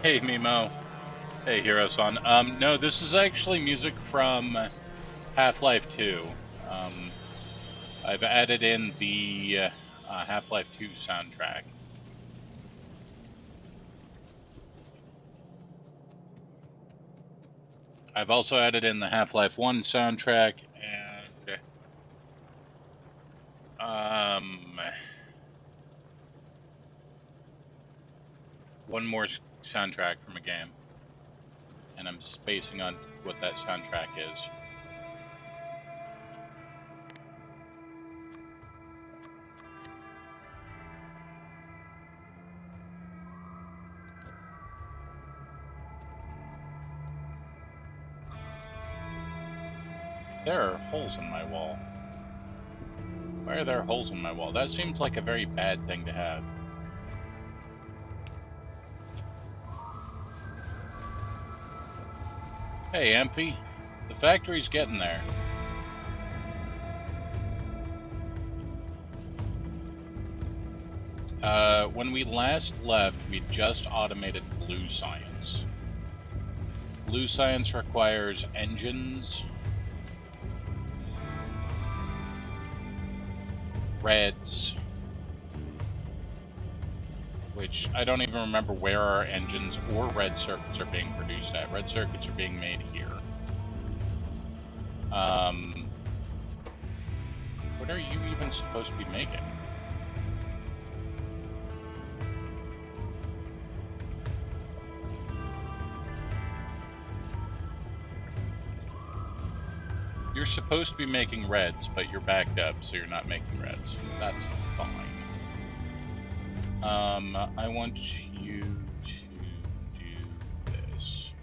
Hey, Mimo. Hey, Hero-san. No, this is actually music from Half-Life 2. I've added in the Half-Life 2 soundtrack. I've also added in the Half-Life 1 soundtrack and one more soundtrack from a game. And I'm spacing on what that soundtrack is. There are holes in my wall. Why are there holes in my wall? That seems like a very bad thing to have. Hey, Amphi. The factory's getting there. When we last left, we just automated blue science. Blue science requires engines, reds, which I don't even remember where our engines or red circuits are being produced at. Red circuits are being made here. What are you even supposed to be making? You're supposed to be making reds, but you're backed up, so you're not making reds. That's fine. I want you to do this.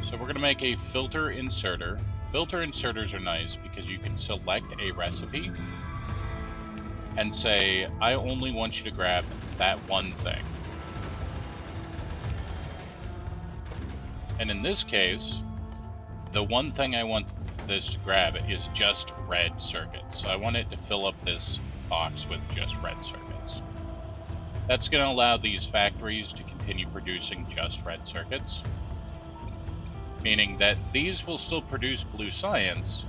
So we're going to make a filter inserter. Filter inserters are nice because you can select a recipe and say, I only want you to grab that one thing. And in this case, the one thing I want this to grab is just red circuits. So I want it to fill up this box with just red circuits. That's going to allow these factories to continue producing just red circuits, meaning that these will still produce blue science,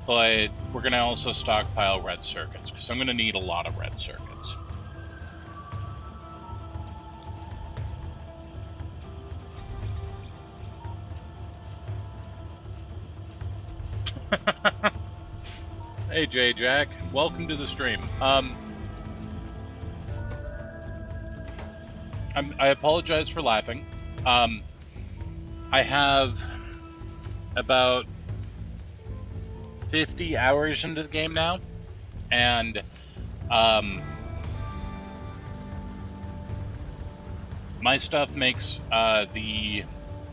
but we're going to also stockpile red circuits because I'm going to need a lot of red circuits. Hey J Jack, welcome to the stream. I apologize for laughing. I have about 50 hours into the game now, and my stuff makes the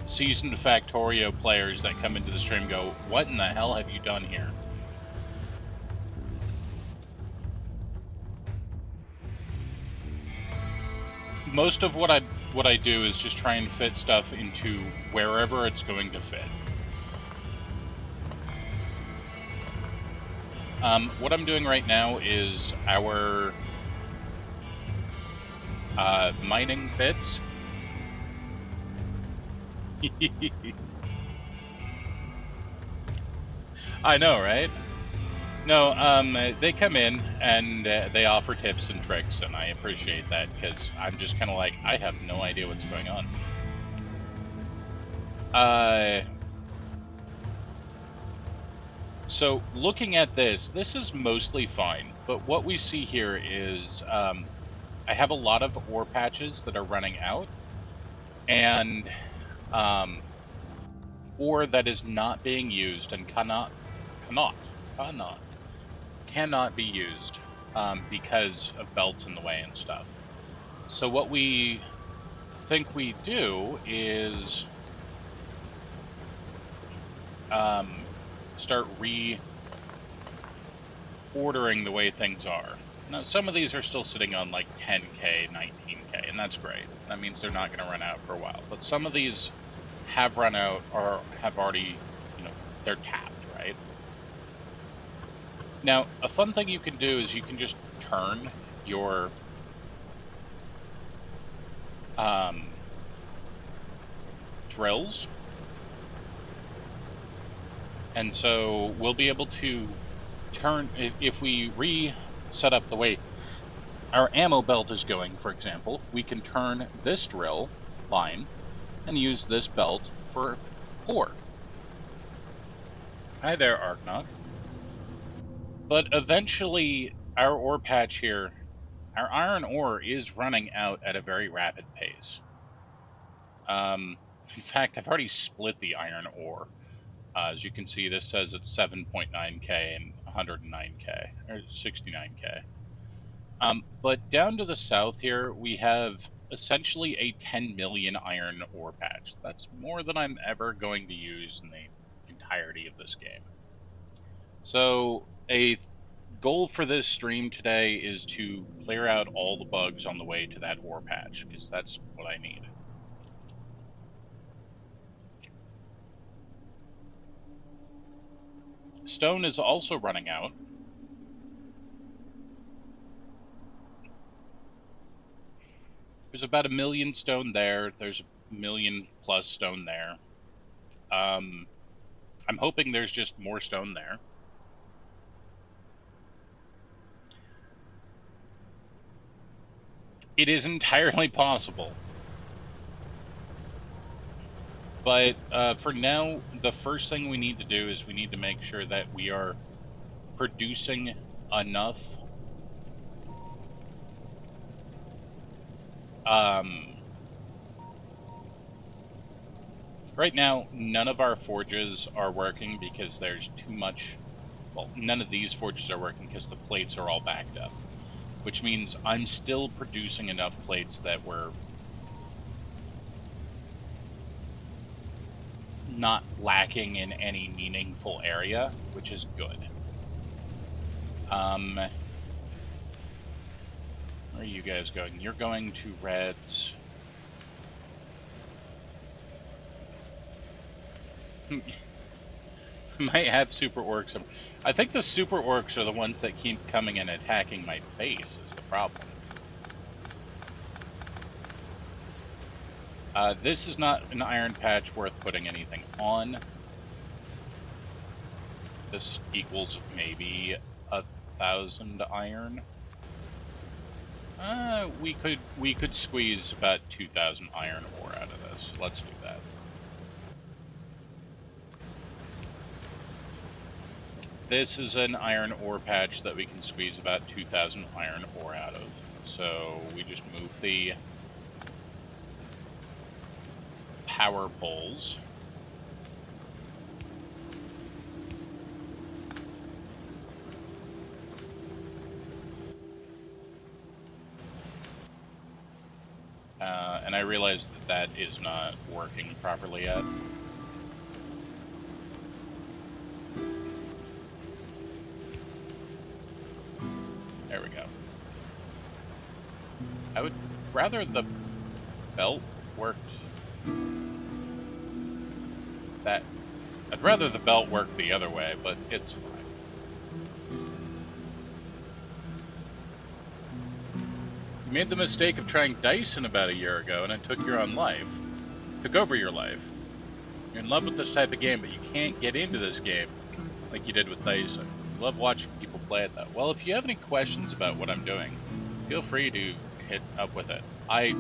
seasoned Factorio players that come into the stream go, what in the hell have you done here? Most of what I do is just try and fit stuff into wherever it's going to fit. What I'm doing right now is our mining bits. I know, right? No, they come in and they offer tips and tricks, and I appreciate that because I'm just kind of like, I have no idea what's going on. So looking at this is mostly fine, but what we see here is I have a lot of ore patches that are running out, and ore that is not being used and cannot be used because of belts in the way and stuff. So what we think we do is start reordering the way things are. Now, some of these are still sitting on like 10K, 19K, and that's great. That means they're not going to run out for a while. But some of these have run out or have already, they're tapped, right? Now, a fun thing you can do is you can just turn your drills. And so we'll be able to turn, if we reset up the way our ammo belt is going, for example, we can turn this drill line and use this belt for ore. Hi there, Arknok. But eventually, our ore patch here, our iron ore is running out at a very rapid pace. In fact, I've already split the iron ore. As you can see, this says it's 7.9k and 109k, or 69k. But down to the south here, we have essentially a 10 million iron ore patch. That's more than I'm ever going to use in the entirety of this game. So a goal for this stream today is to clear out all the bugs on the way to that ore patch, because that's what I need. Stone is also running out. There's about 1 million stone there. There's 1 million plus stone there. I'm hoping there's just more stone there. It is entirely possible. But for now, the first thing we need to do is we need to make sure that we are producing enough right now, none of our forges are working because there's too much. Well, none of these forges are working because the plates are all backed up, which means I'm still producing enough plates that we're not lacking in any meaningful area, which is good. Where are you guys going? You're going to reds. Might have super orcs. I think the super orcs are the ones that keep coming and attacking my base is the problem. This is not an iron patch worth putting anything on. This equals maybe 1,000 iron. We could squeeze about 2,000 iron ore out of this. Let's do that. This is an iron ore patch that we can squeeze about 2,000 iron ore out of. So we just move the power poles. And I realize that that is not working properly yet. There we go. I would rather the belt worked that. I'd rather the belt worked the other way, but it's fine. You made the mistake of trying Dyson about a year ago, and it took your own life. Took over your life. You're in love with this type of game, but you can't get into this game like you did with Dyson. You love watching people play it, though. Well, if you have any questions about what I'm doing, feel free to hit up with it. I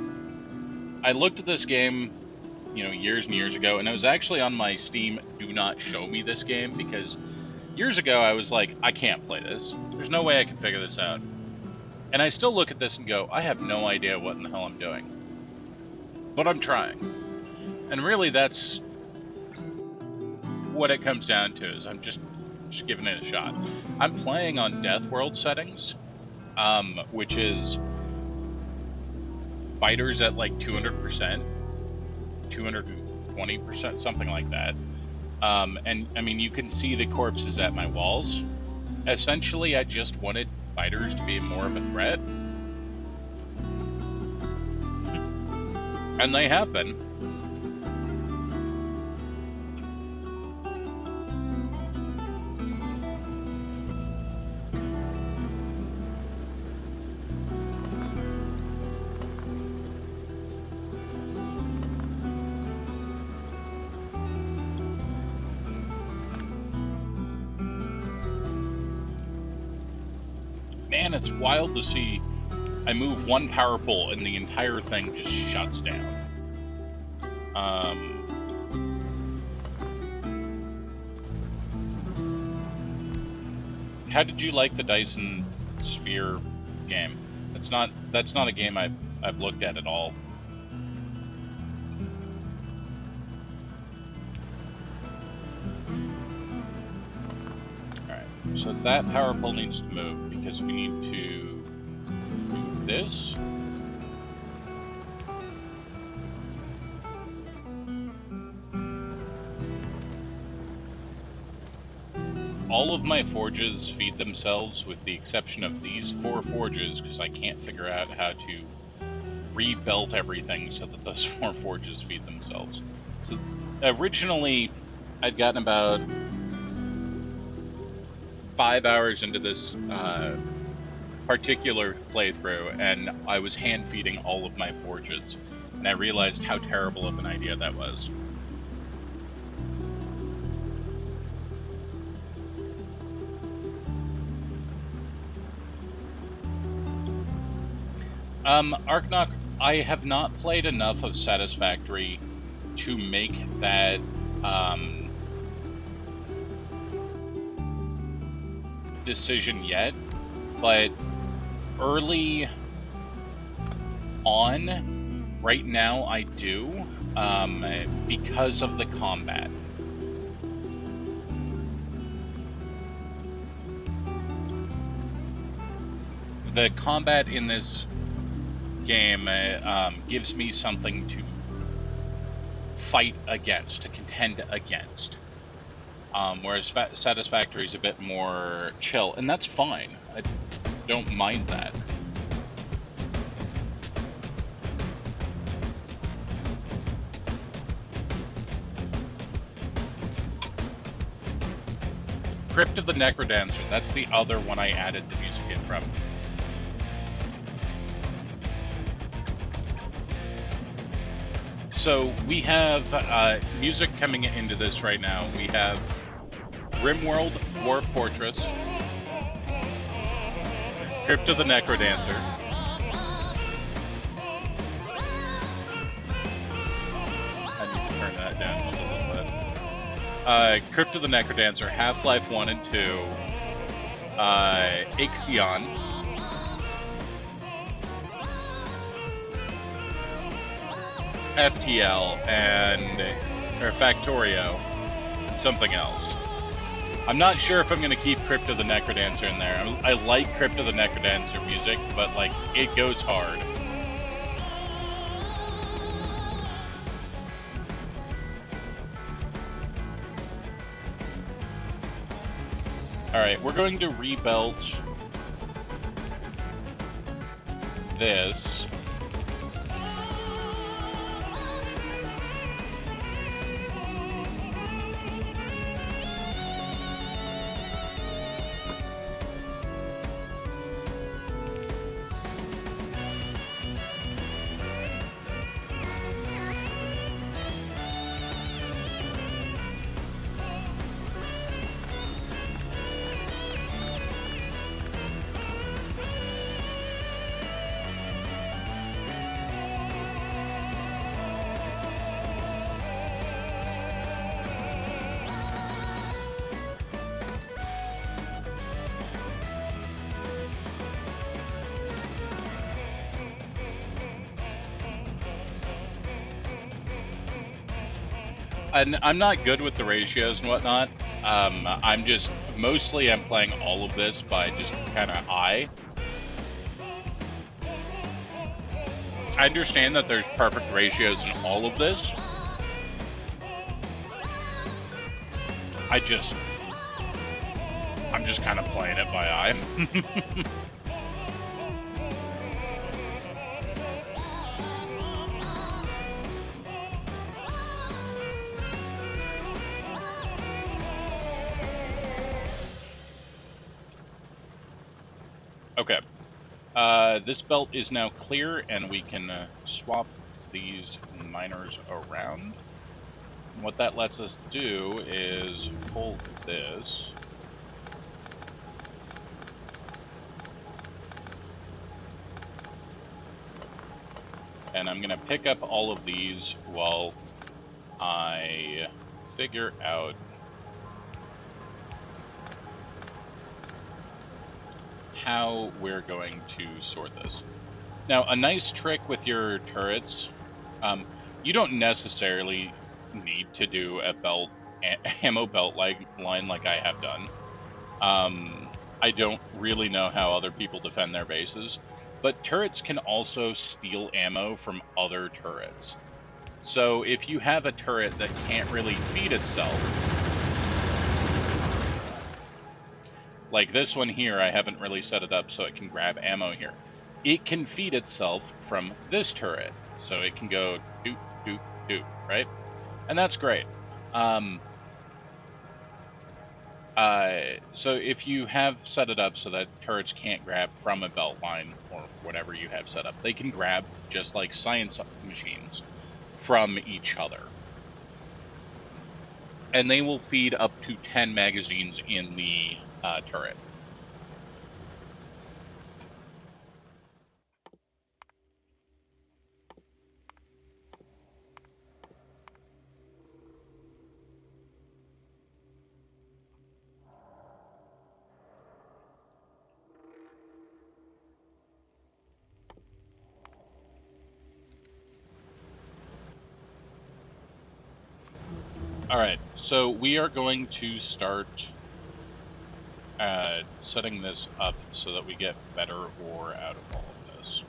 looked at this game, years and years ago, and it was actually on my Steam Do Not Show Me This game, because years ago I was like, I can't play this. There's no way I can figure this out. And I still look at this and go, I have no idea what in the hell I'm doing. But I'm trying. And really that's what it comes down to, is I'm just giving it a shot. I'm playing on Deathworld settings, which is fighters at like 200%, 220%, something like that. And I mean, you can see the corpses at my walls. Essentially, I just wanted fighters to be more of a threat. And they have been. Man, it's wild to see. I move one power pole and the entire thing just shuts down. How did you like the Dyson Sphere game? That's not a game I've looked at all. Alright, so that power pole needs to move because we need to do this. All of my forges feed themselves with the exception of these 4 forges because I can't figure out how to rebuild everything so that those 4 forges feed themselves. So originally I'd gotten about 5 hours into this particular playthrough and I was hand feeding all of my forges and I realized how terrible of an idea that was. Arknock, I have not played enough of Satisfactory to make that decision yet, but early on, right now I do, because of the combat. The combat in this game gives me something to fight against, to contend against. Whereas Satisfactory is a bit more chill, and that's fine. I don't mind that. Crypt of the Necrodancer, that's the other one I added the music in from. So we have music coming into this right now. We have Rimworld, War Fortress, Crypt of the Necrodancer, I need to turn that down just a little bit. Crypt of the Necrodancer, Half-Life 1 and 2, Ixion, FTL, or Factorio, something else. I'm not sure if I'm going to keep Crypt of the Necrodancer in there. I like Crypt of the Necrodancer music, but like, it goes hard. Alright, we're going to rebuild this. And I'm not good with the ratios and whatnot. I'm playing all of this by just kind of eye. I understand that there's perfect ratios in all of this. I'm just kind of playing it by eye. Okay, this belt is now clear and we can swap these miners around. And what that lets us do is pull this. and I'm going to pick up all of these while I figure out how we're going to sort this. Now, a nice trick with your turrets, you don't necessarily need to do a ammo belt line like I have done. I don't really know how other people defend their bases, but turrets can also steal ammo from other turrets. So if you have a turret that can't really feed itself, like this one here, I haven't really set it up so it can grab ammo here. It can feed itself from this turret, so it can go doop, doop, doop, right? And that's great. So if you have set it up so that turrets can't grab from a belt line or whatever you have set up, they can grab just like science machines from each other. And they will feed up to 10 magazines in the turret. Alright, so we are going to start setting this up so that we get better ore out of all of this.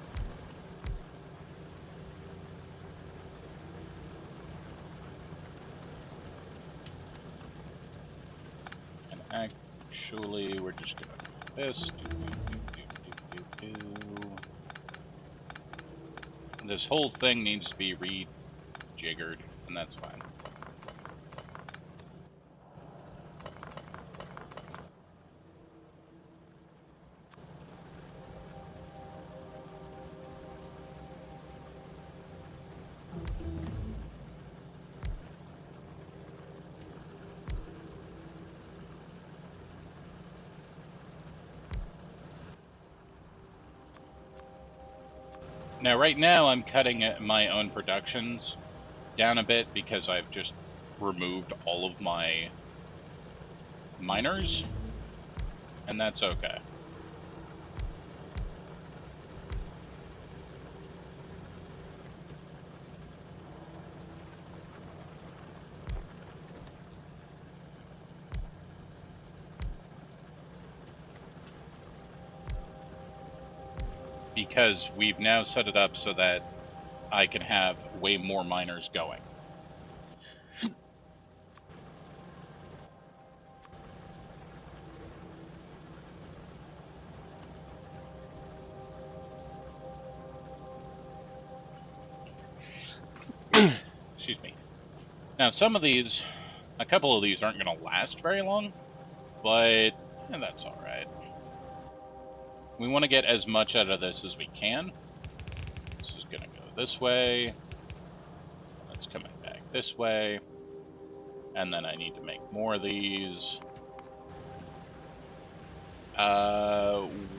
And actually, we're just going to do this. This whole thing needs to be rejiggered, and that's fine. Now, right now, I'm cutting my own productions down a bit because I've just removed all of my miners, and that's okay. Because we've now set it up so that I can have way more miners going. Excuse me. Now, a couple of these aren't going to last very long, but that's all right. We want to get as much out of this as we can. This is going to go this way. That's coming back this way. And then I need to make more of these.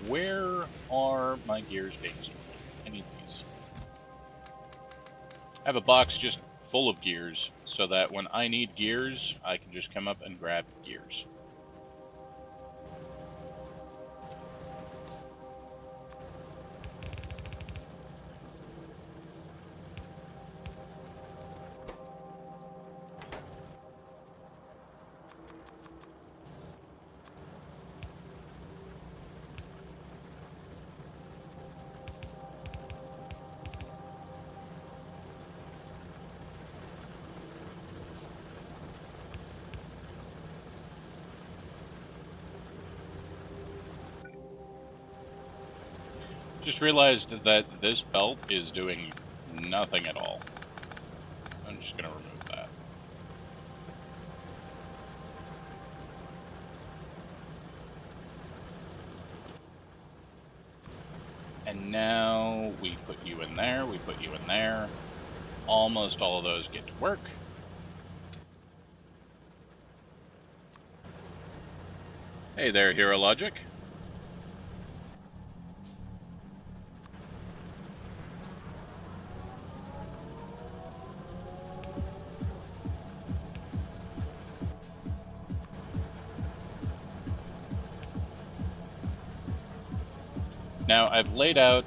Where are my gears being stored? I need these. I have a box just full of gears so that when I need gears, I can just come up and grab gears. Just realized that this belt is doing nothing at all. I'm just going to remove that. And now we put you in there, we put you in there. Almost all of those get to work. Hey there, Hero Logic. Now, I've laid out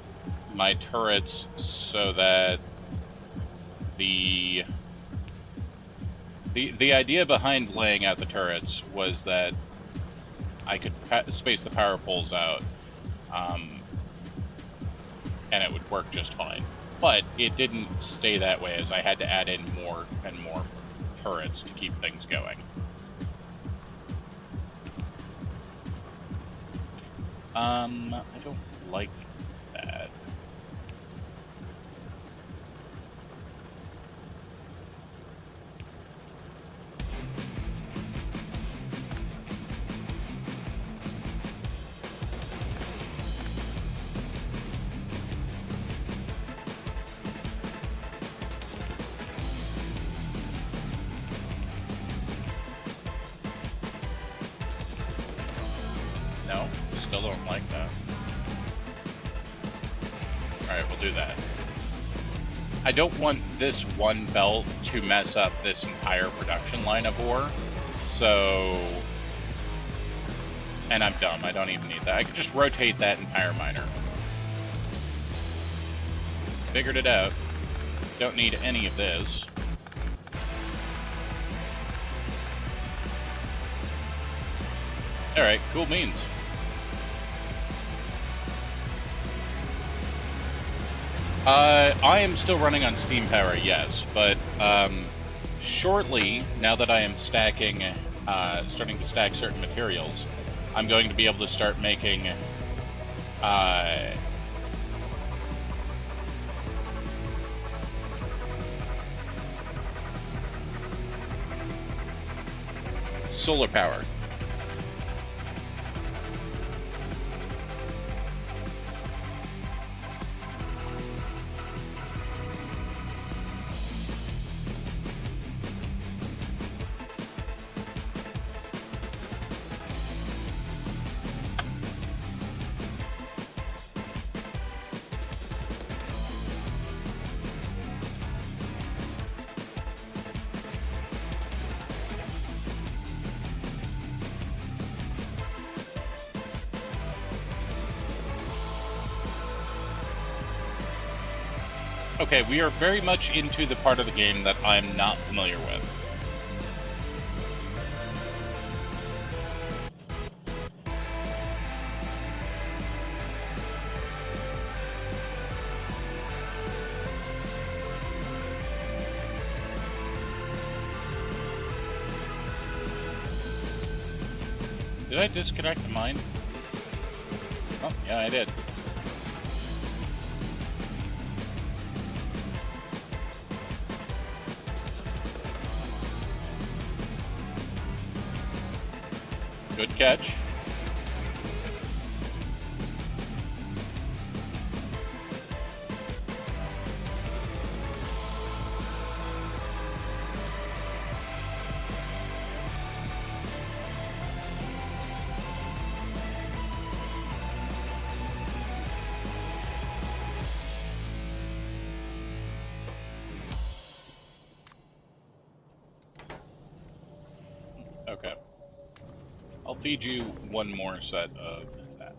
my turrets so that the idea behind laying out the turrets was that I could space the power poles out, and it would work just fine. But it didn't stay that way, as I had to add in more and more turrets to keep things going. I don't like that. No, still don't like that. Alright, we'll do that. I don't want this one belt to mess up this entire production line of ore, so... And I'm dumb, I don't even need that. I could just rotate that entire miner. Figured it out. Don't need any of this. Alright, cool beans. I am still running on steam power, yes, but shortly, now that I am stacking, starting to stack certain materials, I'm going to be able to start making solar power. Okay, we are very much into the part of the game that I'm not familiar with. Did I disconnect the mine? Oh, yeah, I did. Good catch. Okay. I'll feed you one more set of that.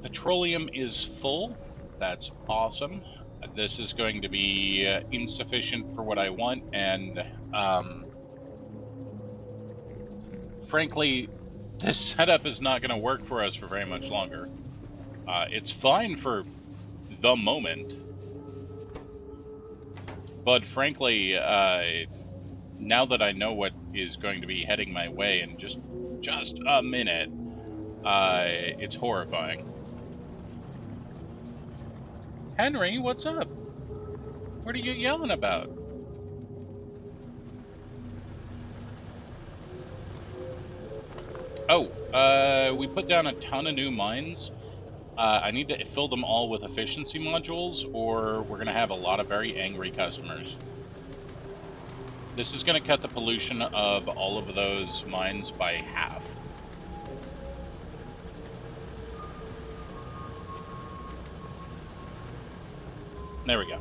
Petroleum is full. That's awesome. This is going to be insufficient for what I want, and frankly, this setup is not going to work for us for very much longer. It's fine for the moment, but frankly, now that I know what is going to be heading my way in just a minute, it's horrifying. Henry, what's up? What are you yelling about? Oh, we put down a ton of new mines. I need to fill them all with efficiency modules, or we're going to have a lot of very angry customers. This is going to cut the pollution of all of those mines by half. There we go.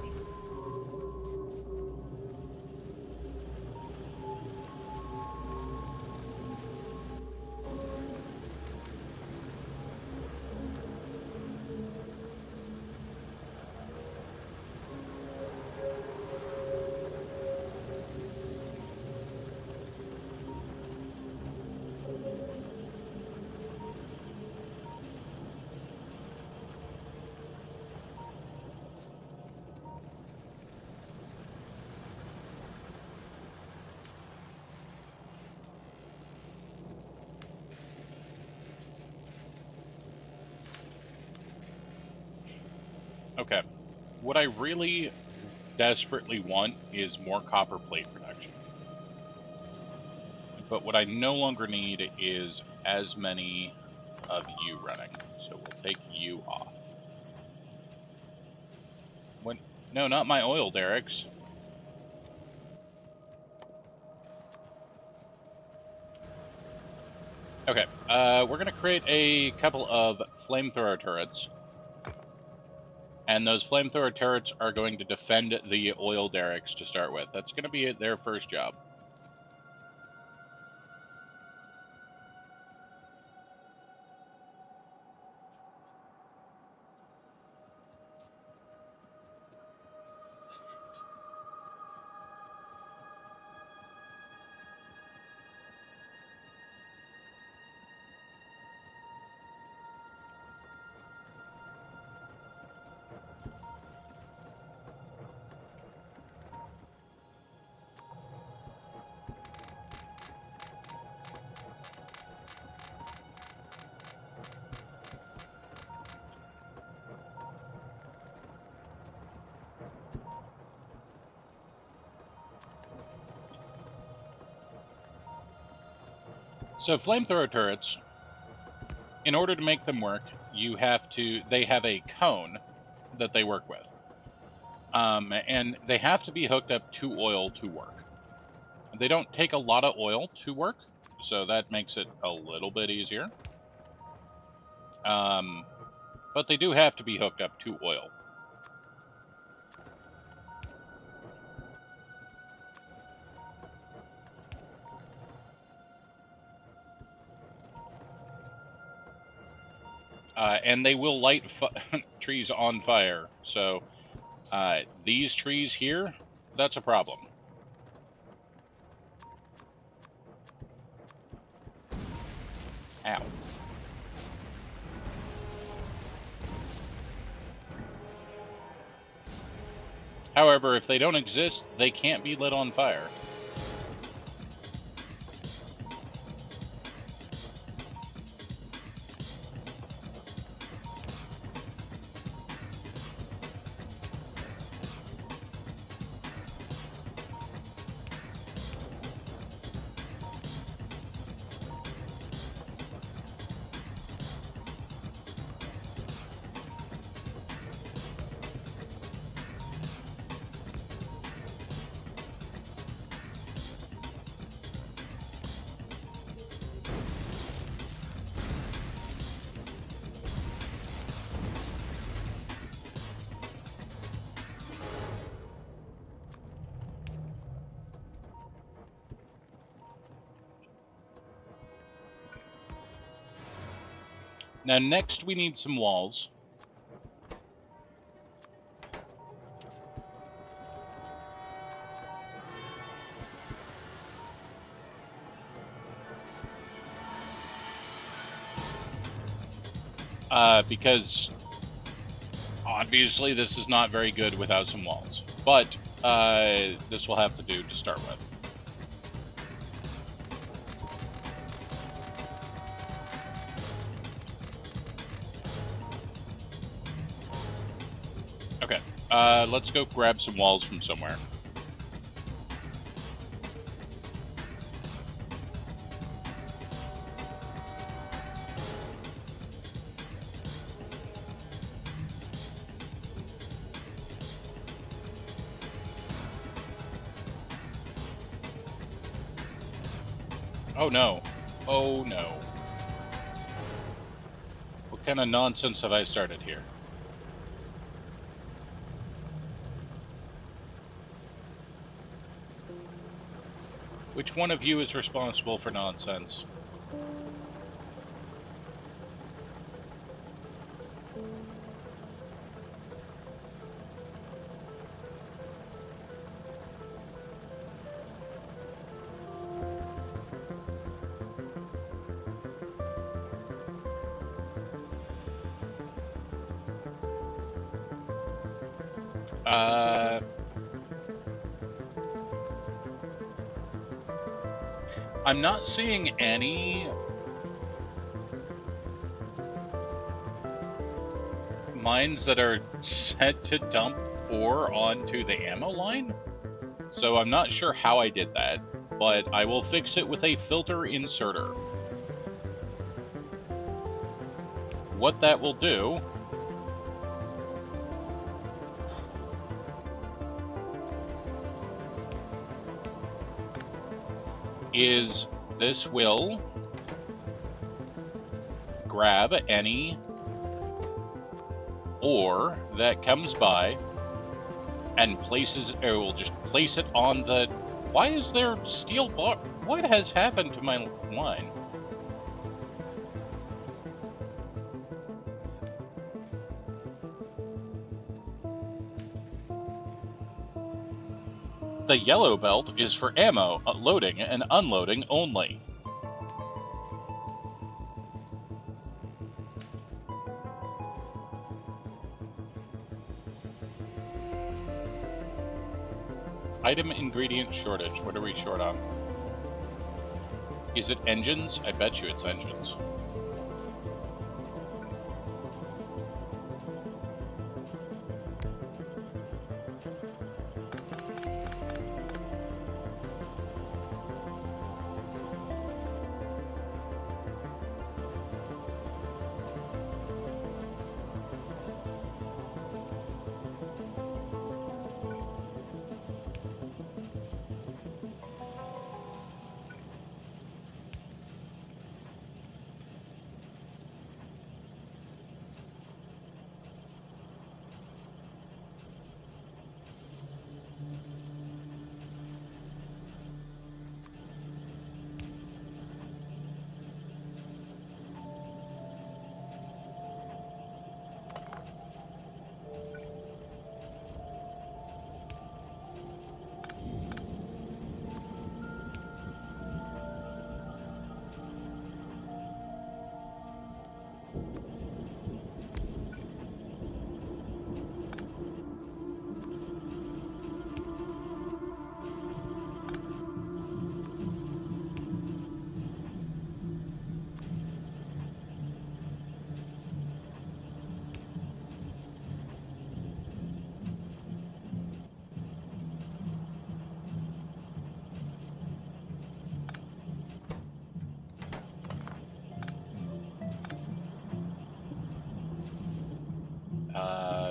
Okay. What I really desperately want is more copper plate production. But what I no longer need is as many of you running. So we'll take you off. When, no, not my oil derricks. Okay, we're going to create a couple of flamethrower turrets. And those flamethrower turrets are going to defend the oil derricks to start with. That's going to be their first job. So flamethrower turrets, in order to make them work, they have a cone that they work with. And they have to be hooked up to oil to work. They don't take a lot of oil to work, so that makes it a little bit easier. But they do have to be hooked up to oil. And they will light trees on fire. So these trees here, that's a problem. Ow. However, if they don't exist, they can't be lit on fire. Now, next we need some walls. Because obviously this is not very good without some walls. But this will have to do to start with. Okay, let's go grab some walls from somewhere. Oh no. Oh no. What kind of nonsense have I started here? Which one of you is responsible for nonsense? I'm not seeing any mines that are set to dump ore onto the ammo line. So I'm not sure how I did that, but I will fix it with a filter inserter. What that will do is this will grab any ore that comes by and places, or will just place it on the... Why is there steel bar? What has happened to my line? The yellow belt is for ammo, loading and unloading only. Item ingredient shortage. What are we short on? Is it engines? I bet you it's engines.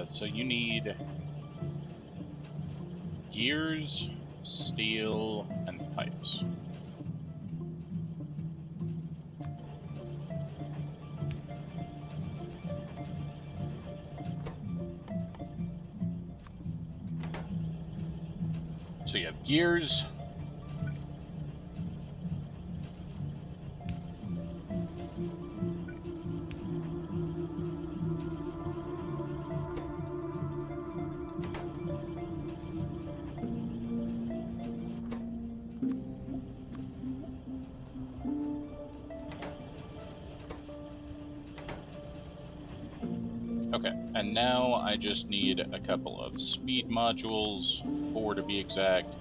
So you need gears, steel, and pipes. So you have gears. Okay, and now I just need a couple of speed modules, 4 to be exact.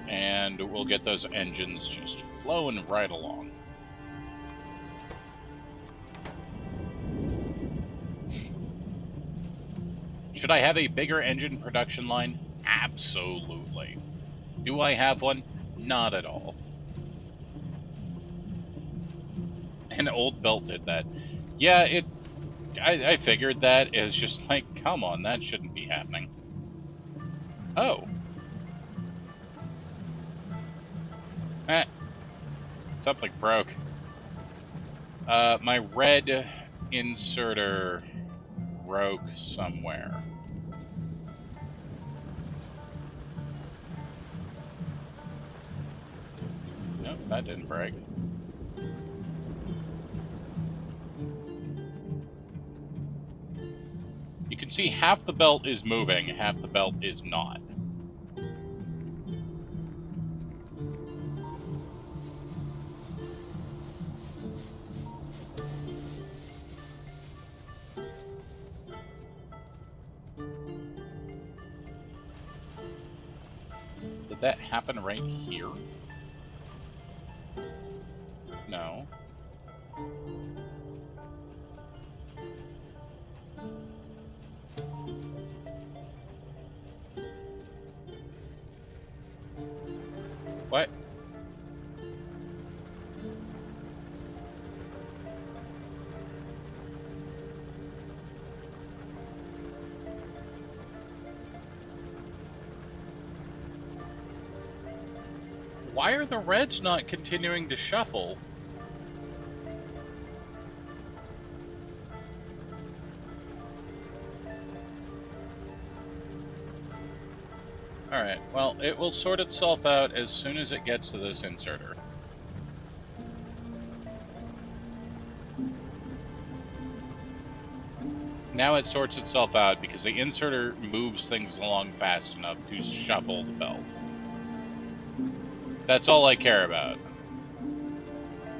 And we'll get those engines just flowing right along. Should I have a bigger engine production line? Absolutely. Do I have one? Not at all. An old belt did that. Yeah, I figured that. It was just like, come on, that shouldn't be happening. Oh. Something broke. My red inserter broke somewhere. Nope, that didn't break. You can see half the belt is moving, half the belt is not. that happen right here? No. What? Why are the reds not continuing to shuffle? Alright, well, it will sort itself out as soon as it gets to this inserter. Now it sorts itself out because the inserter moves things along fast enough to shuffle the belt. That's all I care about.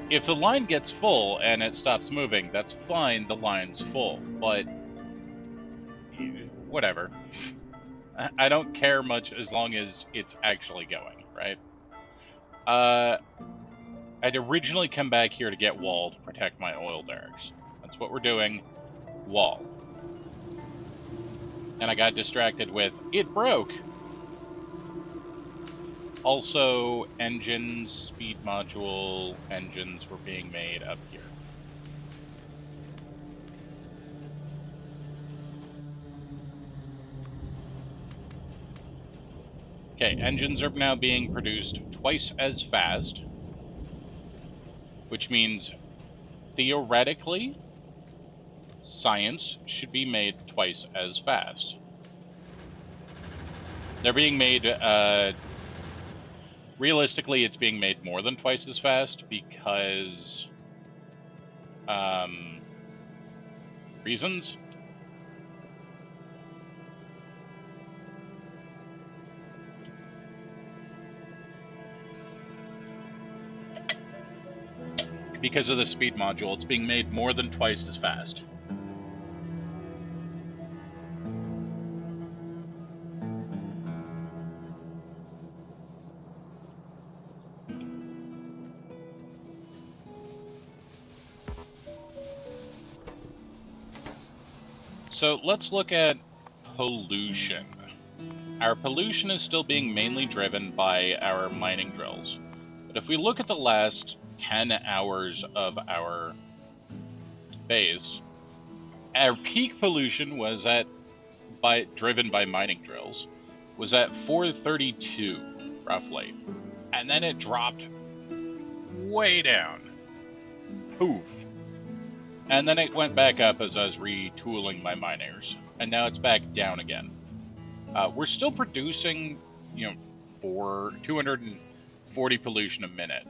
If the line gets full and it stops moving, that's fine, the line's full, but whatever. I don't care much as long as it's actually going, right? I'd originally come back here to get wall to protect my oil derricks. That's what we're doing. Wall. And I got distracted with, it broke! Also, engines, speed module, engines were being made up here. Okay, engines are now being produced twice as fast, which means, theoretically, science should be made twice as fast. They're being made, realistically, it's being made more than twice as fast because, reasons. Because of the speed module, it's being made more than twice as fast. So let's look at pollution. Our pollution is still being mainly driven by our mining drills. But if we look at the last 10 hours of our base, our peak pollution was driven by mining drills, was at 432, roughly. And then it dropped way down. Poof. And then it went back up as I was retooling my miners. And now it's back down again. We're still producing, 240 pollution a minute.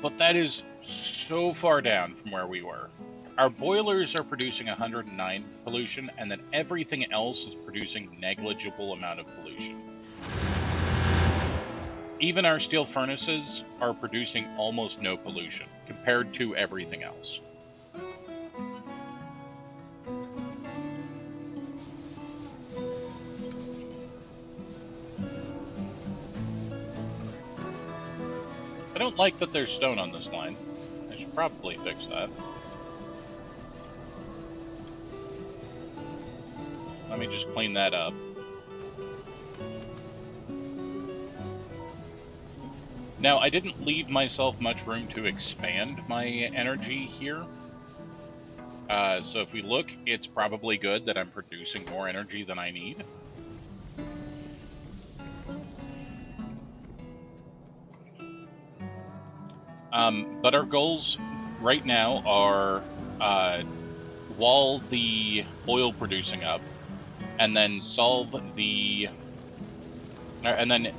But that is so far down from where we were. Our boilers are producing 109 pollution, and then everything else is producing negligible amount of pollution. Even our steel furnaces are producing almost no pollution compared to everything else. I don't like that there's stone on this line. I should probably fix that. Let me just clean that up. Now, I didn't leave myself much room to expand my energy here. So if we look, it's probably good that I'm producing more energy than I need. But our goals right now are wall the oil producing up, and then and then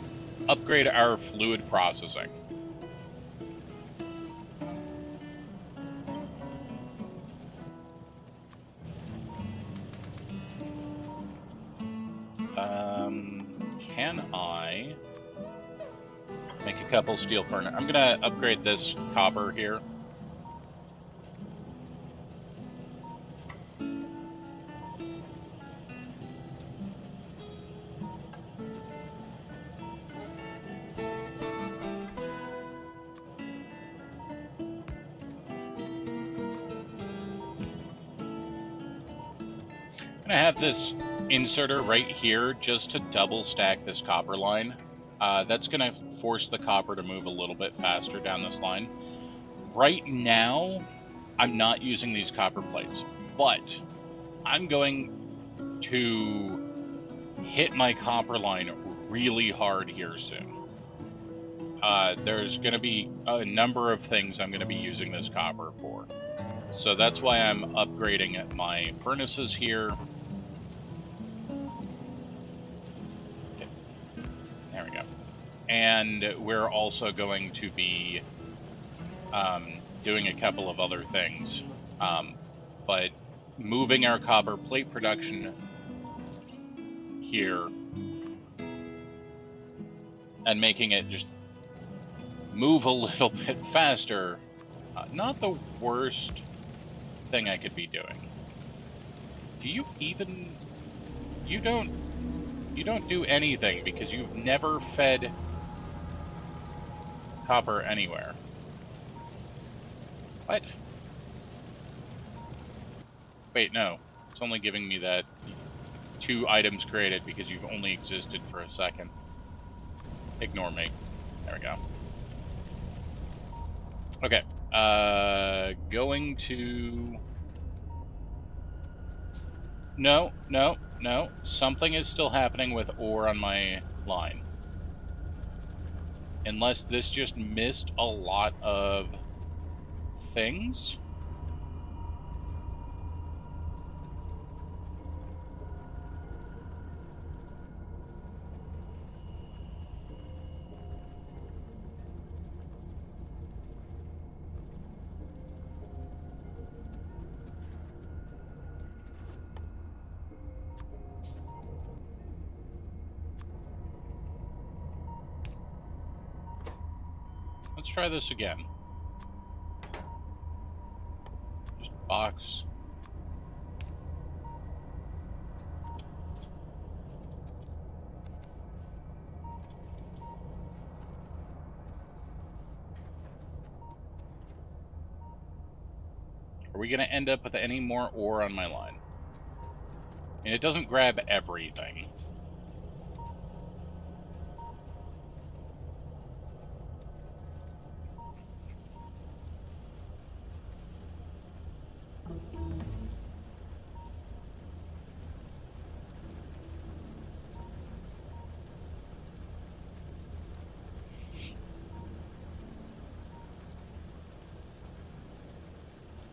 upgrade our fluid processing. Can I make a couple steel furnace? I'm gonna upgrade this copper here. I'm gonna have this inserter right here just to double stack this copper line. That's gonna force the copper to move a little bit faster down this line. Right now, I'm not using these copper plates, but I'm going to hit my copper line really hard here soon. There's going to be a number of things I'm going to be using this copper for. So that's why I'm upgrading my furnaces here. Okay. There we go. And we're also going to be doing a couple of other things. But moving our copper plate production here and making it just move a little bit faster, not the worst thing I could be doing. Do you even... You don't do anything because you've never fed copper anywhere. What? Wait, no. It's only giving me that 2 items created because you've only existed for a second. Ignore me. There we go. Okay. Going to... No. Something is still happening with ore on my line. Unless this just missed a lot of things. Let's try this again. Just box. Are we going to end up with any more ore on my line? And it doesn't grab everything.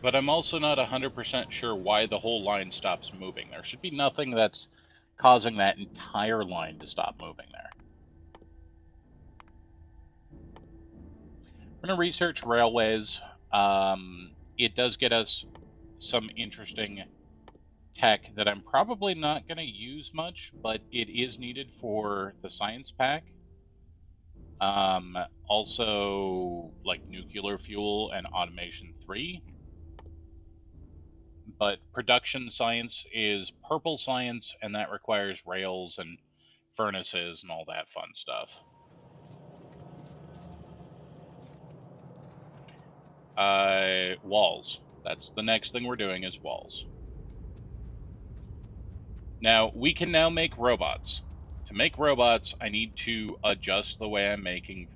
But I'm also not 100% sure why the whole line stops moving. There should be nothing that's causing that entire line to stop moving there. We're going to research railways. It does get us some interesting tech that I'm probably not going to use much, but it is needed for the science pack. Also, like nuclear fuel and automation 3. But production science is purple science, and that requires rails and furnaces and all that fun stuff. Walls. That's the next thing we're doing is walls. Now, we can now make robots. To make robots, I need to adjust the way I'm making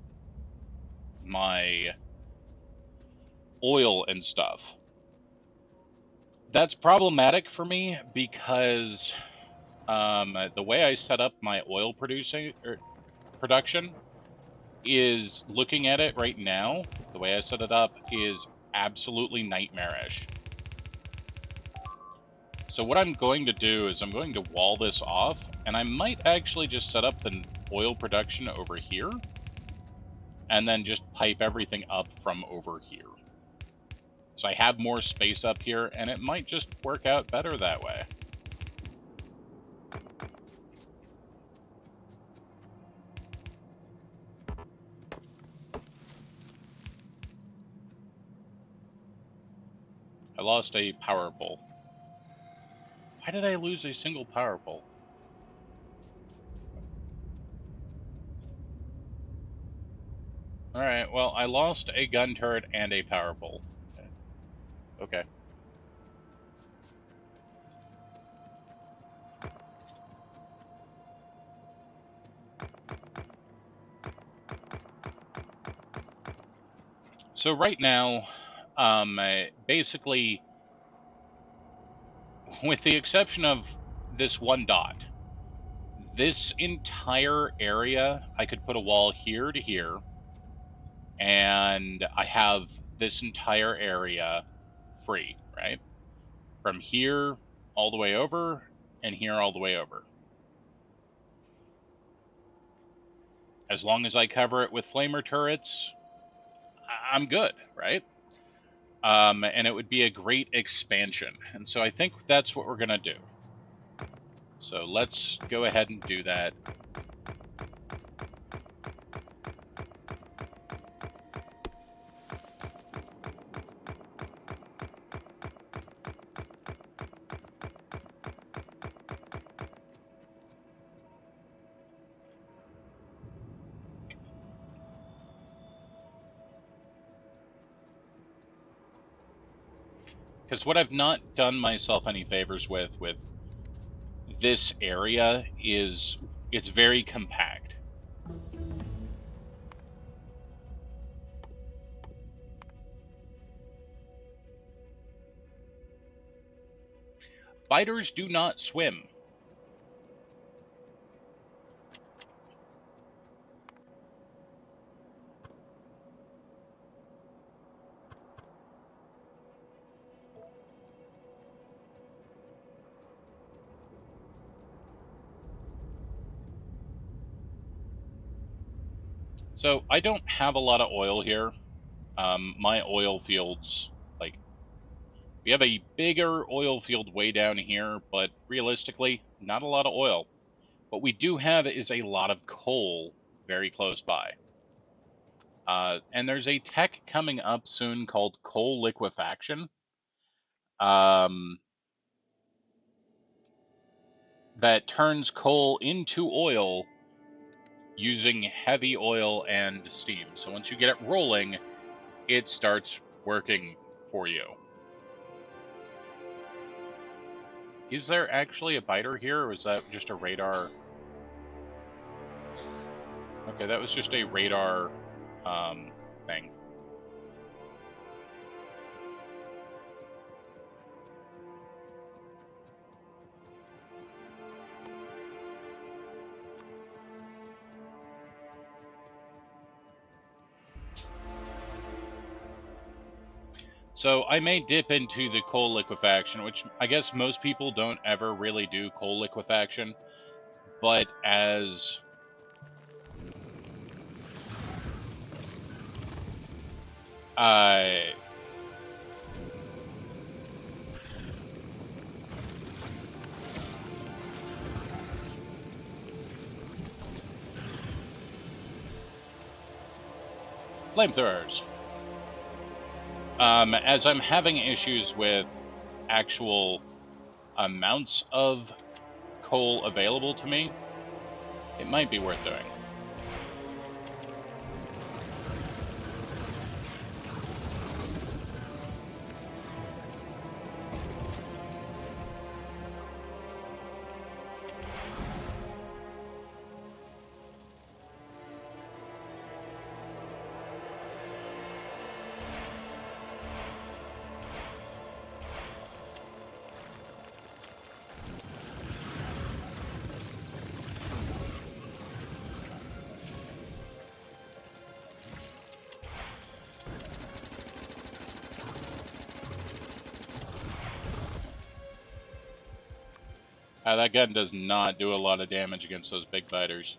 my oil and stuff. That's problematic for me because the way I set up my oil production is, looking at it right now, the way I set it up is absolutely nightmarish. So what I'm going to do is I'm going to wall this off, and I might actually just set up the oil production over here, and then just pipe everything up from over here. So I have more space up here, and it might just work out better that way. I lost a power pole. Why did I lose a single power pole? Alright, well, I lost a gun turret and a power pole. Okay. So right now, basically, with the exception of this one dot, this entire area, I could put a wall here to here, and I have this entire area free, right? From here all the way over, and here all the way over. As long as I cover it with flamer turrets, I'm good, right? And it would be a great expansion. And so I think that's what we're going to do. So let's go ahead and do that. Because what I've not done myself any favors with this area is it's very compact. Biters do not swim. So I don't have a lot of oil here. My oil fields, like, we have a bigger oil field way down here, but realistically, not a lot of oil. What we do have is a lot of coal very close by. And there's a tech coming up soon called coal liquefaction. That turns coal into oil using heavy oil and steam. So once you get it rolling, it starts working for you. Is there actually a biter here, or was that just a radar? Okay, that was just a radar thing. So I may dip into the coal liquefaction, which I guess most people don't ever really do coal liquefaction, but as flamethrowers. As I'm having issues with actual amounts of coal available to me, it might be worth doing. That gun does not do a lot of damage against those big biters.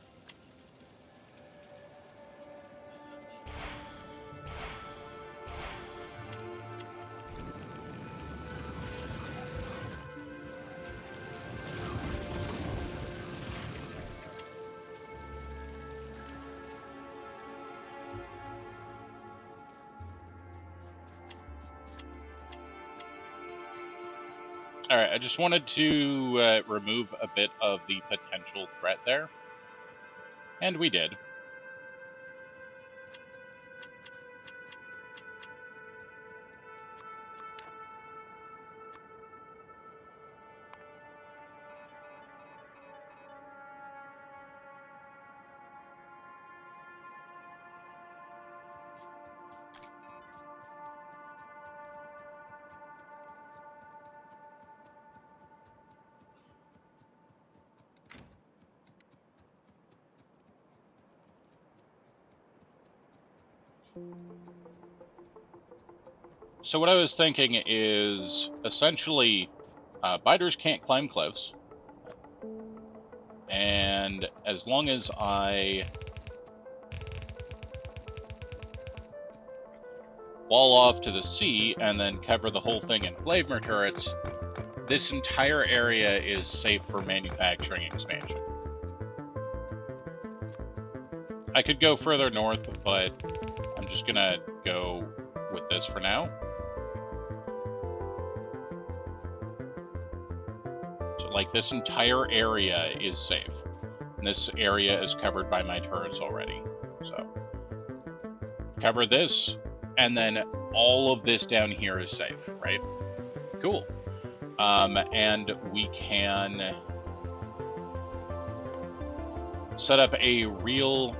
Alright, I just wanted to remove a bit of the potential threat there. And we did. So what I was thinking is, essentially, biters can't climb cliffs. And as long as I wall off to the sea and then cover the whole thing in flamer turrets, this entire area is safe for manufacturing expansion. I could go further north, but I'm just gonna go with this for now. So, like, this entire area is safe. And this area is covered by my turrets already. So, cover this, and then all of this down here is safe, right? Cool. And we can set up a real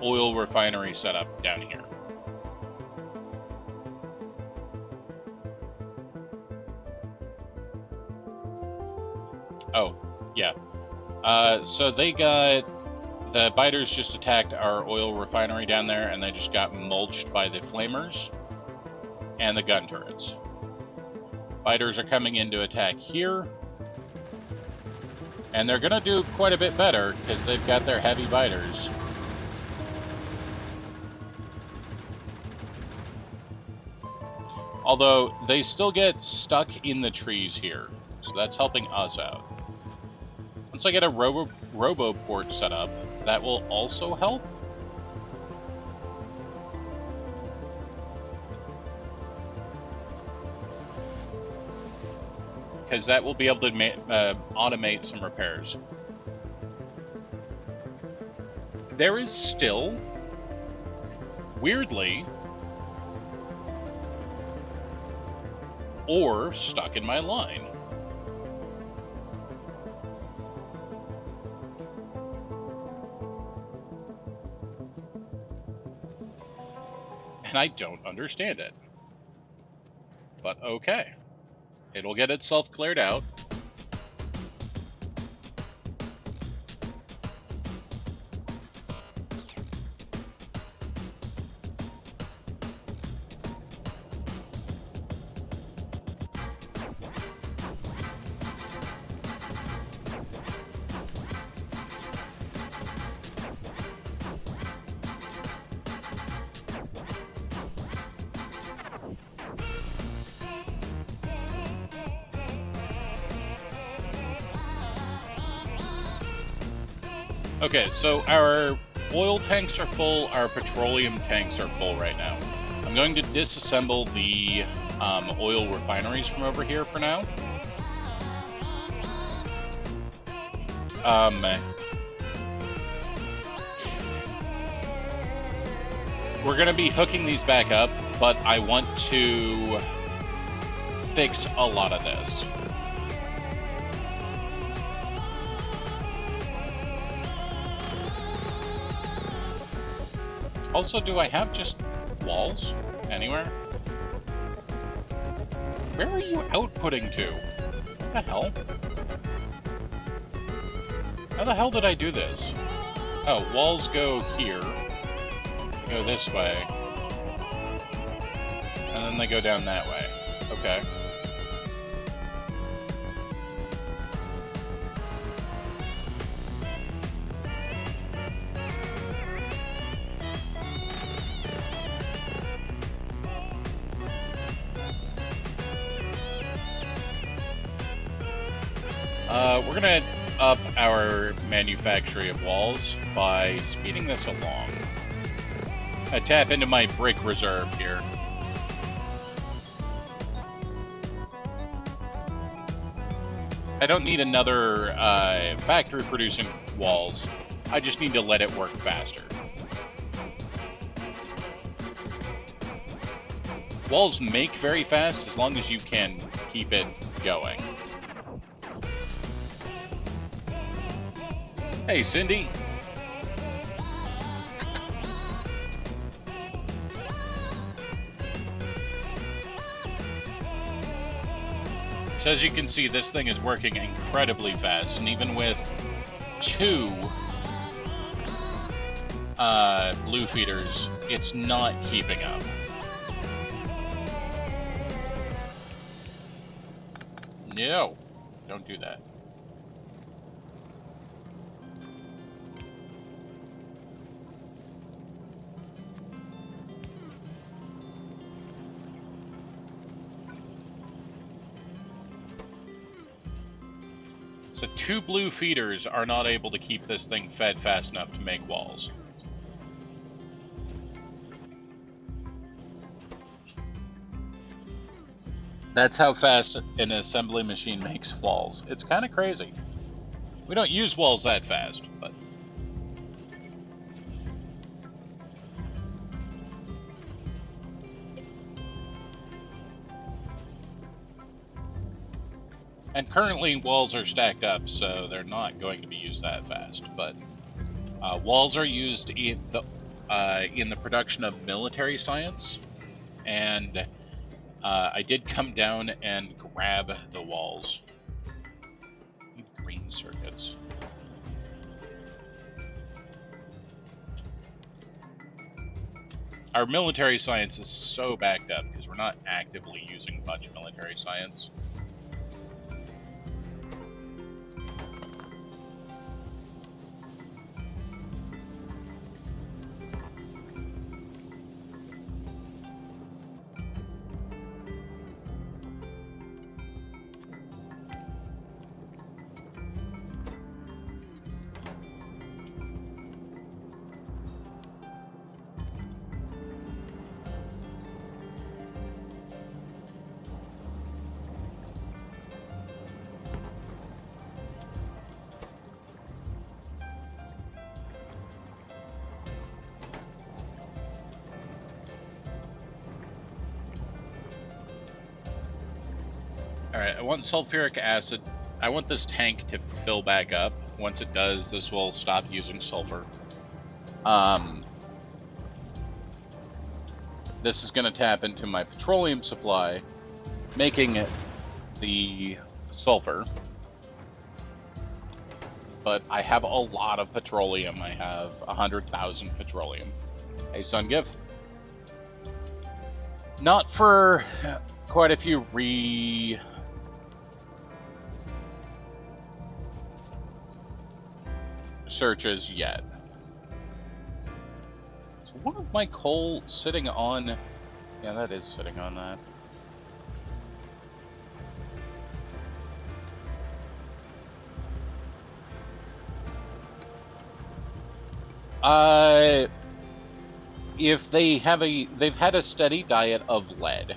oil refinery setup down here. Oh, yeah. So they got... The biters just attacked our oil refinery down there, and they just got mulched by the flamers and the gun turrets. Biters are coming in to attack here. And they're going to do quite a bit better, because they've got their heavy biters. Although, they still get stuck in the trees here. So that's helping us out. Once I get a robo-port set up, that will also help. Because that will be able to automate some repairs. There is still, weirdly, ore stuck in my line. And I don't understand it. But okay. It'll get itself cleared out. Okay, so our oil tanks are full, our petroleum tanks are full right now. I'm going to disassemble the oil refineries from over here for now. We're going to be hooking these back up, but I want to fix a lot of this. Also, do I have just walls anywhere? Where are you outputting to? What the hell? How the hell did I do this? Oh, walls go here. They go this way. And then they go down that way. Okay. We're gonna up our manufacturing of walls by speeding this along. I tap into my brick reserve here. I don't need another factory producing walls. I just need to let it work faster. Walls make very fast as long as you can keep it going. Hey, Cindy. So as you can see, this thing is working incredibly fast, and even with 2 blue feeders, it's not keeping up. No, don't do that. So 2 blue feeders are not able to keep this thing fed fast enough to make walls. That's how fast an assembly machine makes walls. It's kind of crazy. We don't use walls that fast, but... And currently walls are stacked up, so they're not going to be used that fast. But walls are used in the production of military science, and I did come down and grab the walls. Need green circuits. Our military science is so backed up because we're not actively using much military science. Alright, I want sulfuric acid. I want this tank to fill back up. Once it does, this will stop using sulfur. This is going to tap into my petroleum supply, making it the sulfur. But I have a lot of petroleum. I have 100,000 petroleum. Hey, son, give. Not for quite a few searches yet. Is one of my coal sitting on... Yeah, that is sitting on that. If they've had a steady diet of lead.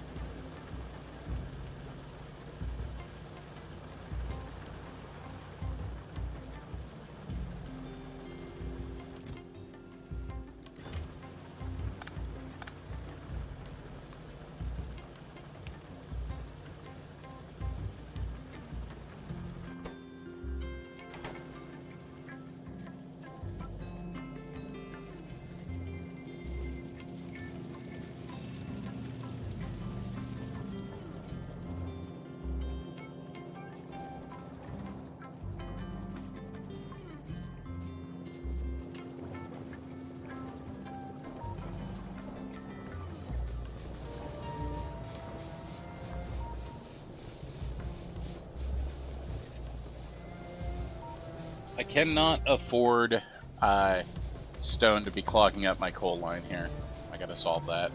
I cannot afford stone to be clogging up my coal line here. I gotta solve that.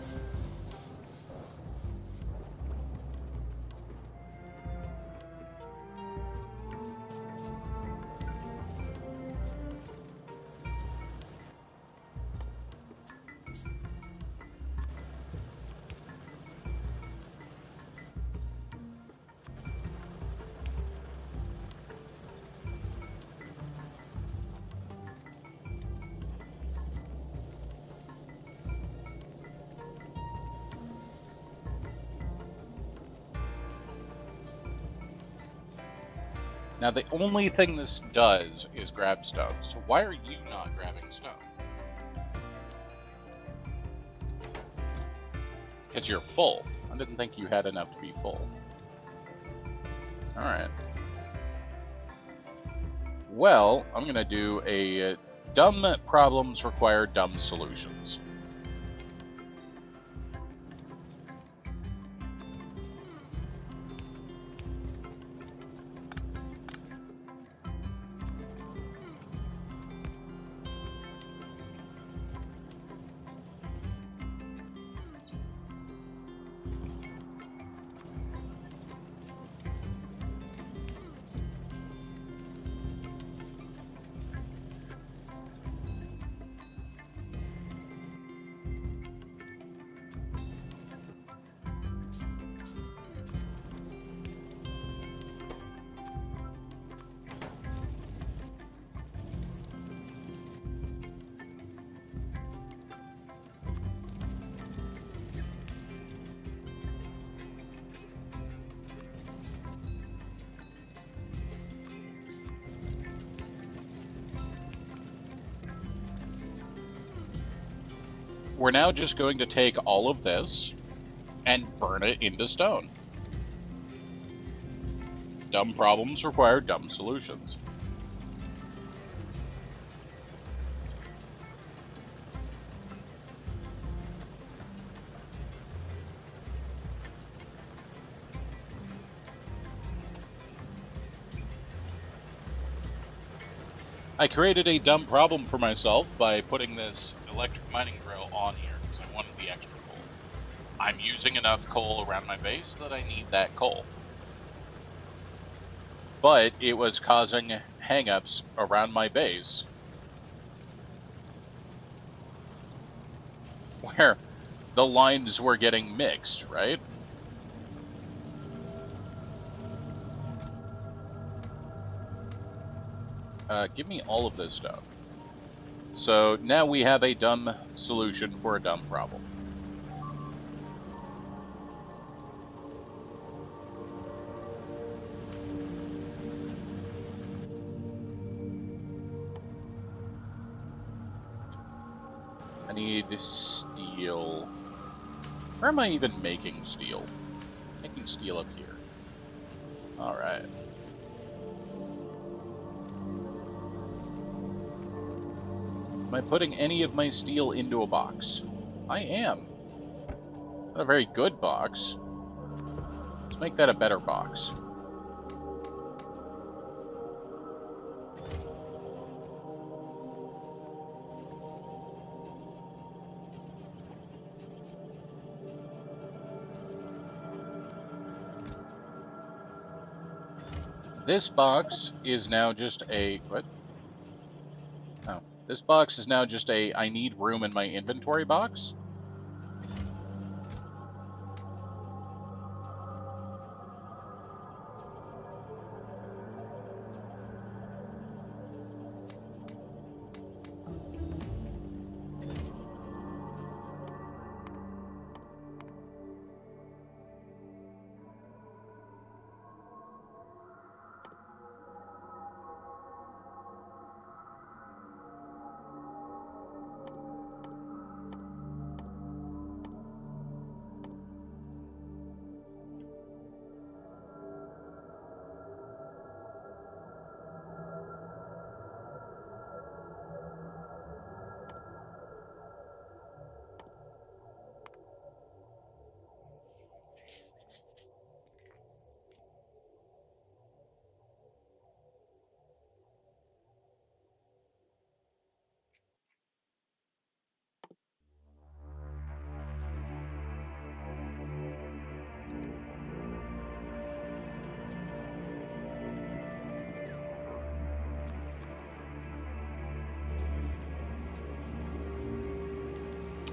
Now, the only thing this does is grab stone. So why are you not grabbing stone? Because you're full. I didn't think you had enough to be full. Alright. Well, I'm going to do a Dumb problems require dumb solutions. We're now just going to take all of this and burn it into stone. Dumb problems require dumb solutions. I created a dumb problem for myself by putting this electric mining drill on here because I wanted the extra coal. I'm using enough coal around my base that I need that coal. But it was causing hang-ups around my base where the lines were getting mixed, right? Give me all of this stuff. So now we have a dumb solution for a dumb problem. I need steel. Where am I even making steel? Making steel up here. Alright. Am I putting any of my steel into a box? I am. Not a very good box. Let's make that a better box. This box is now just a... what? Oh. This box is now just a I need room in my inventory box.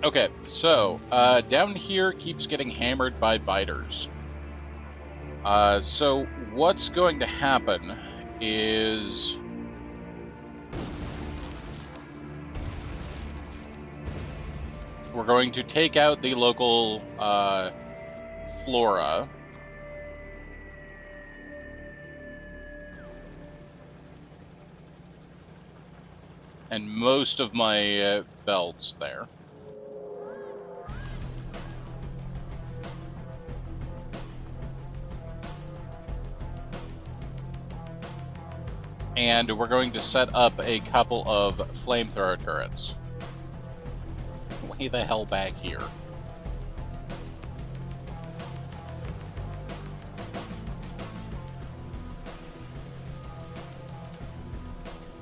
Okay, so, down here keeps getting hammered by biters. So what's going to happen is... we're going to take out the local, flora. And most of my, belts there. And we're going to set up a couple of flamethrower turrets. Way the hell back here.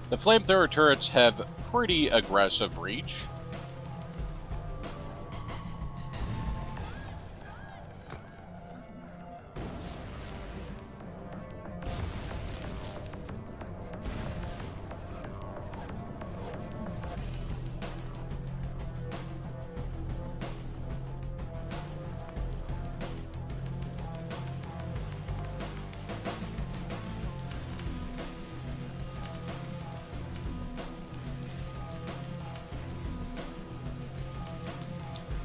The flamethrower turrets have pretty aggressive reach.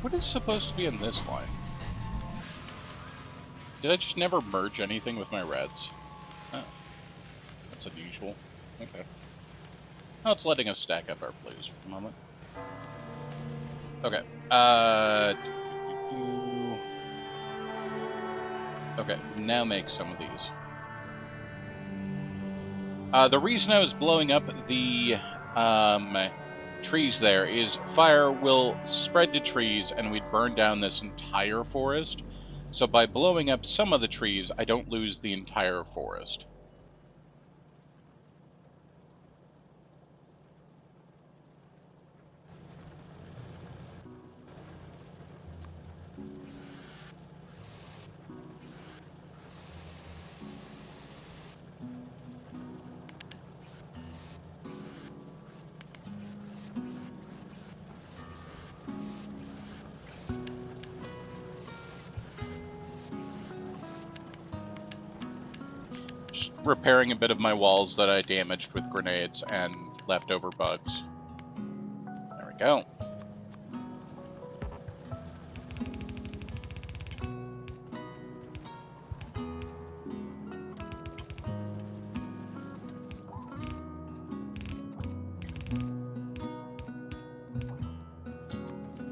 What is supposed to be in this line? Did I just never merge anything with my reds? Oh, that's unusual. Okay. Oh, it's letting us stack up our blues for a moment. Okay. Okay, now make some of these. The reason I was blowing up the trees there is fire will spread to trees and we'd burn down this entire forest. So by blowing up some of the trees, I don't lose the entire forest. Repairing a bit of my walls that I damaged with grenades and leftover bugs. There we go.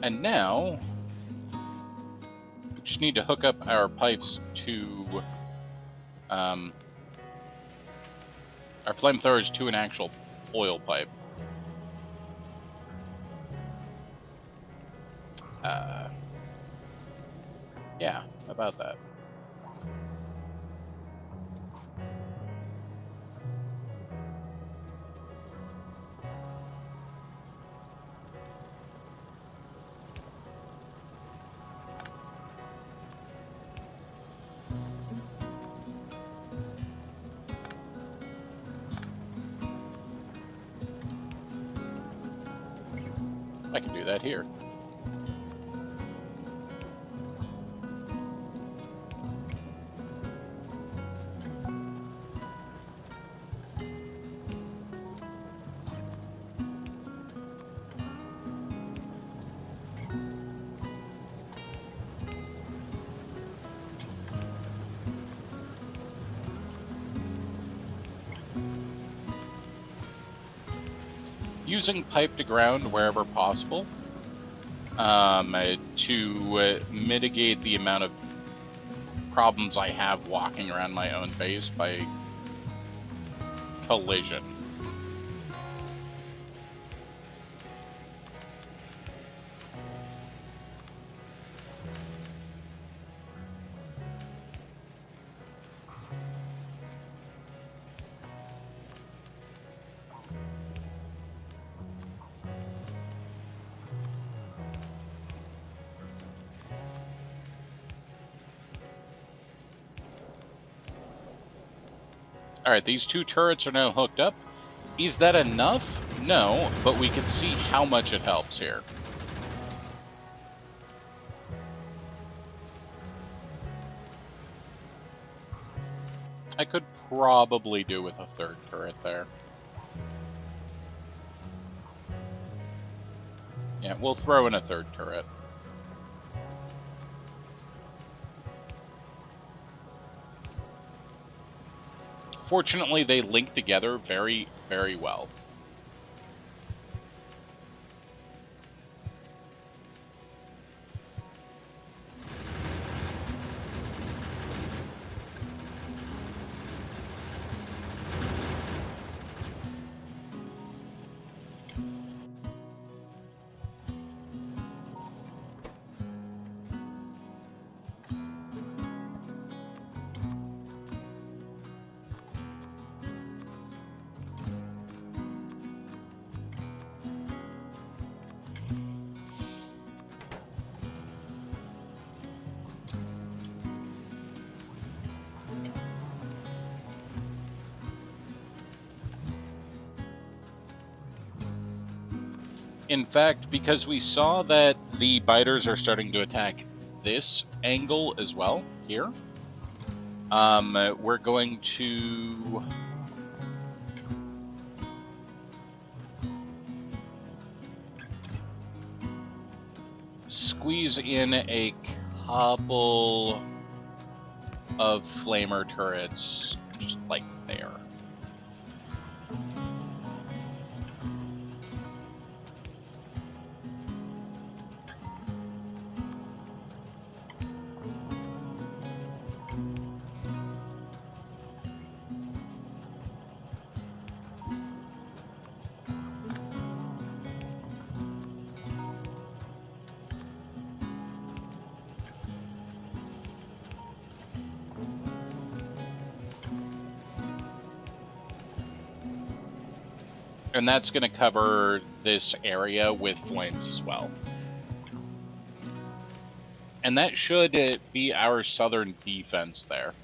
And now, we just need to hook up our pipes to our flamethrowers to an actual oil pipe. Yeah, about that. I can do that here. Using pipe to ground wherever possible to mitigate the amount of problems I have walking around my own base by collision. Alright, these two turrets are now hooked up. Is that enough? No, but we can see how much it helps here. I could probably do with a third turret there. Yeah, we'll throw in a third turret. Fortunately, they link together very, very well. In fact, because we saw that the biters are starting to attack this angle as well, here, we're going to squeeze in a couple of flamer turrets just like there. And that's going to cover this area with flames as well. And that should be our southern defense there.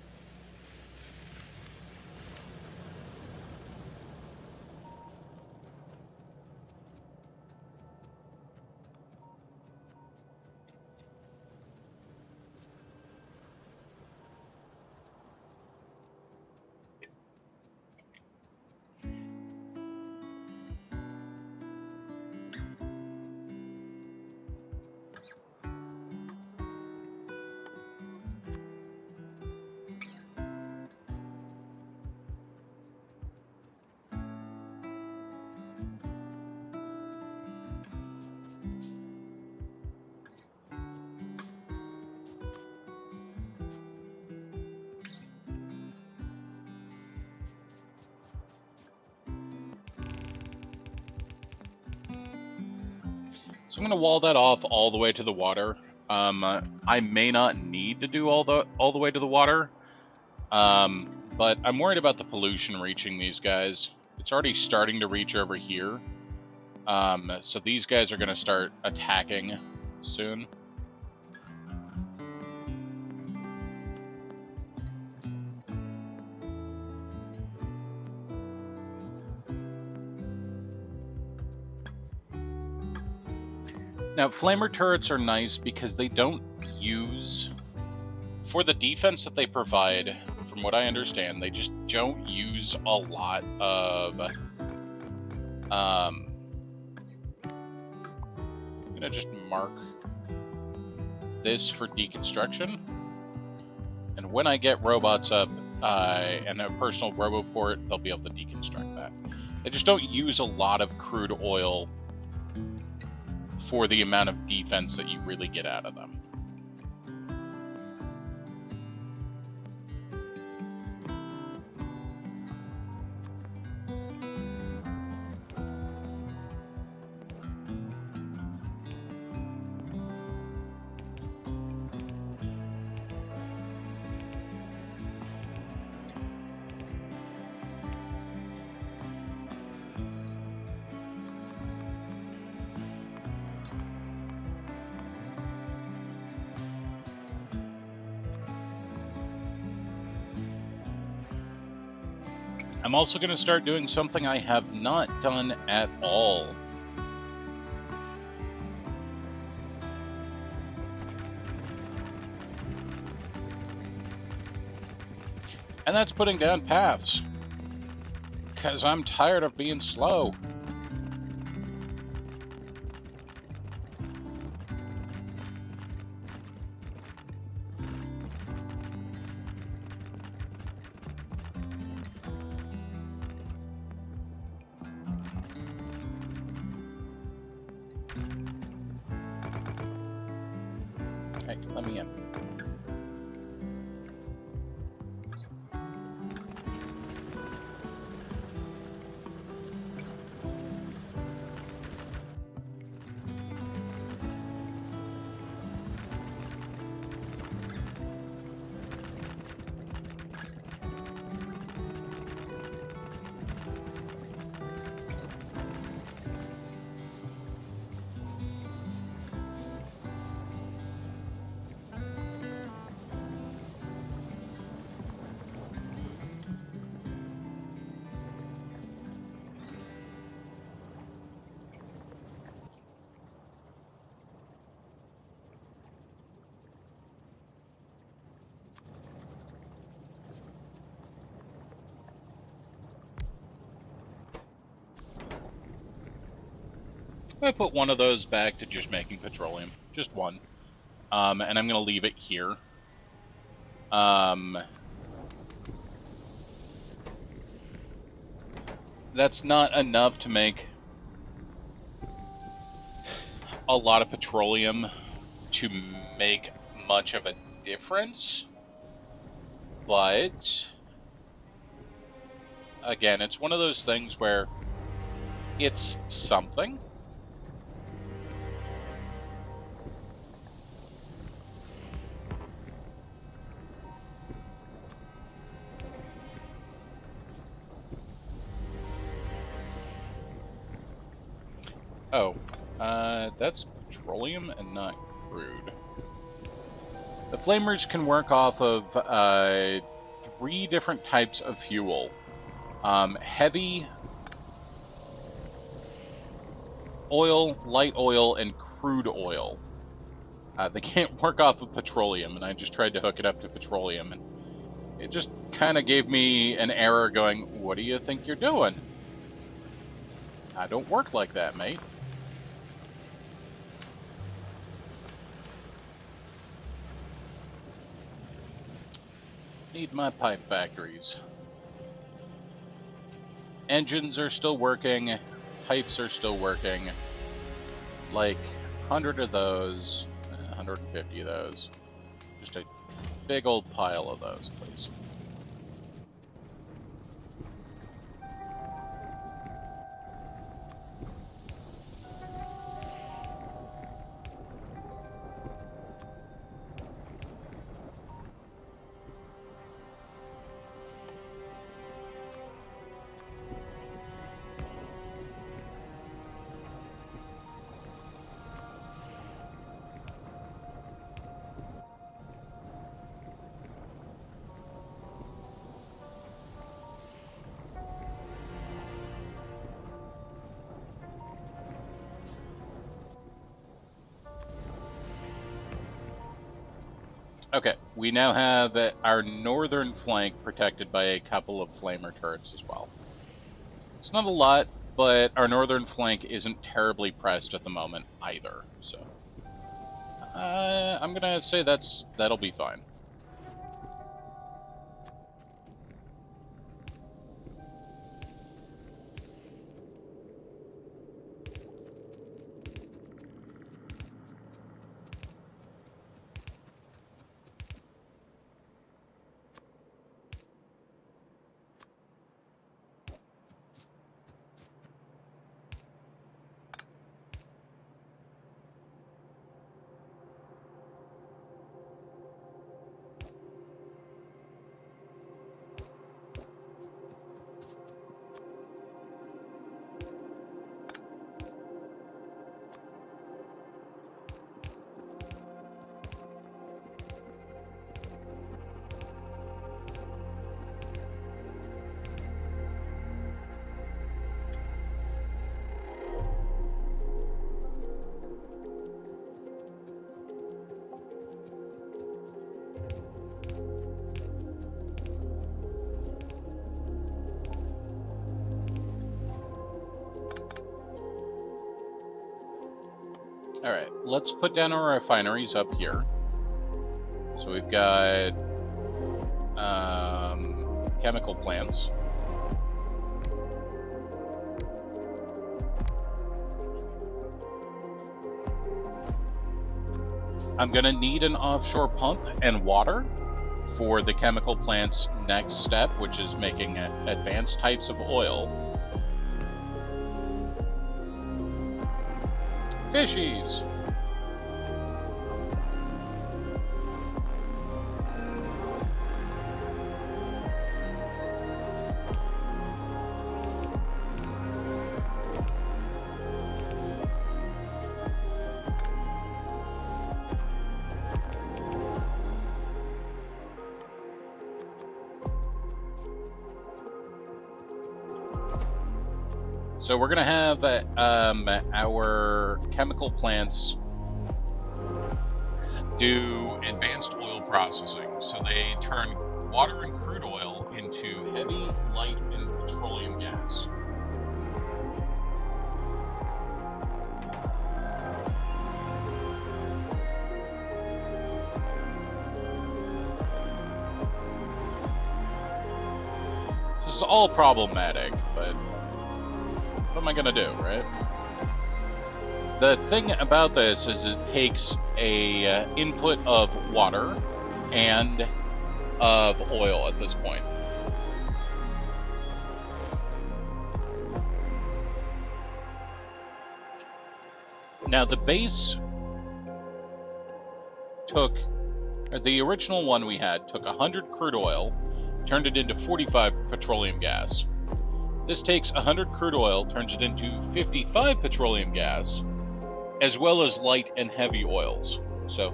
So I'm going to wall that off all the way to the water. I may not need to do all the way to the water, but I'm worried about the pollution reaching these guys. It's already starting to reach over here, so these guys are going to start attacking soon. Now, flamer turrets are nice because they don't use, for the defense that they provide, from what I understand, they just don't use a lot of, I'm gonna just mark this for deconstruction. And when I get robots up and a personal roboport, they'll be able to deconstruct that. They just don't use a lot of crude oil for the amount of defense that you really get out of them. I'm also going to start doing something I have not done at all. And that's putting down paths. Because I'm tired of being slow. Let me in. I put one of those back to just making petroleum. Just one. And I'm going to leave it here. That's not enough to make a lot of petroleum to make much of a difference. But again, it's one of those things where it's something. Oh, that's petroleum and not crude. The flamers can work off of 3 different types of fuel. Heavy oil, light oil, and crude oil. They can't work off of petroleum, and I just tried to hook it up to petroleum, and it just kind of gave me an error going, what do you think you're doing? I don't work like that, mate. Need my pipe factories. Engines are still working, pipes are still working. Like 100 of those, 150 of those. Just a big old pile of those, please. Okay, we now have our northern flank protected by a couple of flamer turrets as well. It's not a lot, but our northern flank isn't terribly pressed at the moment either, so I'm gonna say that'll be fine. Alright, let's put down our refineries up here. So we've got chemical plants. I'm gonna need an offshore pump and water for the chemical plant's next step, which is making advanced types of oil. Fishies! So we're going to have our chemical plants do advanced oil processing. So they turn water and crude oil into heavy, light, and petroleum gas. This is all problematic, but what am I gonna do, right? The thing about this is it takes a input of water and of oil at this point. Now the base took, the original one we had took 100 crude oil, turned it into 45 petroleum gas. This takes 100 crude oil, turns it into 55 petroleum gas, as well as light and heavy oils. So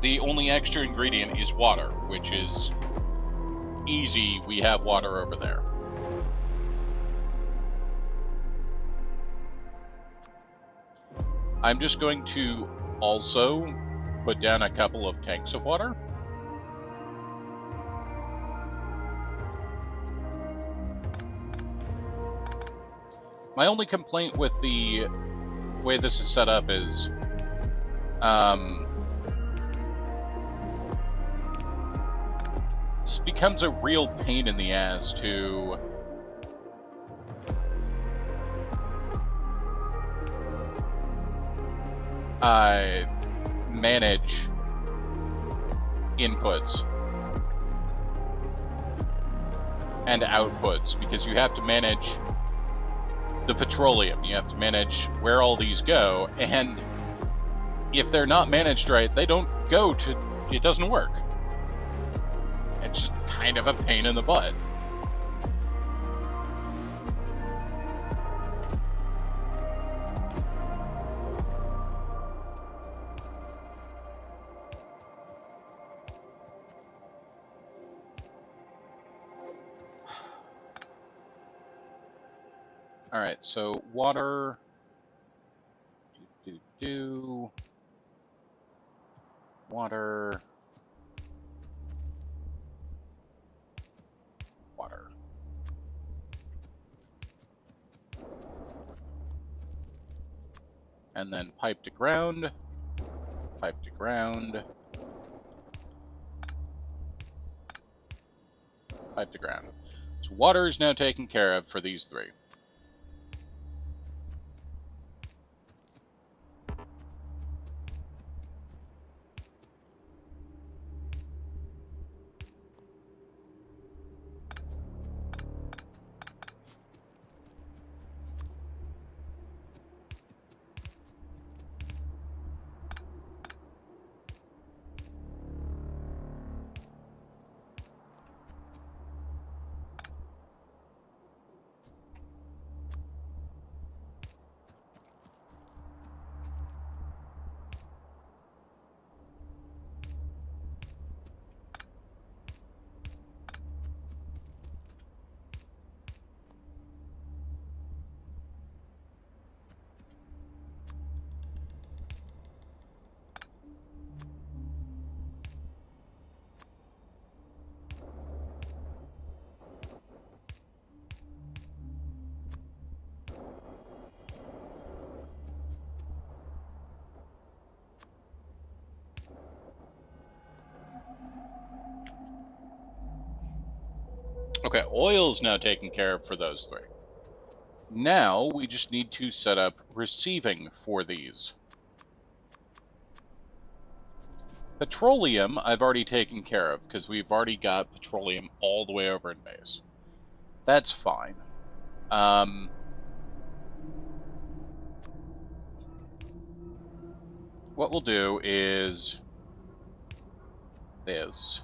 the only extra ingredient is water, which is easy. We have water over there. I'm just going to also put down a couple of tanks of water. My only complaint with the way this is set up is this becomes a real pain in the ass to manage inputs and outputs, because you have to manage the petroleum, you have to manage where all these go, and if they're not managed right, they don't go to, it doesn't work. It's just kind of a pain in the butt. All right, so water, water, and then pipe to ground, pipe to ground, pipe to ground. So water is now taken care of for these three. Okay, oil is now taken care of for those three. Now we just need to set up receiving for these. Petroleum I've already taken care of because we've already got petroleum all the way over in base. That's fine. What we'll do is this.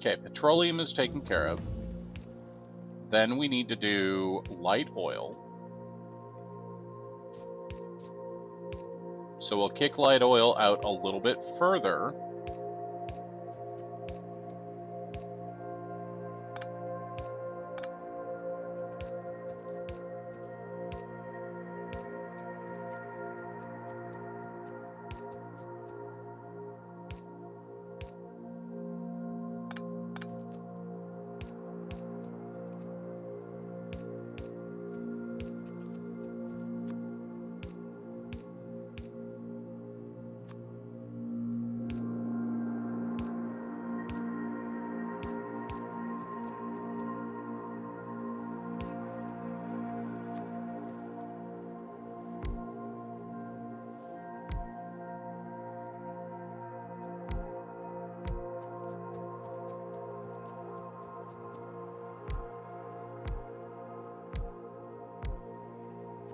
Okay, petroleum is taken care of. Then we need to do light oil. So we'll kick light oil out a little bit further.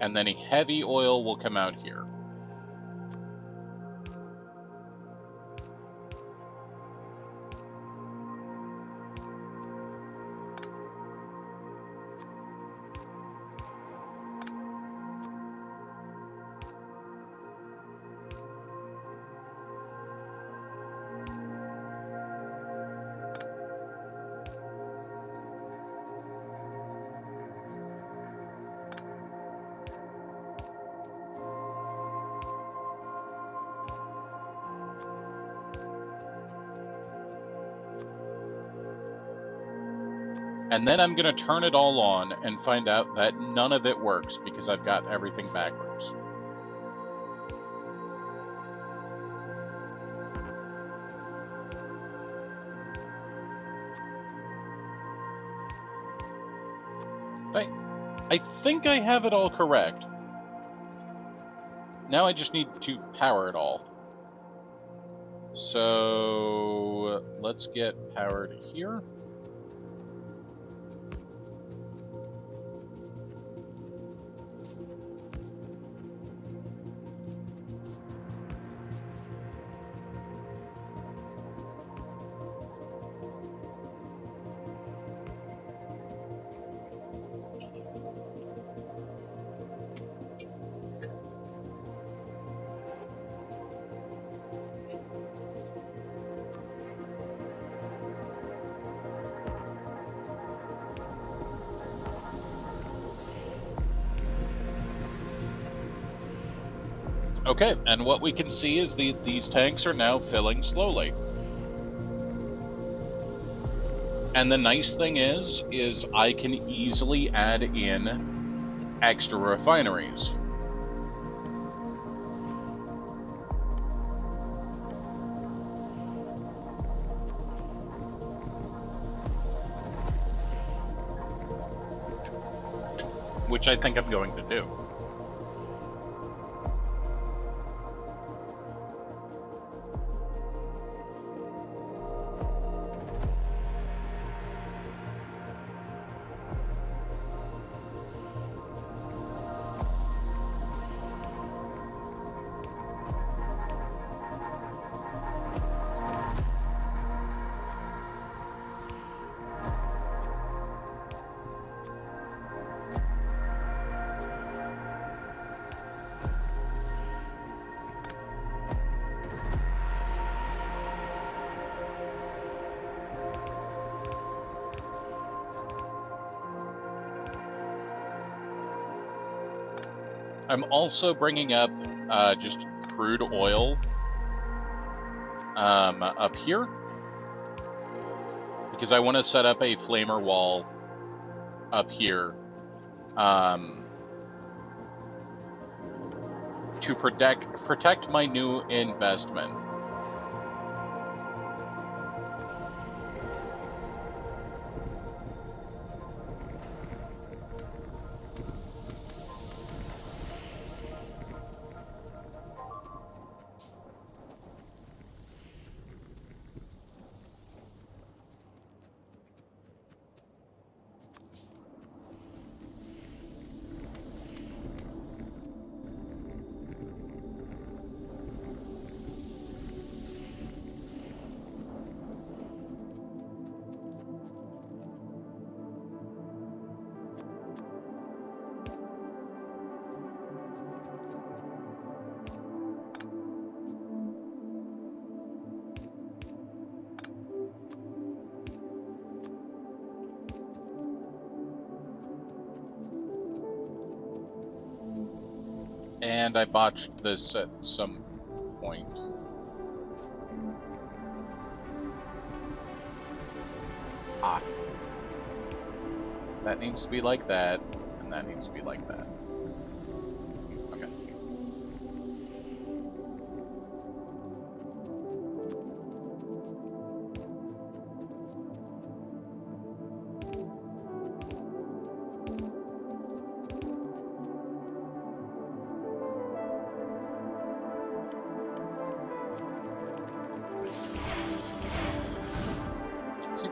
and then heavy oil will come out here. And then I'm going to turn it all on and find out that none of it works because I've got everything backwards. I think I have it all correct. Now I just need to power it all. So let's get powered here. Okay, and what we can see is these tanks are now filling slowly. And the nice thing is I can easily add in extra refineries. Which I think I'm going to do. I'm also bringing up just crude oil up here because I want to set up a flamer wall up here to protect my new investment. And I botched this at some point. Ah. That needs to be like that, and that needs to be like that. Okay.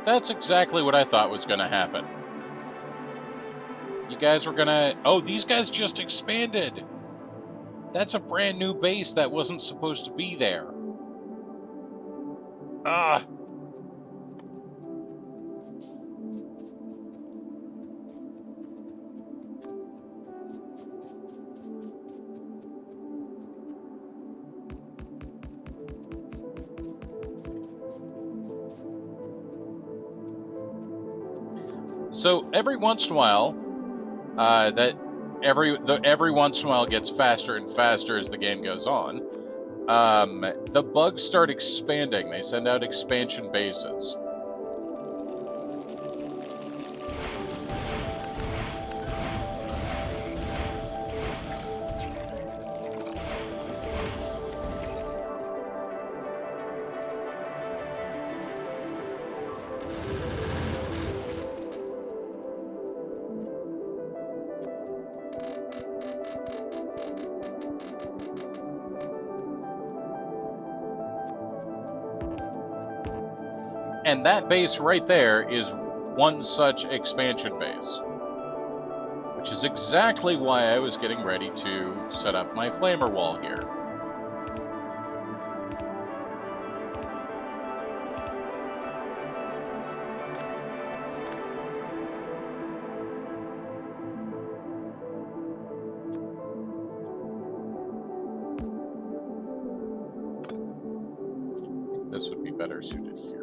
That's exactly what I thought was going to happen. You you guys were gonna... Oh, these guys just expanded! That's a brand new base that wasn't supposed to be there. Ah! So every once in a while, every once in a while gets faster and faster as the game goes on. The bugs start expanding. They send out expansion bases. And that base right there is one such expansion base. Which is exactly why I was getting ready to set up my flamer wall here. This would be better suited here.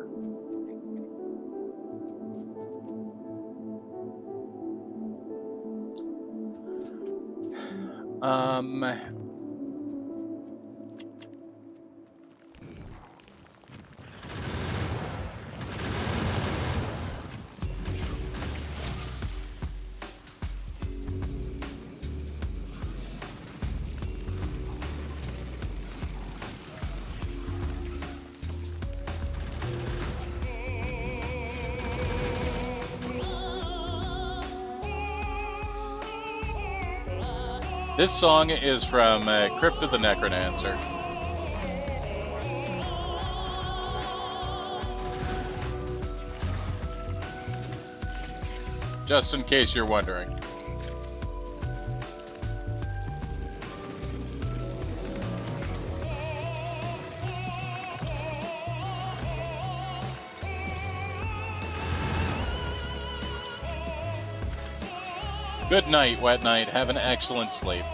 This song is from Crypt of the Necronancer. Just in case you're wondering. Good night, Wet Night. Have an excellent sleep.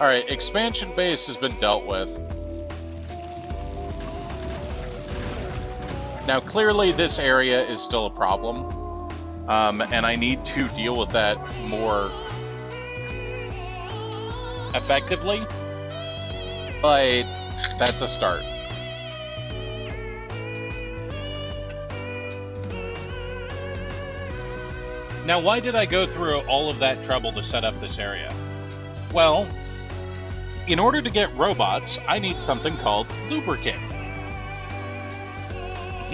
Alright, expansion base has been dealt with. Now, clearly this area is still a problem, and I need to deal with that more effectively, but that's a start. Now, why did I go through all of that trouble to set up this area? Well, in order to get robots, I need something called lubricant.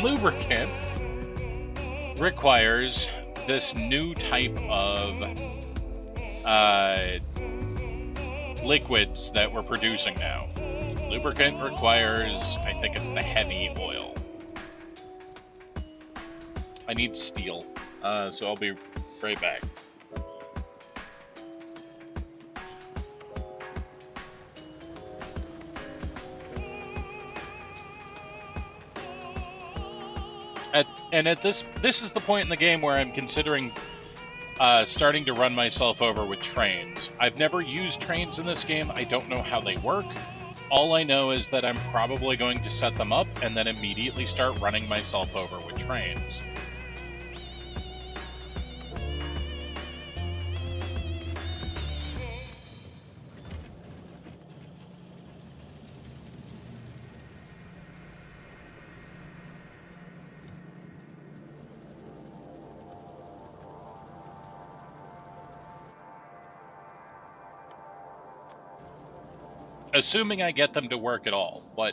Lubricant requires this new type of liquids that we're producing now. Lubricant requires, I think it's the heavy oil. I need steel, so I'll be right back. This is the point in the game where I'm considering starting to run myself over with trains. I've never used trains in this game. I don't know how they work. All I know is that I'm probably going to set them up and then immediately start running myself over with trains. Assuming I get them to work at all, but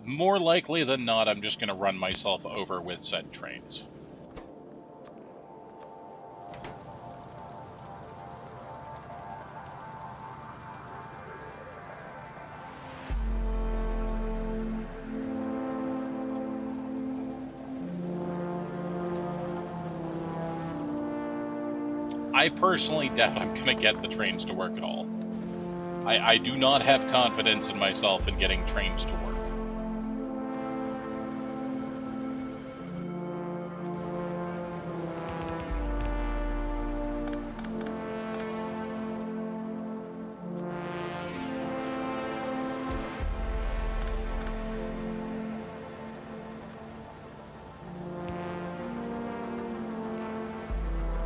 more likely than not, I'm just going to run myself over with said trains. I personally doubt I'm going to get the trains to work at all. I do not have confidence in myself in getting trains to work.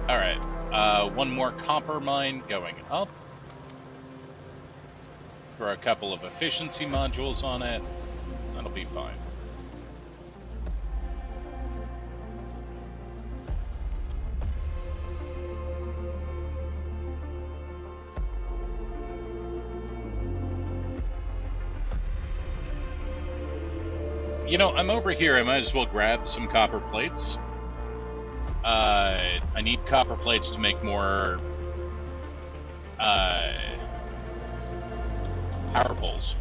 Alright, one more copper mine going up. Throw a couple of efficiency modules on it. That'll be fine. You know, I'm over here. I might as well grab some copper plates. I need copper plates to make more power poles.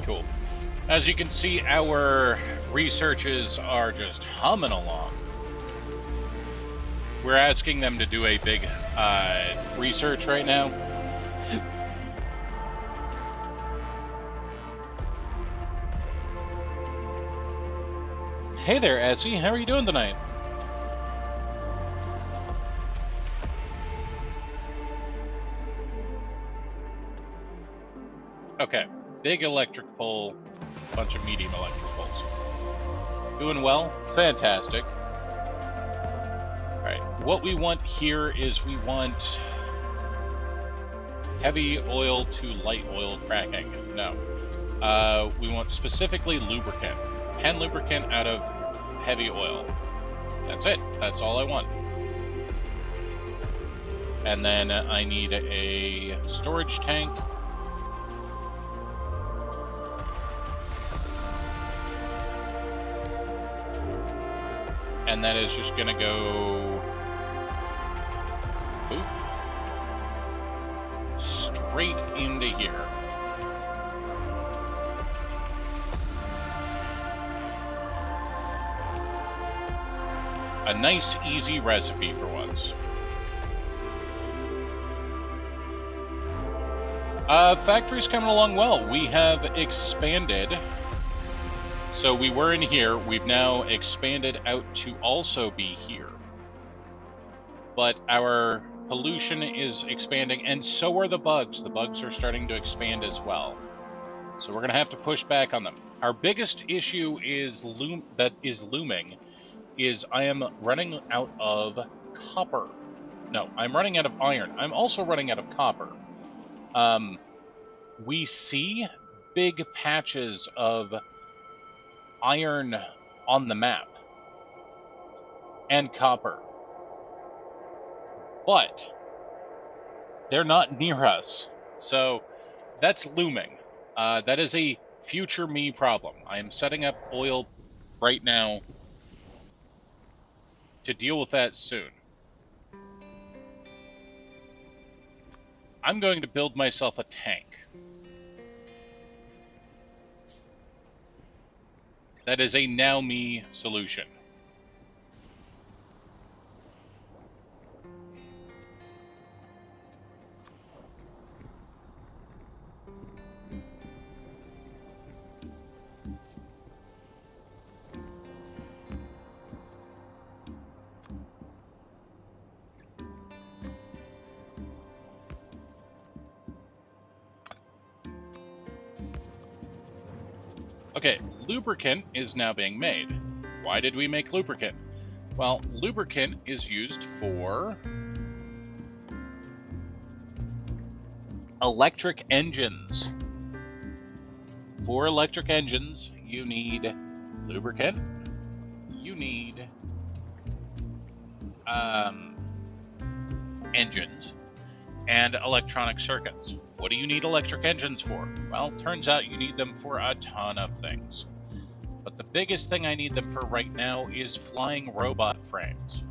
Cool. As you can see, our researches are just humming along. We're asking them to do a big research right now. Hey there, Essie. How are you doing tonight? Okay. Big electric pole, bunch of medium electric poles. Doing well? Fantastic. Alright, what we want here is we want heavy oil to light oil cracking. No. We want specifically lubricant. 10 lubricant out of heavy oil. That's it. That's all I want. And then I need a storage tank. And that is just gonna go straight into here. A nice, easy recipe for once. Factory's coming along well. We have expanded. So we were in here. We've now expanded out to also be here. But our pollution is expanding, and so are the bugs. The bugs are starting to expand as well. So we're going to have to push back on them. Our biggest issue is looming is I am running out of copper. No, I'm running out of iron. I'm also running out of copper. We see big patches of iron on the map and copper, but they're not near us. So that's looming. That is a future me problem. I am setting up oil right now to deal with that soon. I'm going to build myself a tank. That is a now me solution. Okay, lubricant is now being made. Why did we make lubricant? Well, lubricant is used for electric engines. For electric engines, you need lubricant. You need engines and electronic circuits. What do you need electric engines for? Well, turns out you need them for a ton of things. But the biggest thing I need them for right now is flying robot frames.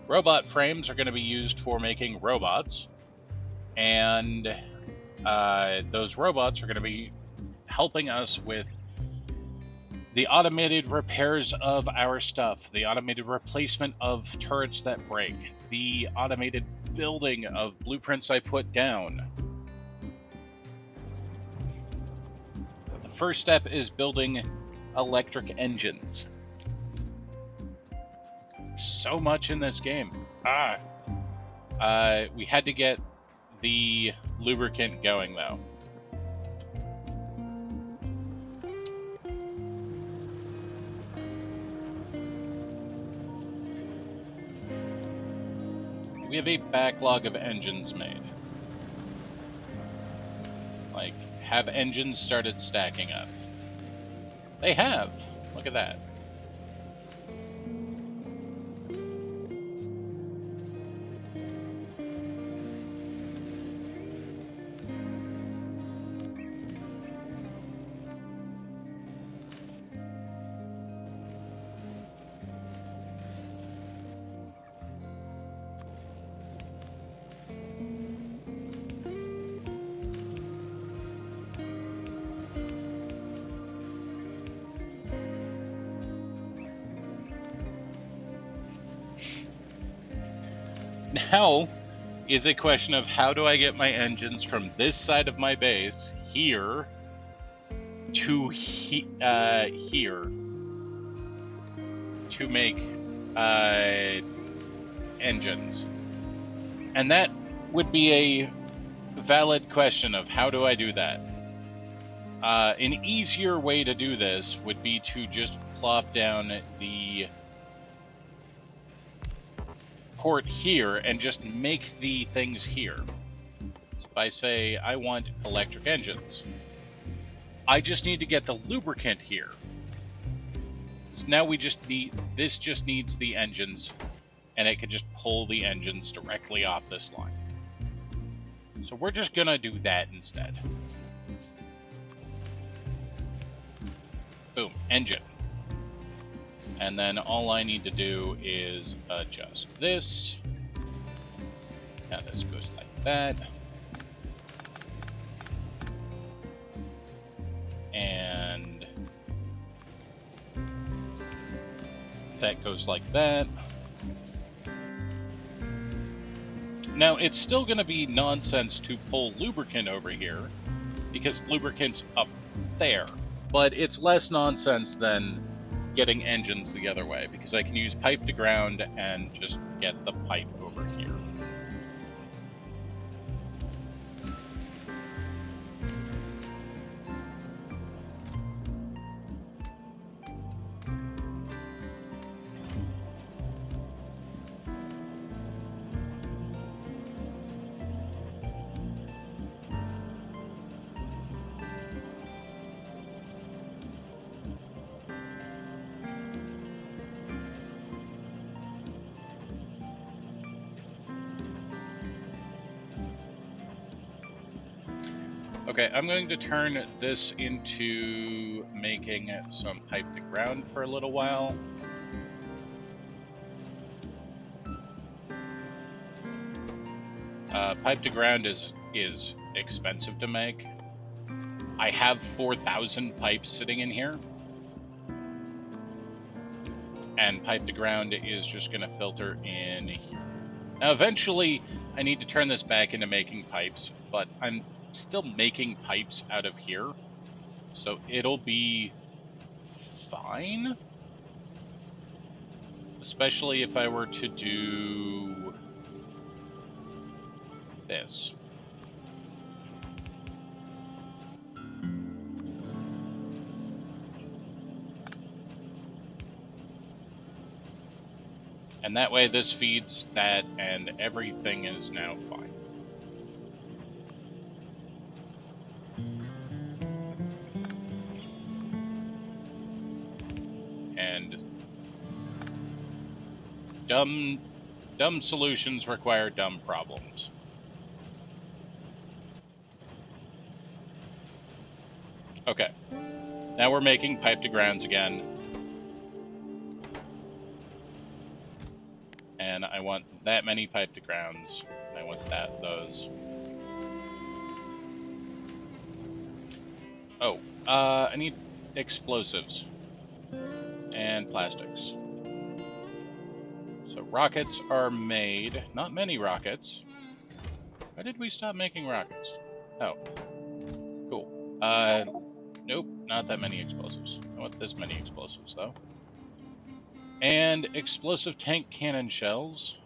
Robot frames are going to be used for making robots, and those robots are going to be helping us with the automated repairs of our stuff, the automated replacement of turrets that break, the automated building of blueprints I put down. But the first step is building electric engines. So much in this game. We had to get the lubricant going, though. We have a backlog of engines made. Like, have engines started stacking up? They have. Look at that. Now is a question of how do I get my engines from this side of my base here to here to make engines. And that would be a valid question of how do I do that. An easier way to do this would be to just plop down the port here and just make the things here. So if I say I want electric engines, I just need to get the lubricant here. So now we just need, this just needs the engines, and it can just pull the engines directly off this line. So we're just gonna do that instead. Boom, engine. And then all I need to do is adjust this. Now this goes like that. And that goes like that. Now it's still going to be nonsense to pull lubricant over here because lubricant's up there. But it's less nonsense than getting engines the other way, because I can use pipe to ground and just get the pipe over here. Okay, I'm going to turn this into making some pipe to ground for a little while. Pipe to ground is expensive to make. I have 4,000 pipes sitting in here. And pipe to ground is just going to filter in here. Now eventually I need to turn this back into making pipes, but I'm still making pipes out of here, so it'll be fine. Especially if I were to do this. And that way this feeds that and everything is now fine. dumb solutions require dumb problems. Okay. Now we're making pipe to grounds again. And I want that many pipe to grounds. I want those. Oh, I need explosives. And plastics. So rockets are made. Not many rockets. Why did we stop making rockets? Oh. Cool. Nope, not that many explosives. I want this many explosives, though. And explosive tank cannon shells.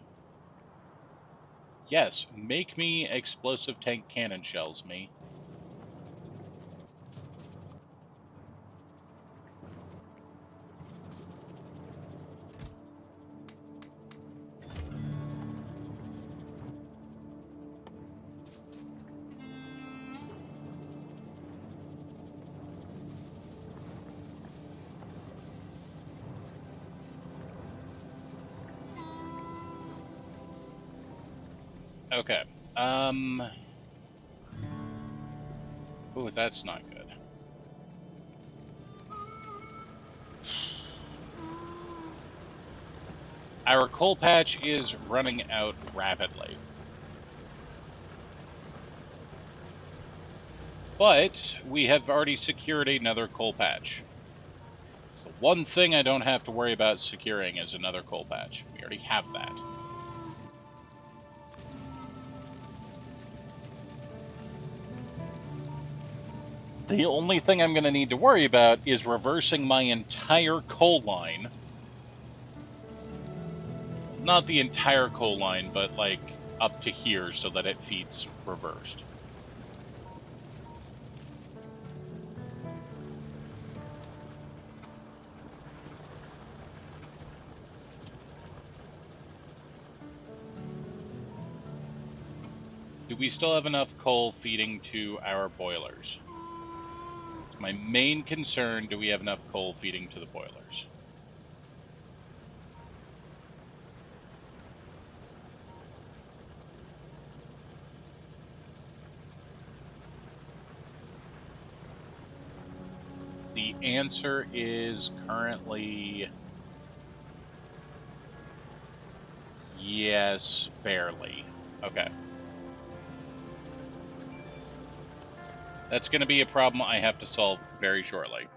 Yes, make me explosive tank cannon shells, me. Okay. Ooh, that's not good. Our coal patch is running out rapidly. But we have already secured another coal patch. So one thing I don't have to worry about securing is another coal patch. We already have that. The only thing I'm going to need to worry about is reversing my entire coal line. Not the entire coal line, but like up to here so that it feeds reversed. Do we still have enough coal feeding to our boilers? It's my main concern. Do we have enough coal feeding to the boilers? The answer is currently yes, barely. Okay. That's going to be a problem I have to solve very shortly.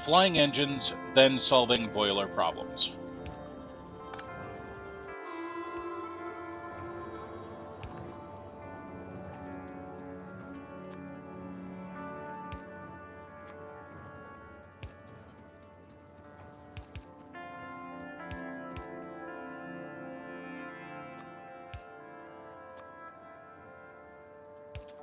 Flying engines, then solving boiler problems.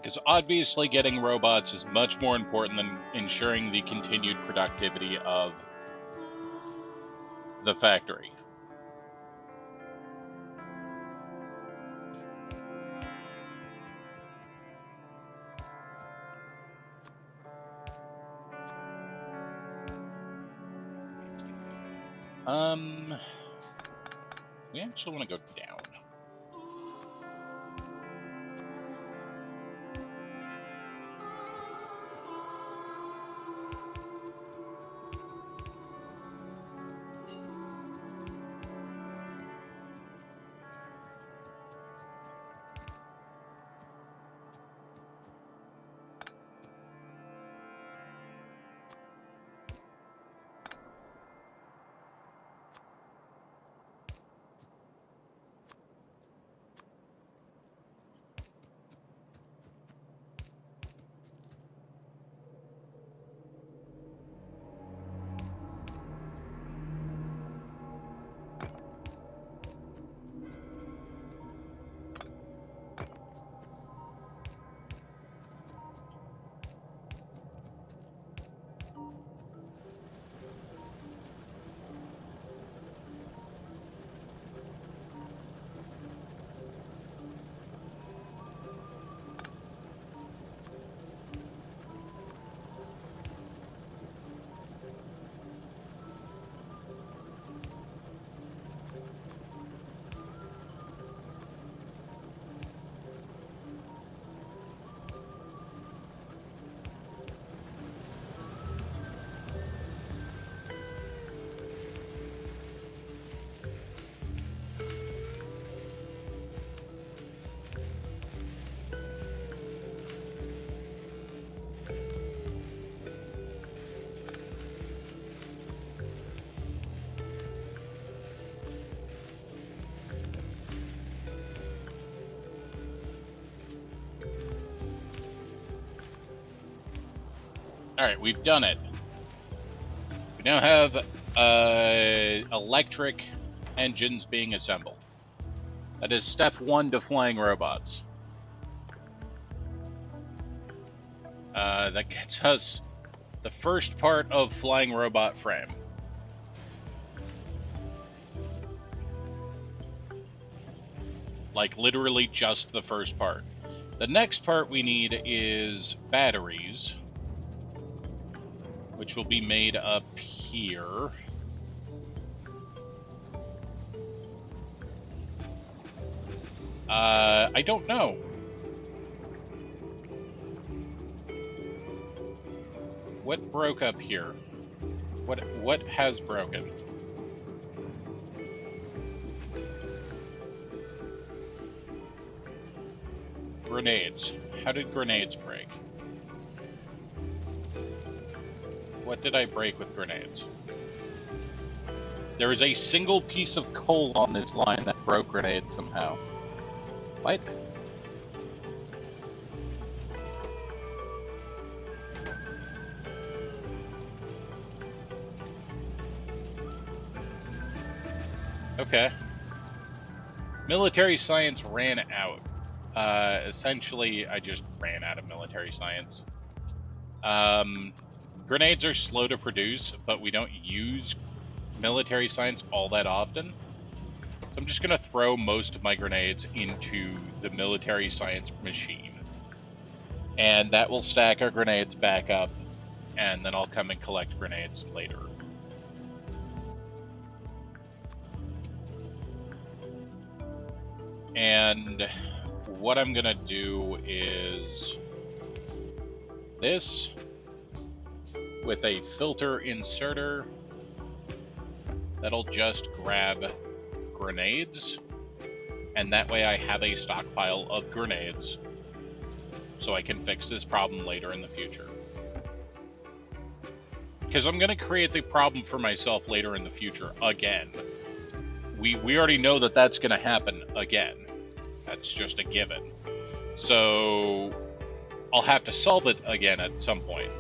Because obviously getting robots is much more important than ensuring the continued productivity of the factory. We actually want to go down. Alright, we've done it. We now have electric engines being assembled. That is step 1 to flying robots. That gets us the first part of flying robot frame. Like, literally just the first part. The next part we need is batteries, which will be made up here. I don't know. What broke up here? What has broken? Grenades. How did grenades break? What did I break with grenades? There is a single piece of coal on this line that broke grenades somehow. What? Okay. Military science ran out. Essentially, I just ran out of military science. Grenades are slow to produce, but we don't use military science all that often. So I'm just going to throw most of my grenades into the military science machine. And that will stack our grenades back up, and then I'll come and collect grenades later. And what I'm gonna do is this with a filter inserter that'll just grab grenades, and that way I have a stockpile of grenades so I can fix this problem later in the future. Because I'm gonna create the problem for myself later in the future again. We already know that that's gonna happen again. That's just a given. So I'll have to solve it again at some point.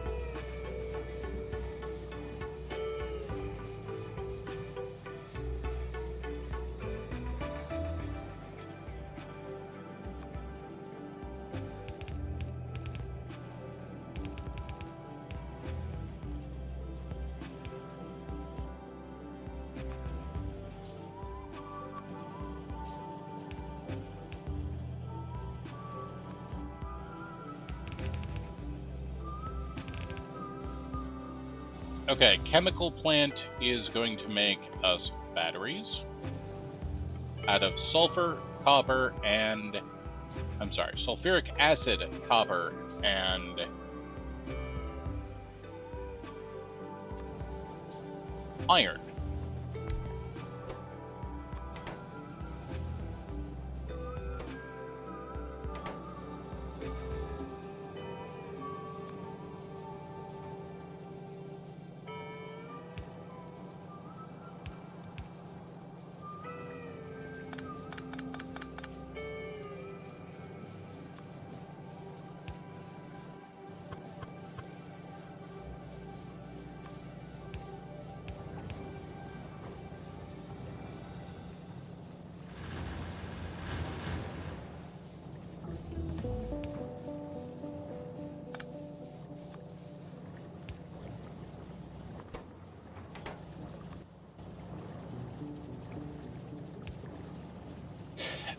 Okay, chemical plant is going to make us batteries out of sulfur, copper, and... I'm sorry, sulfuric acid, copper, and... iron.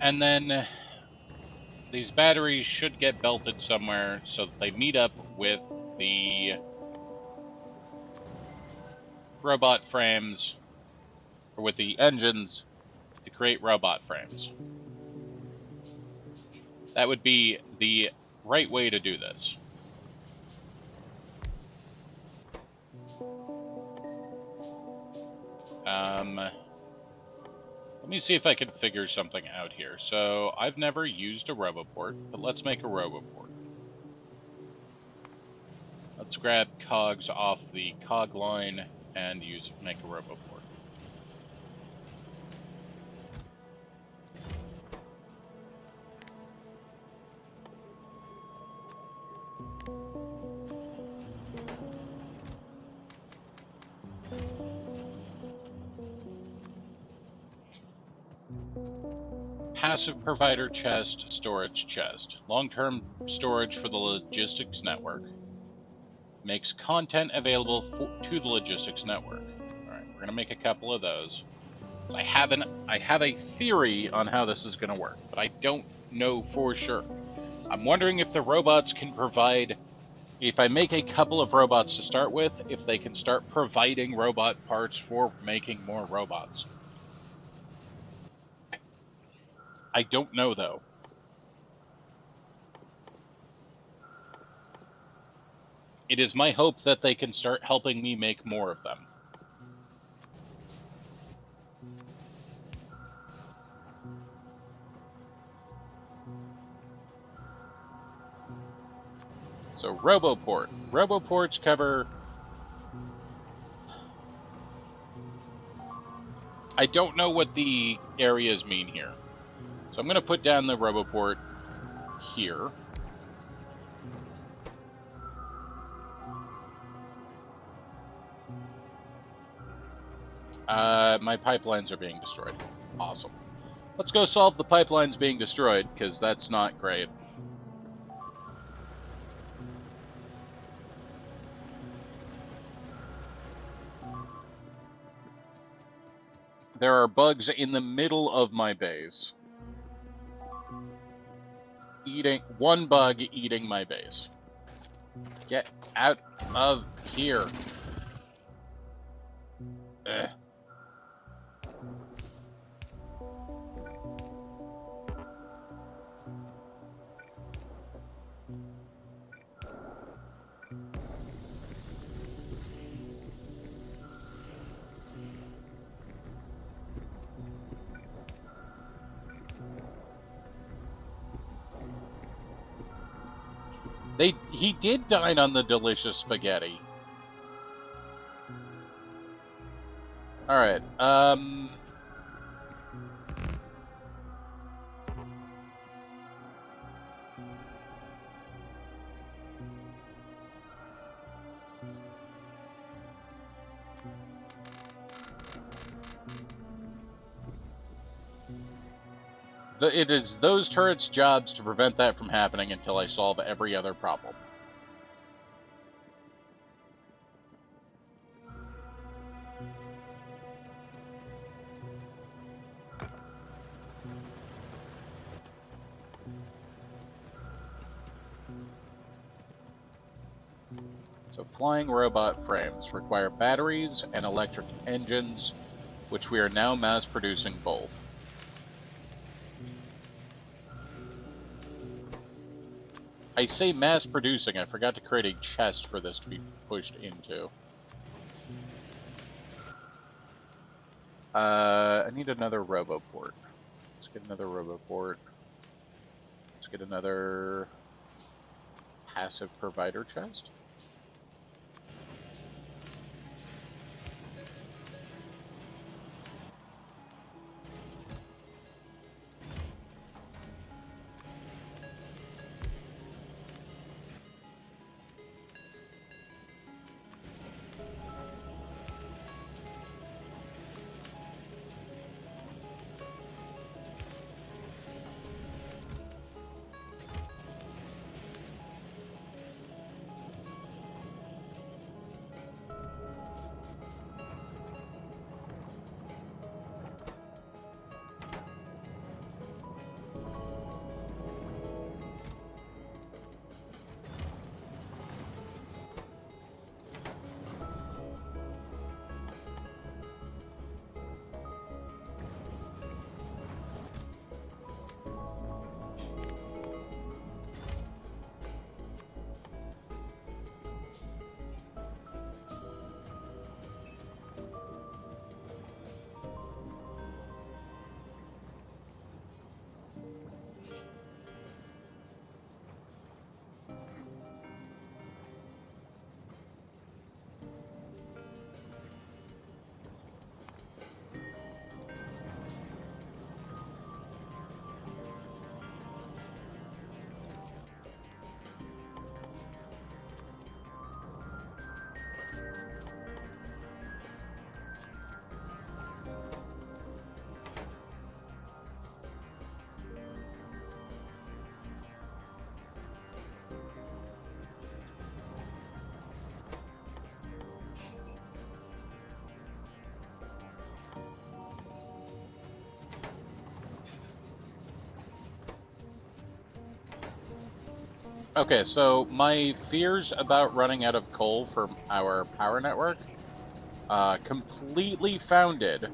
And then these batteries should get belted somewhere so that they meet up with the robot frames, or with the engines to create robot frames. That would be the right way to do this. Let me see if I can figure something out here. So, I've never used a roboport, but let's make a roboport. Let's grab cogs off the cog line and make a roboport. passive provider chest, storage chest. Long-term storage for the logistics network. Makes content available to the logistics network. Alright, we're gonna make a couple of those. So I have a theory on how this is gonna work, but I don't know for sure. I'm wondering if the robots can provide, if I make a couple of robots to start with, if they can start providing robot parts for making more robots. I don't know, though. It is my hope that they can start helping me make more of them. So, Roboport. Roboports cover... I don't know what the areas mean here. So I'm going to put down the Roboport here. My pipelines are being destroyed. Awesome. Let's go solve the pipelines being destroyed, because that's not great. There are bugs in the middle of my base. One bug eating my base. Get out of here. Ugh. He did dine on the delicious spaghetti. Alright, it is those turrets' jobs to prevent that from happening until I solve every other problem. So flying robot frames require batteries and electric engines, which we are now mass producing both. I say mass producing, I forgot to create a chest for this to be pushed into. I need another Roboport. Let's get another Roboport. Let's get another passive provider chest. Okay, so my fears about running out of coal for our power network, completely founded.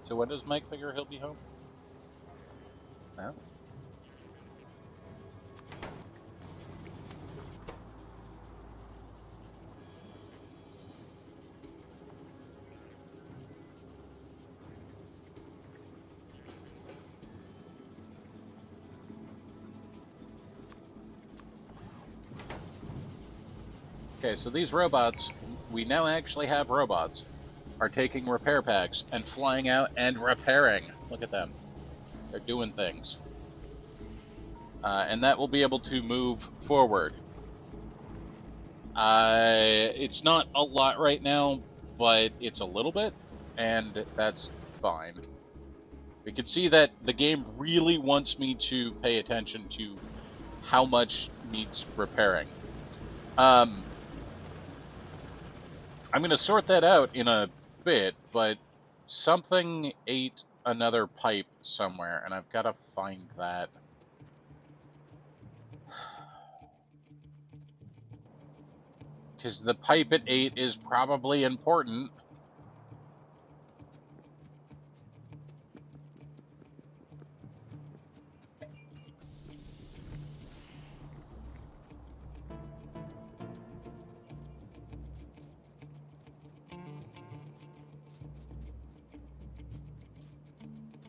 So when does Mike figure he'll be home? No? Okay, so these robots, we now actually have robots, are taking repair packs and flying out and repairing. Look at them. They're doing things. And that will be able to move forward. It's not a lot right now, but it's a little bit, and that's fine. We can see that the game really wants me to pay attention to how much needs repairing. I'm going to sort that out in a bit, but something ate another pipe somewhere, and I've got to find that. Because the pipe it ate is probably important.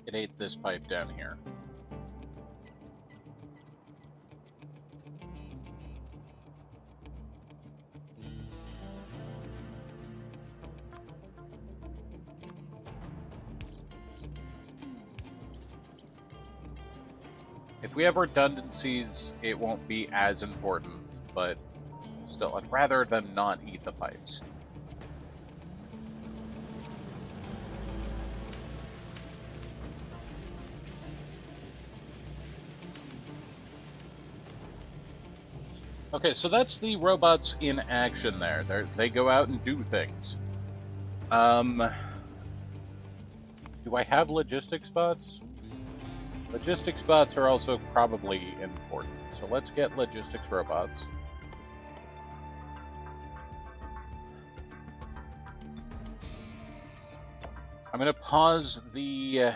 It ate this pipe down here. If we have redundancies, it won't be as important, but still, I'd rather them not eat the pipes. Okay, so that's the robots in action there. They go out and do things. Do I have logistics bots? Logistics bots are also probably important. So let's get logistics robots. I'm going to pause the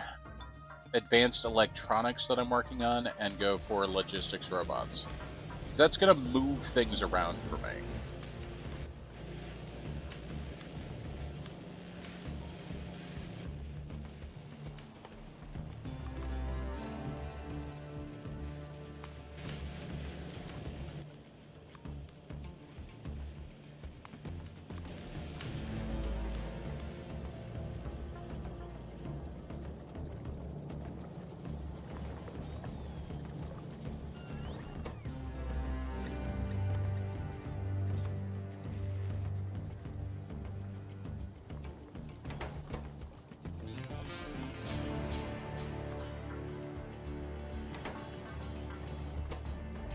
advanced electronics that I'm working on and go for logistics robots. Because that's going to move things around for me.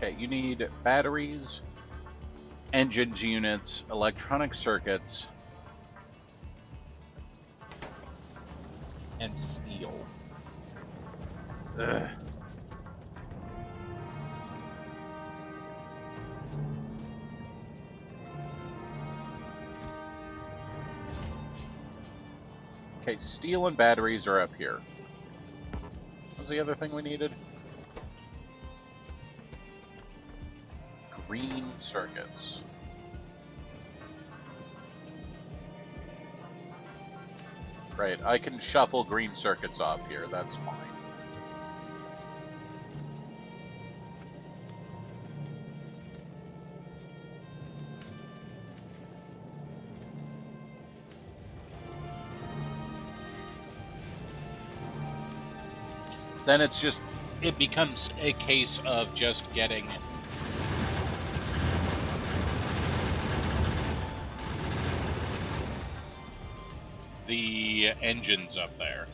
Okay, you need batteries, engines units, electronic circuits, and steel. Ugh. Okay, steel and batteries are up here. What was the other thing we needed? Green circuits. Right, I can shuffle green circuits off here, that's fine. then it becomes a case of just getting the engines up there.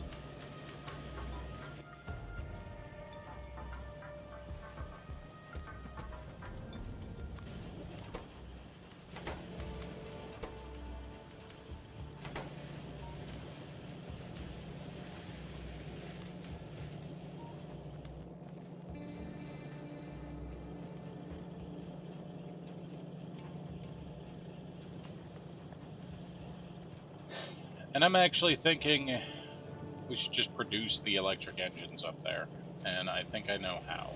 And I'm actually thinking we should just produce the electric engines up there. And I think I know how.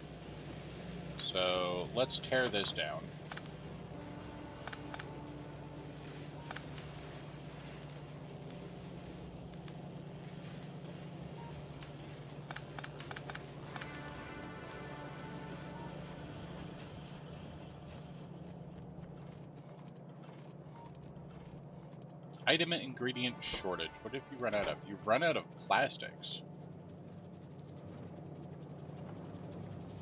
So let's tear this down. Item and ingredient shortage. What have you run out of? You've run out of plastics.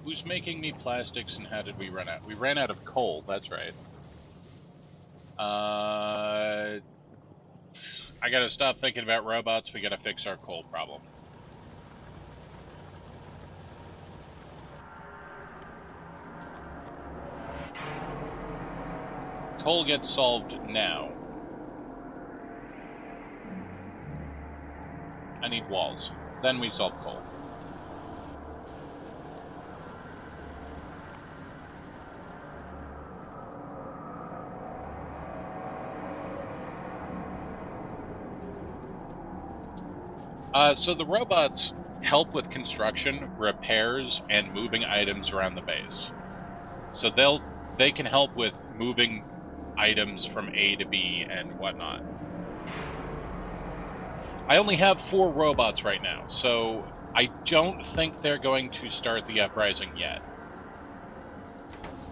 Who's making me plastics and how did we run out? We ran out of coal, that's right. I gotta stop thinking about robots, we gotta fix our coal problem. Coal gets solved now. I need walls. Then we solve coal. So the robots help with construction, repairs, and moving items around the base. So they can help with moving items from A to B and whatnot. I only have 4 robots right now, so I don't think they're going to start the uprising yet.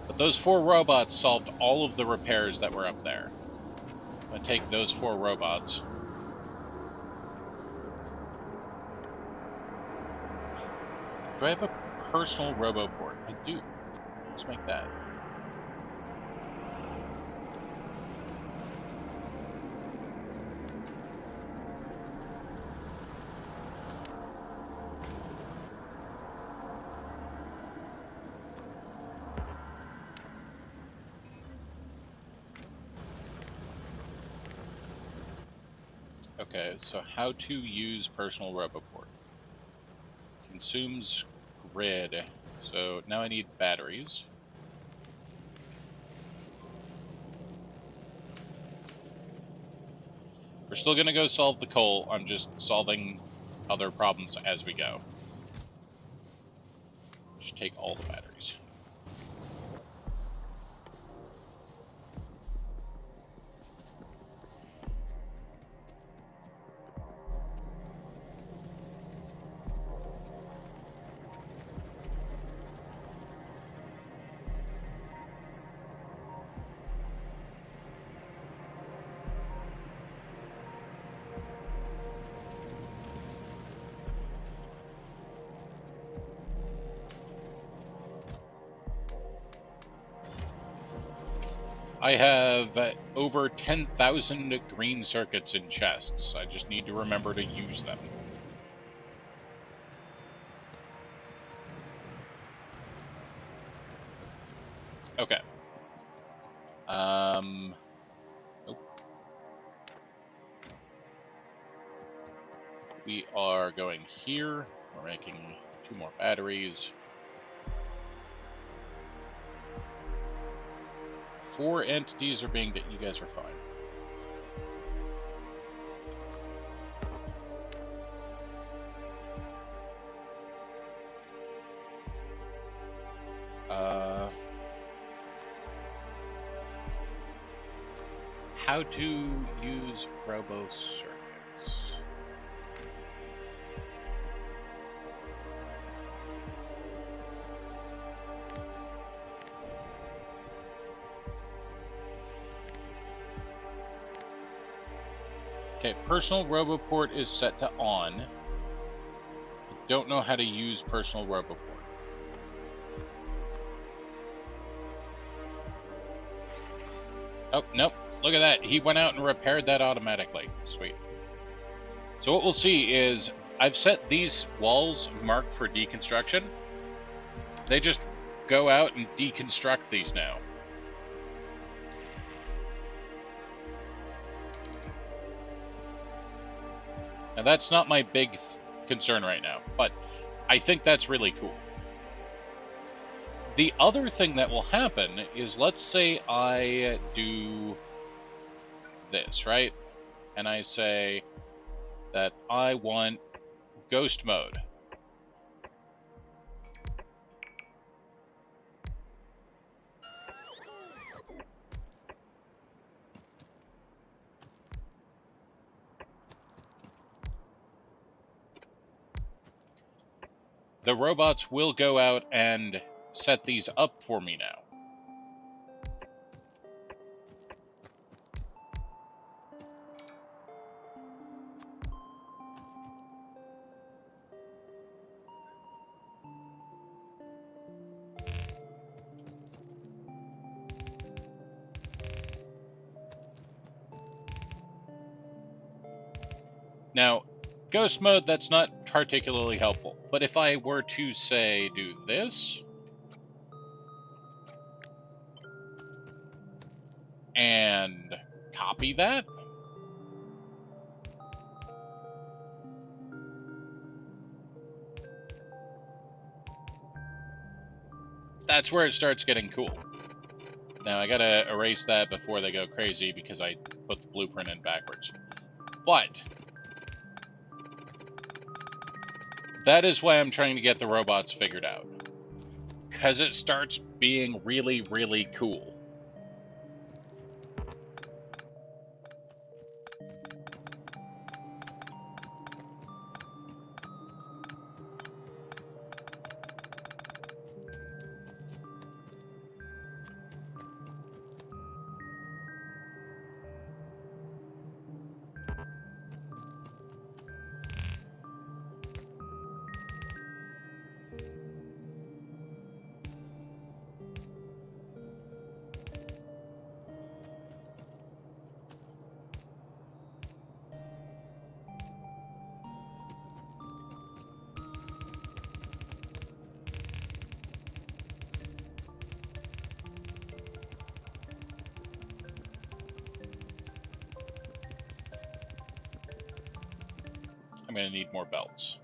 But those 4 robots solved all of the repairs that were up there. I'm going to take those 4 robots. Do I have a personal roboport? I do. Let's make that. Okay, so how to use personal roboport. Consumes grid. So now I need batteries. We're still gonna go solve the coal. I'm just solving other problems as we go. Just take all the batteries. I have over 10,000 green circuits in chests. I just need to remember to use them. Okay. Nope. We are going here. We're making 2 more batteries. 4 entities are being... You guys are fine. How to use robo circuits. Okay, personal roboport is set to on. I don't know how to use personal roboport. Oh, nope. Look at that. He went out and repaired that automatically. Sweet. So what we'll see is I've set these walls marked for deconstruction. They just go out and deconstruct these now. Now that's not my big concern right now, but I think that's really cool. The other thing that will happen is, let's say I do this, right? And I say that I want ghost mode. The robots will go out and set these up for me now. Now, ghost mode, that's not particularly helpful. But if I were to, say, do this, and copy that, that's where it starts getting cool. Now, I gotta erase that before they go crazy because I put the blueprint in backwards. But that is why I'm trying to get the robots figured out. Because it starts being really, really cool. I'm going to need more belts.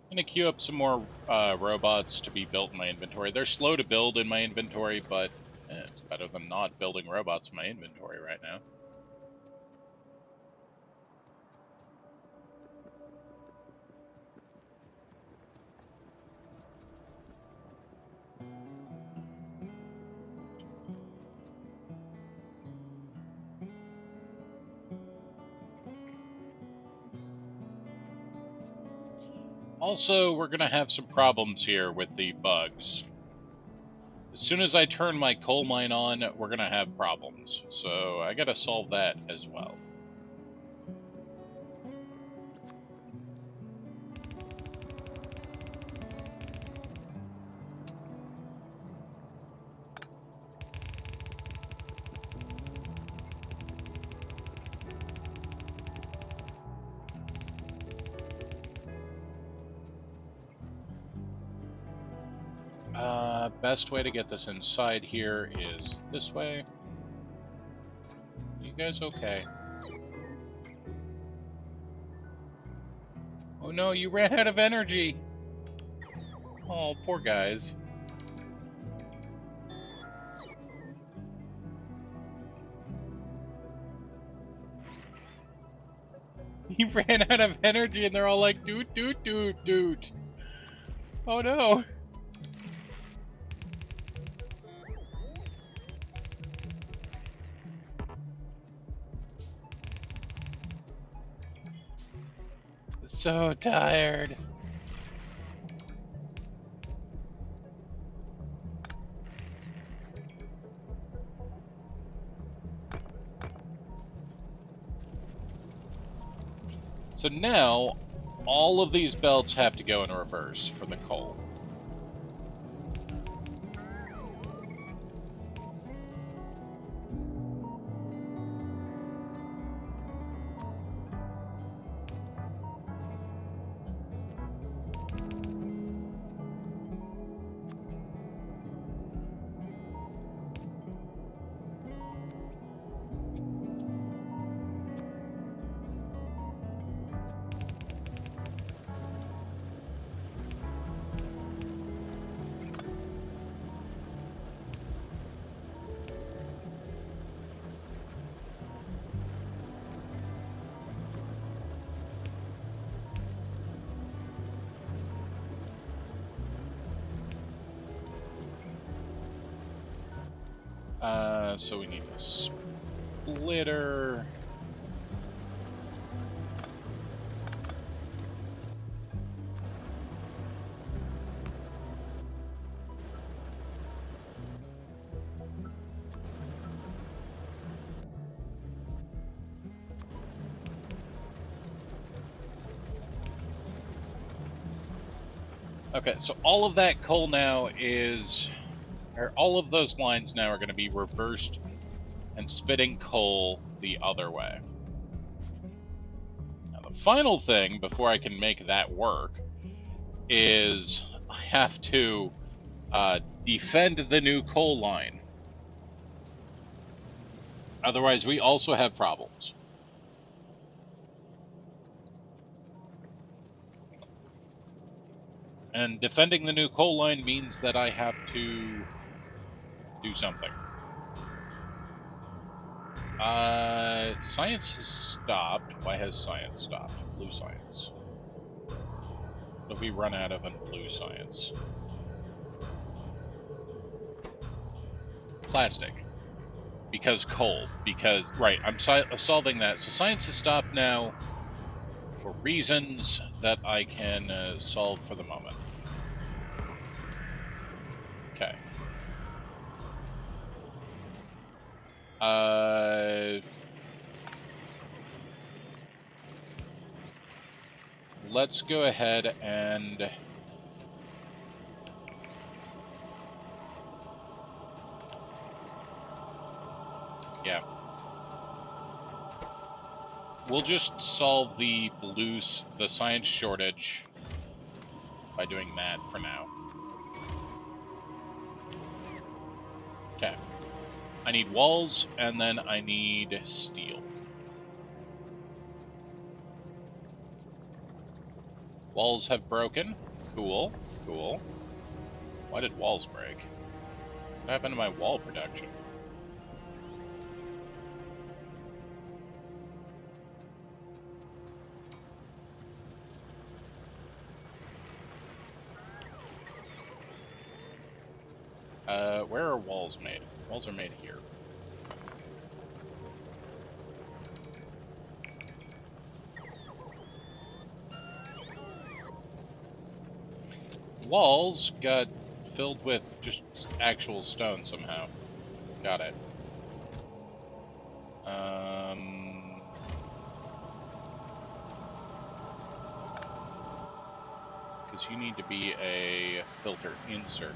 I'm going to queue up some more robots to be built in my inventory. They're slow to build in my inventory, but it's better than not building robots in my inventory right now. Also, we're going to have some problems here with the bugs. As soon as I turn my coal mine on, we're going to have problems. So I got to solve that as well. Best way to get this inside here is this way. You guys okay? Oh no, you ran out of energy! Oh, poor guys. He ran out of energy and they're all like, doot, doot, doot, doot. Oh no. So tired. So now, all of these belts have to go in reverse for the coal. So we need a splitter. Okay, so all of that coal now is, or all of those lines now are going to be reversed and spitting coal the other way. Now, the final thing before I can make that work is I have to defend the new coal line. Otherwise, we also have problems. And defending the new coal line means that I have to do something. Science has stopped. Why has science stopped? Blue science. What have we run out of in blue science? Plastic. Because coal. Because, right, I'm solving that. So science has stopped now for reasons that I can solve for the moment. Okay. Let's go ahead and yeah. We'll just solve the science shortage by doing that for now. Okay. I need walls, and then I need steel. Walls have broken. Cool, cool. Why did walls break? What happened to my wall production? Where are walls made? Walls are made here. Walls got filled with just actual stone somehow. Got it. Because you need to be a filter inserter.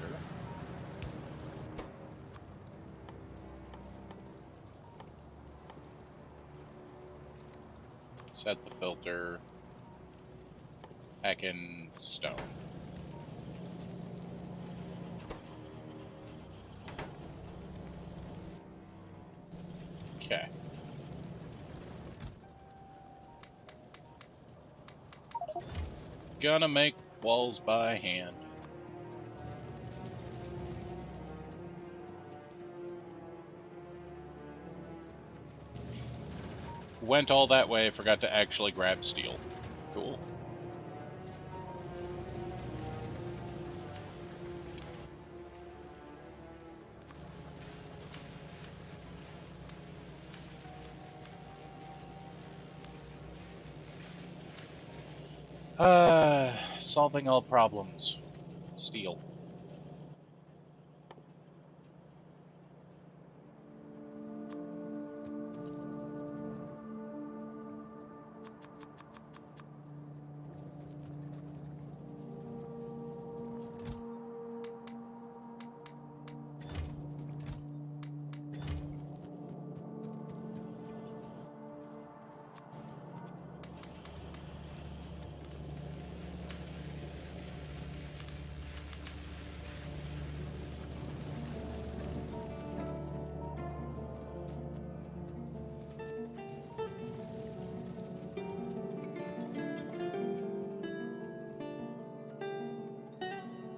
Set the filter back in stone. Okay. Gonna make walls by hand. Went all that way, forgot to actually grab steel. Cool. Solving all problems. Steel.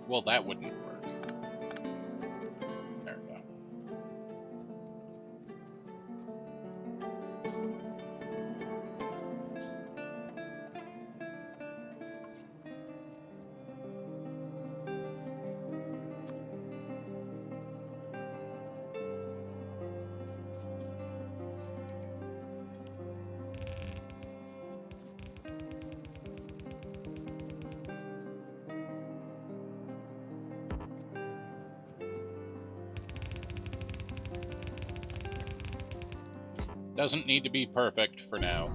Well, that wouldn't work. There we go. Doesn't need to be perfect for now.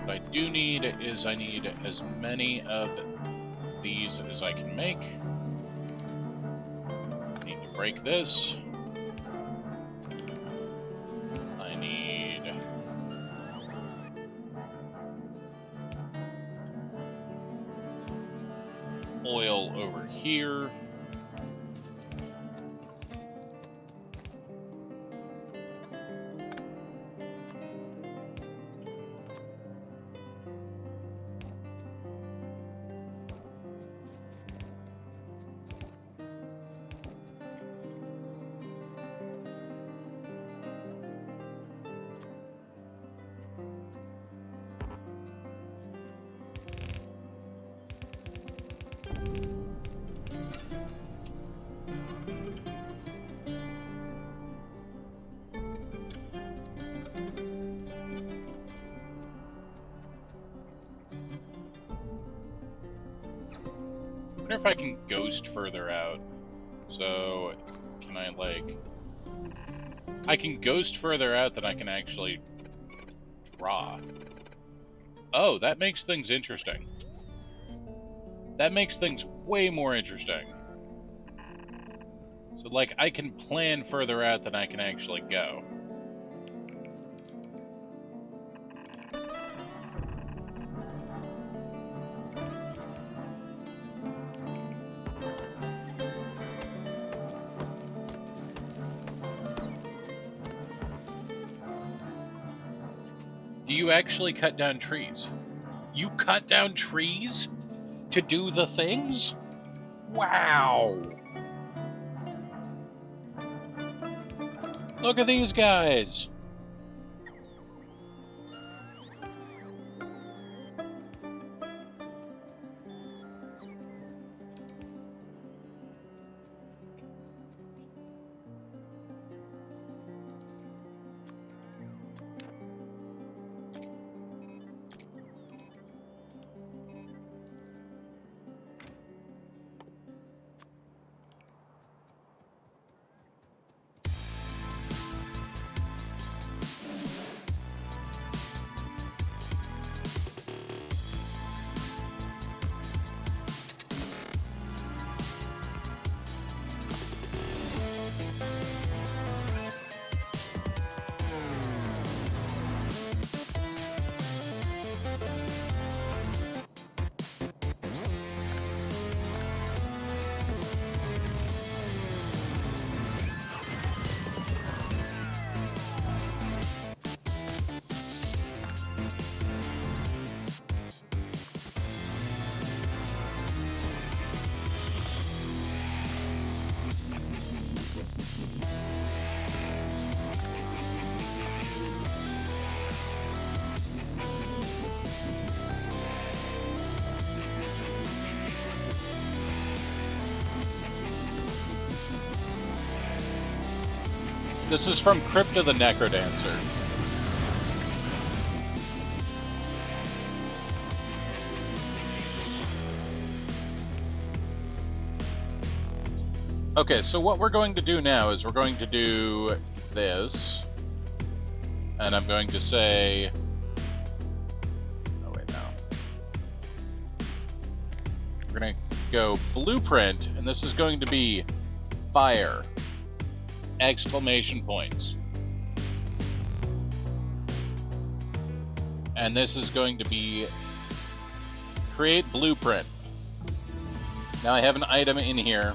What I do need is I need as many of these as I can make. Need to break this. I need oil over here. I wonder if I can ghost further out. So, can I, like... I can ghost further out than I can actually draw. Oh, that makes things interesting. That makes things way more interesting. So, like, I can plan further out than I can actually go. Do you actually cut down trees? You cut down trees to do the things? Wow! Look at these guys! This is from Crypta the Necrodancer. Okay, so what we're going to do now is we're going to do this. And I'm going to say... Oh, wait, no. We're going to go blueprint, and this is going to be fire. Exclamation points. And this is going to be create blueprint. Now I have an item in here.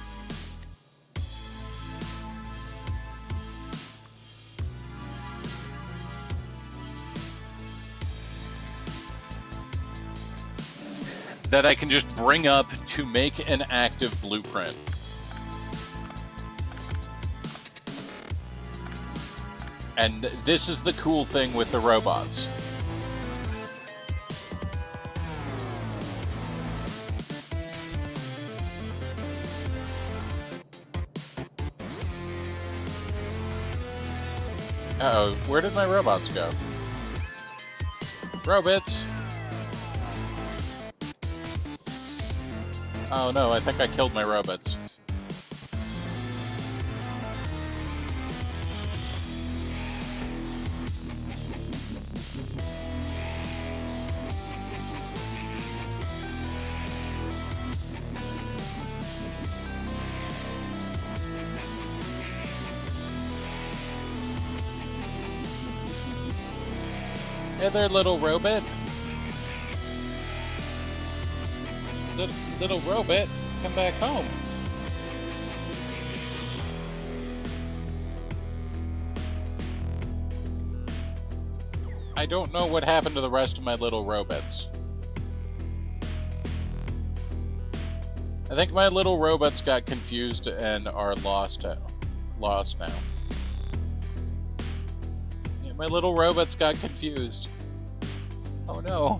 That I can just bring up to make an active blueprint. And this is the cool thing with the robots. Uh-oh, where did my robots go? Robots! Oh no, I think I killed my robots. Hey there, little robot. Little robot, come back home. I don't know what happened to the rest of my little robots. I think my little robots got confused and are lost now. Yeah, my little robots got confused. Oh no.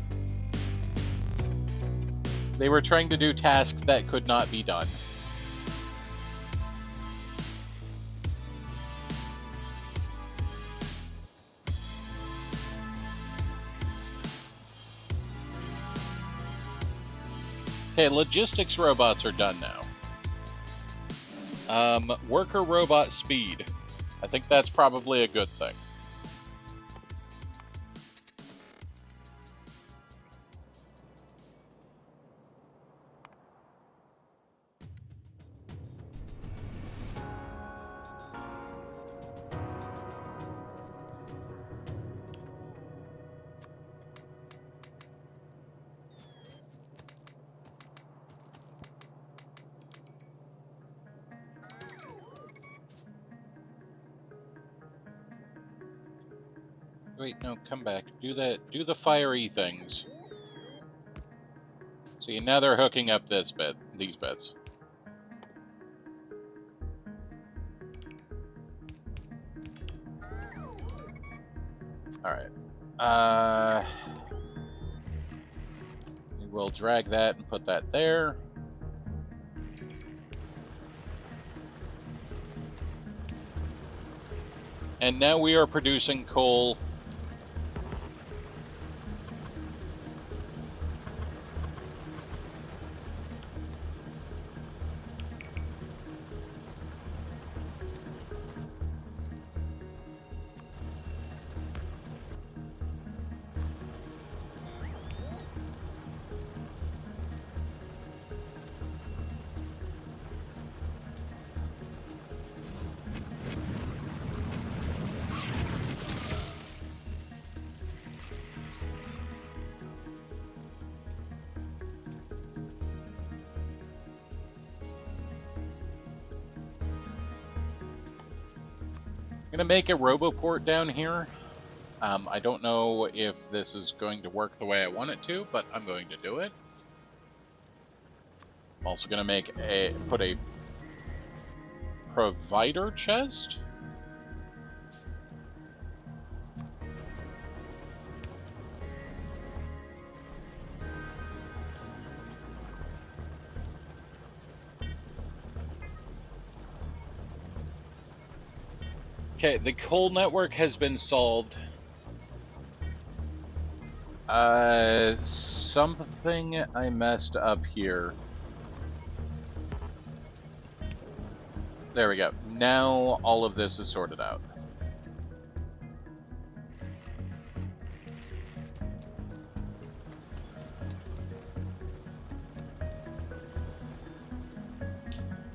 They were trying to do tasks that could not be done. Okay, logistics robots are done now. Worker robot speed. I think that's probably a good thing. Wait, no, come back. Do the fiery things. See, now they're hooking up these beds. Alright. We'll drag that and put that there. And now we are producing coal. I'm gonna make a RoboPort down here. I don't know if this is going to work the way I want it to, but I'm going to do it. I'm also gonna put a provider chest. Okay, the coal network has been solved. Something I messed up here. There we go. Now all of this is sorted out.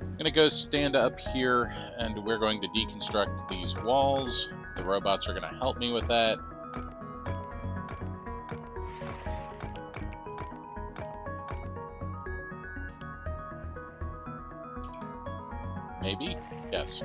I'm gonna go stand up here and we're going to deconstruct these walls. The robots are gonna help me with that. Maybe? Yes.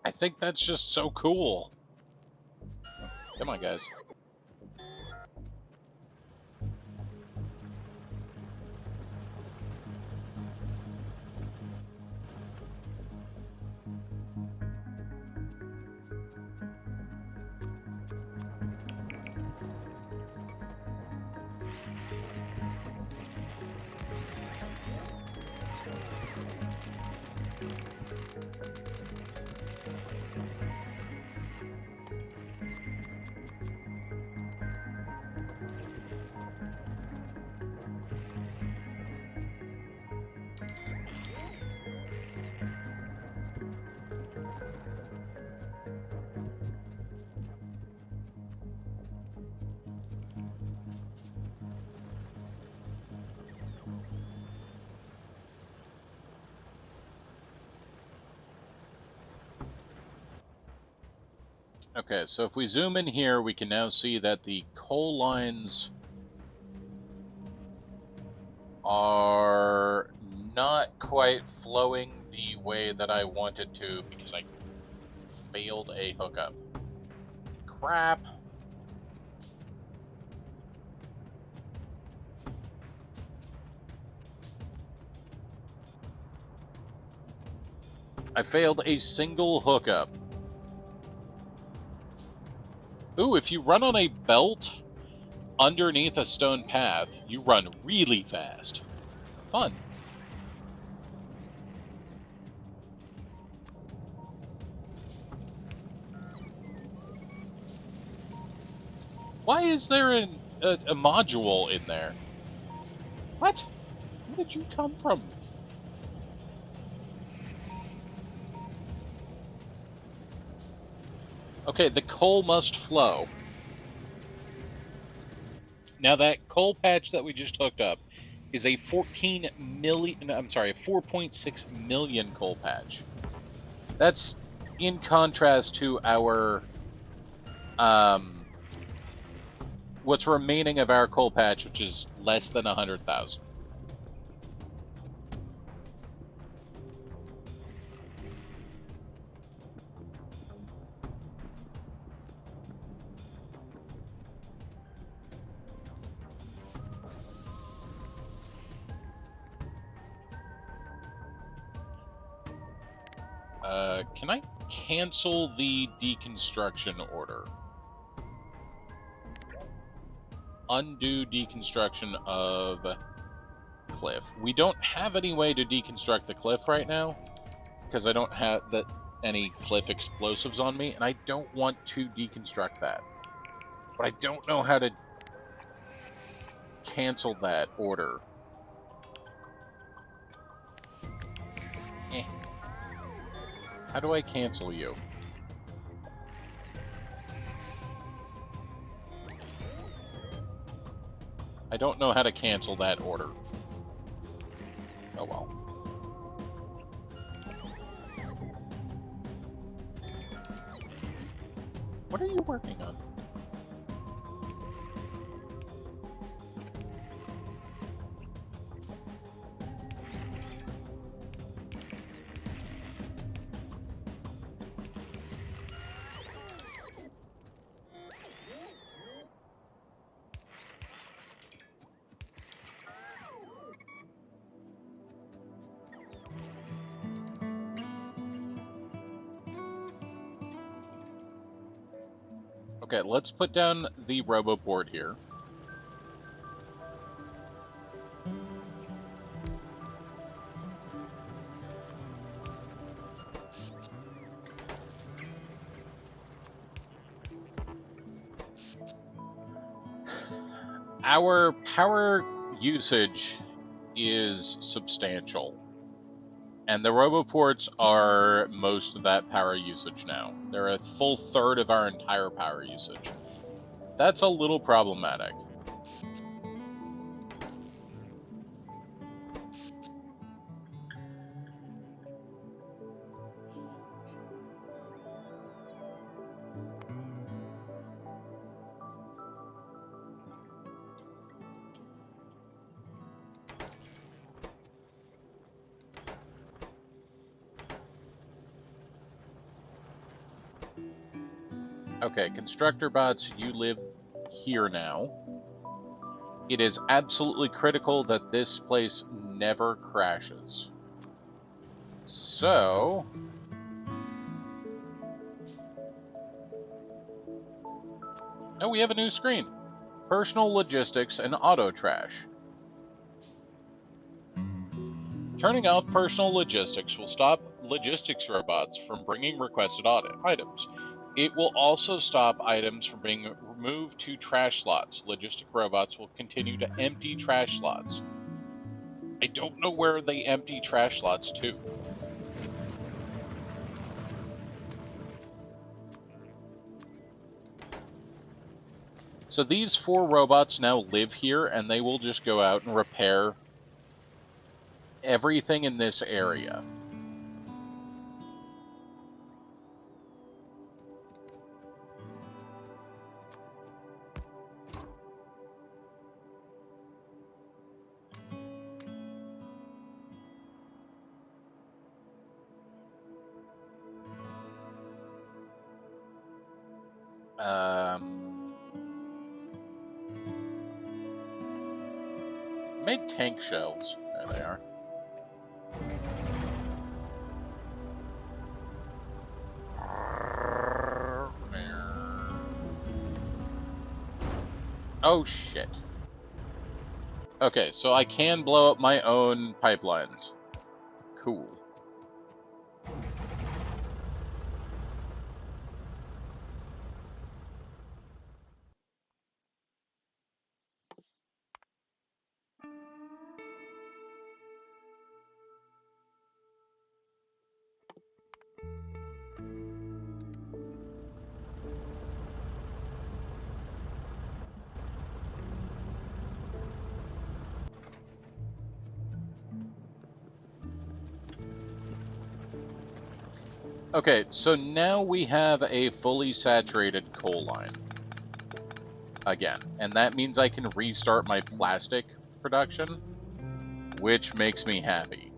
I think that's just so cool. Come on, guys. Okay, so if we zoom in here, we can now see that the coal lines are not quite flowing the way that I wanted to because I failed a hookup. Crap. I failed a single hookup. Ooh, if you run on a belt underneath a stone path, you run really fast. Fun. Why is there a module in there? What? Where did you come from? Okay, the coal must flow. Now that coal patch that we just hooked up is a 4.6 million coal patch. That's in contrast to our what's remaining of our coal patch, which is less than 100,000. Can I cancel the deconstruction order? Undo deconstruction of cliff. We don't have any way to deconstruct the cliff right now because I don't have any cliff explosives on me, and I don't want to deconstruct that. But I don't know how to cancel that order. How do I cancel you? I don't know how to cancel that order. Oh well. What are you working on? Okay, let's put down the roboport here. Our power usage is substantial, and the roboports are most of that power usage now. They're a full third of our entire power usage. That's a little problematic. Okay, constructor bots, you live here now. It is absolutely critical that this place never crashes. So... oh, we have a new screen. Personal logistics and auto trash. Turning off personal logistics will stop logistics robots from bringing requested items. It will also stop items from being removed to trash slots. Logistic robots will continue to empty trash slots. I don't know where they empty trash slots to. So these 4 robots now live here, and they will just go out and repair everything in this area. Made tank shells. There they are. Oh shit. Okay, so I can blow up my own pipelines. Cool. Okay, so now we have a fully saturated coal line. Again, and that means I can restart my plastic production, which makes me happy.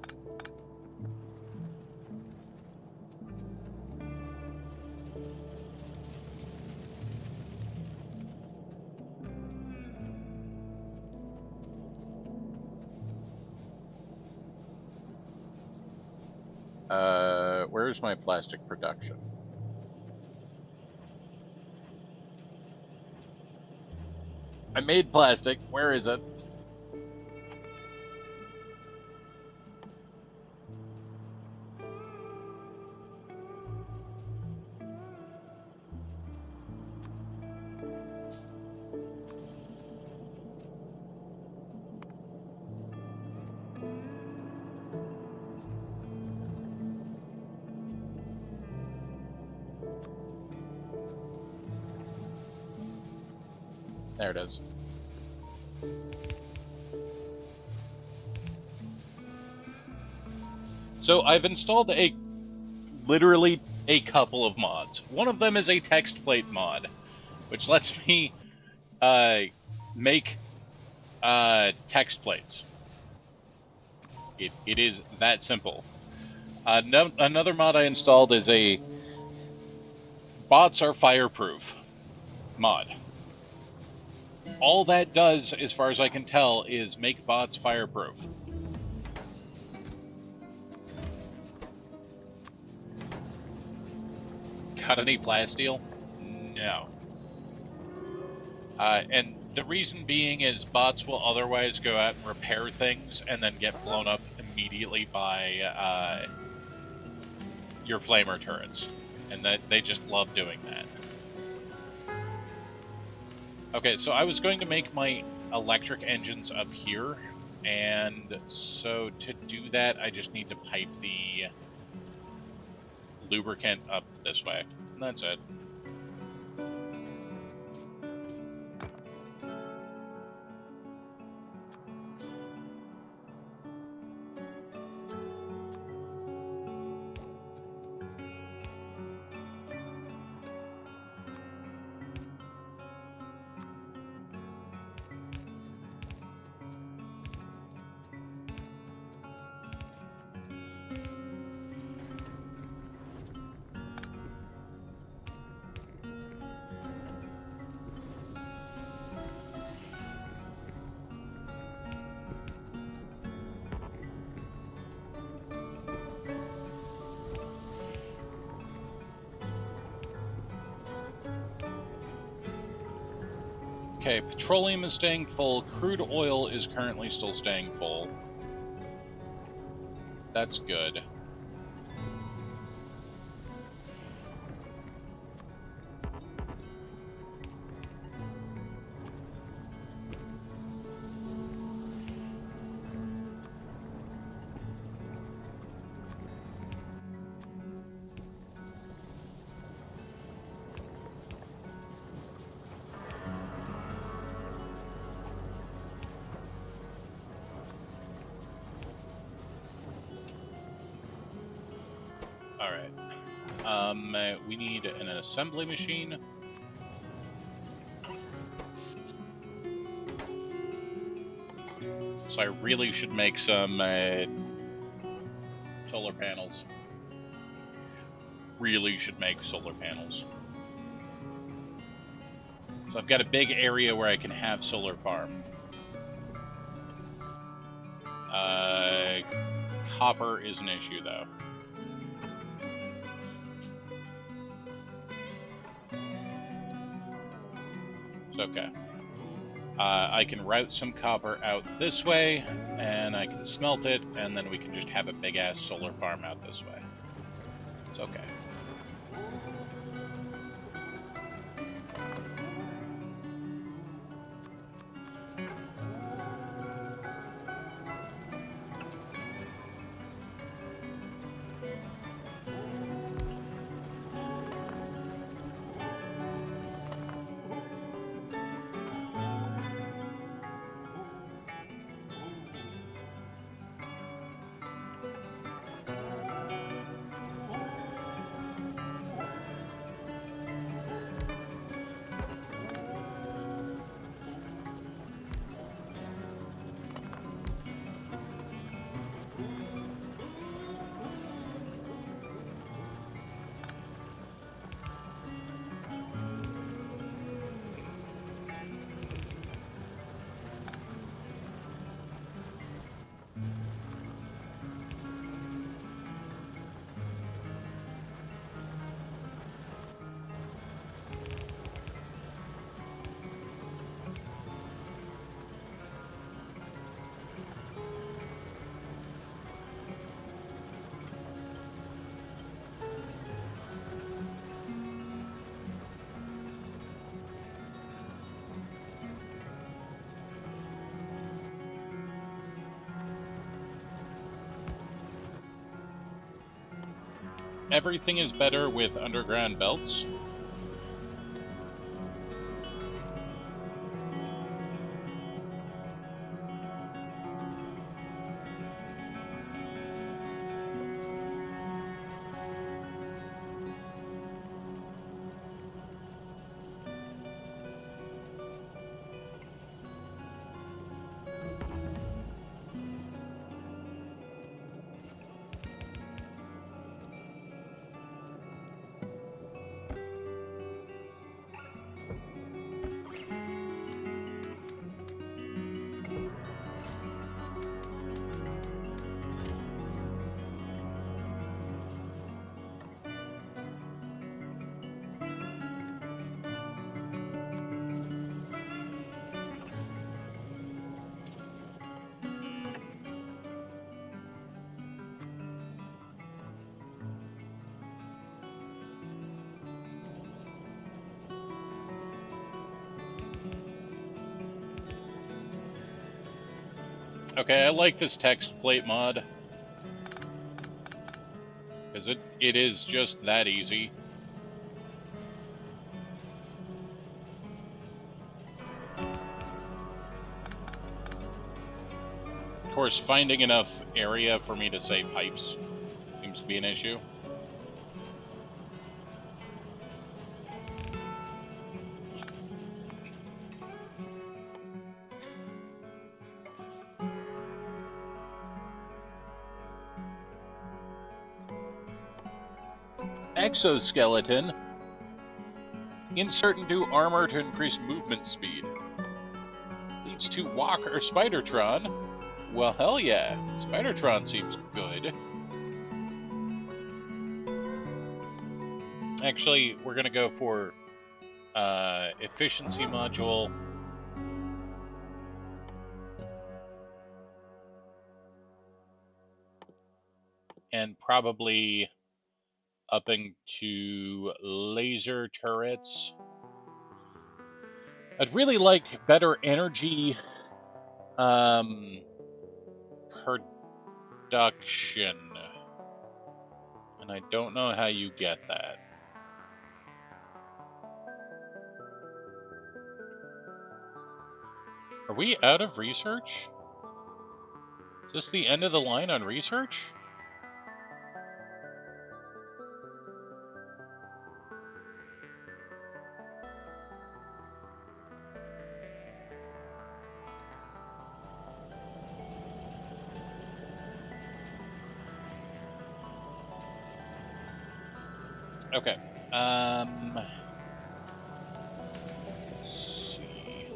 Where's my plastic production? I made plastic. Where is it? There it is. So I've installed literally a couple of mods. One of them is a text plate mod, which lets me make text plates. It is that simple. Another mod I installed is a bots are fireproof mod. All that does, as far as I can tell, is make bots fireproof. Got any plasteel? No. And the reason being is bots will otherwise go out and repair things and then get blown up immediately by your flamer turrets. And that they just love doing that. Okay, so I was going to make my electric engines up here, and so to do that, I just need to pipe the lubricant up this way. And that's it. Okay, petroleum is staying full. Crude oil is currently still staying full. That's good. Alright. We need an assembly machine. So I really should make some solar panels. Really should make solar panels. So I've got a big area where I can have solar farm. Copper is an issue, though. It's okay. I can route some copper out this way, and I can smelt it, and then we can just have a big-ass solar farm out this way. It's okay. Everything is better with underground belts. Okay, I like this text plate mod. Because it is just that easy. Of course, finding enough area for me to say pipes seems to be an issue. Exoskeleton. Insert into armor to increase movement speed. Leads to walk or Spidertron. Well, hell yeah. Spidertron seems good. Actually, we're going to go for efficiency module. And probably upping to laser turrets. I'd really like better energy production. And I don't know how you get that. Are we out of research? Is this the end of the line on research? Okay. Let's see.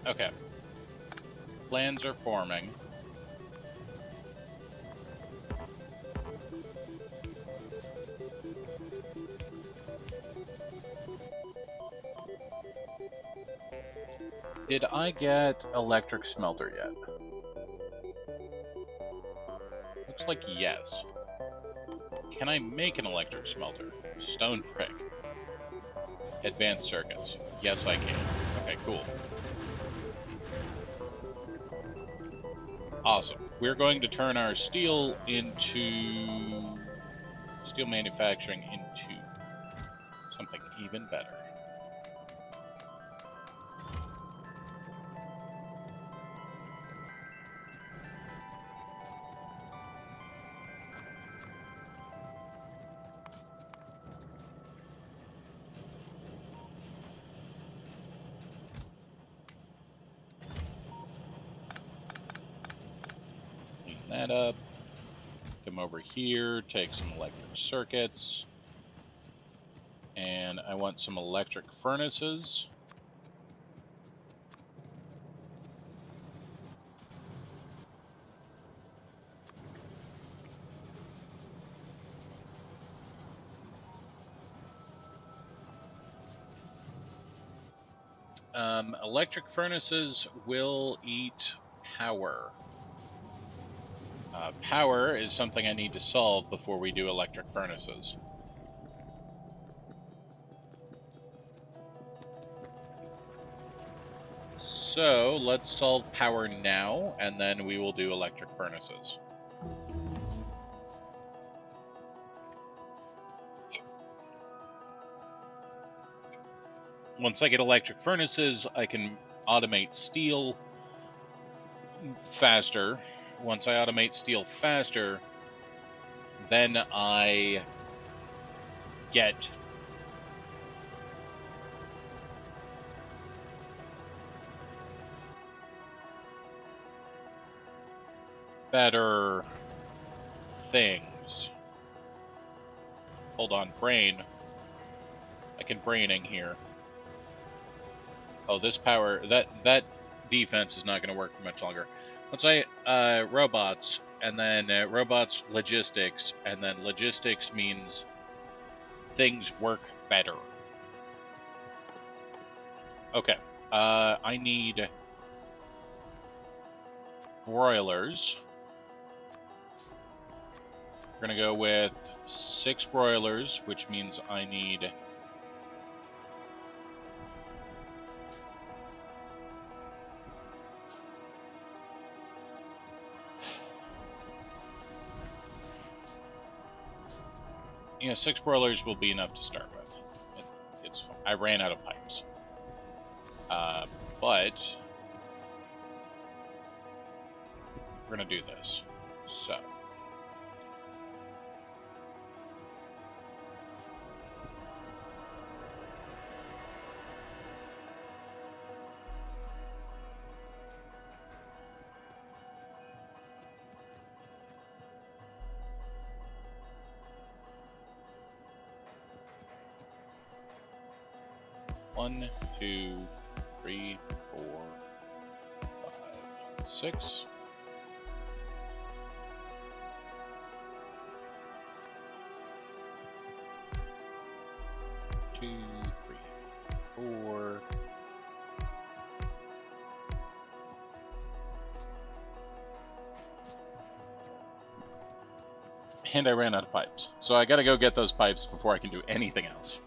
Okay. Plans are forming. Did I get electric smelter yet? Looks like yes. Can I make an electric smelter? Stone brick. Advanced circuits. Yes, I can. Okay, cool. Awesome. We're going to turn our steel manufacturing into something even better. That up. Come over here, take some electric circuits. And I want some electric furnaces. Electric furnaces will eat power. Power is something I need to solve before we do electric furnaces. So let's solve power now, and then we will do electric furnaces. Once I get electric furnaces, I can automate steel faster. Once I automate steel faster, then I get better things. Hold on, brain. I can braining here. Oh, this power, that defense is not going to work for much longer. Let's say robots, and then robots logistics, and then logistics means things work better. Okay, I need broilers. We're going to go with 6 broilers, which means I need... Yeah, 6 broilers will be enough to start with. It's fine. I ran out of pipes. But... we're going to do this. So... One, 2, 3, 4, 5, 6. Two, 3, 4. And I ran out of pipes. So I gotta go get those pipes before I can do anything else.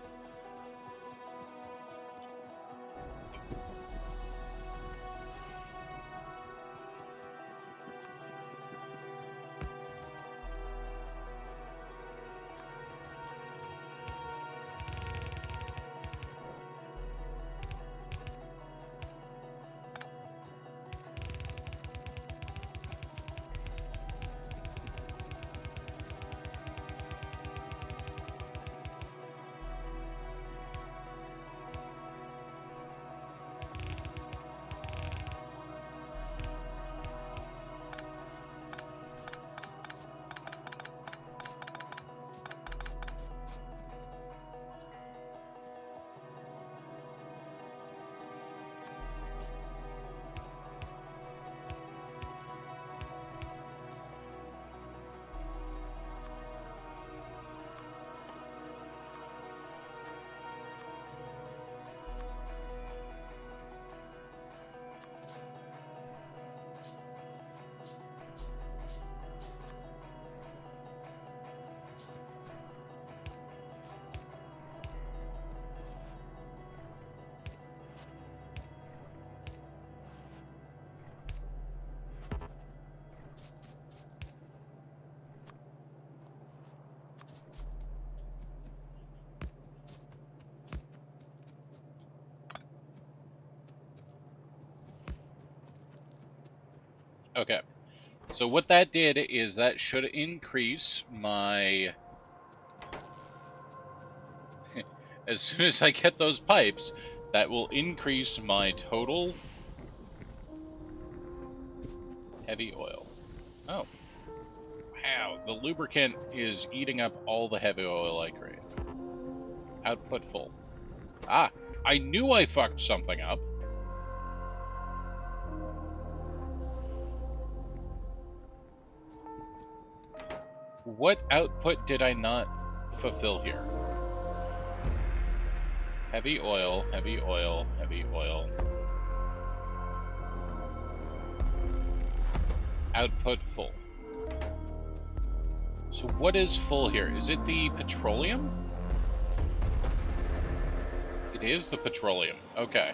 Okay, so what that did is that should increase my... as soon as I get those pipes, that will increase my total heavy oil. Oh. Wow, the lubricant is eating up all the heavy oil I crave. Output full. Ah, I knew I fucked something up. What output did I not fulfill here? Heavy oil, heavy oil, heavy oil. Output full. So what is full here? Is it the petroleum? It is the petroleum. Okay.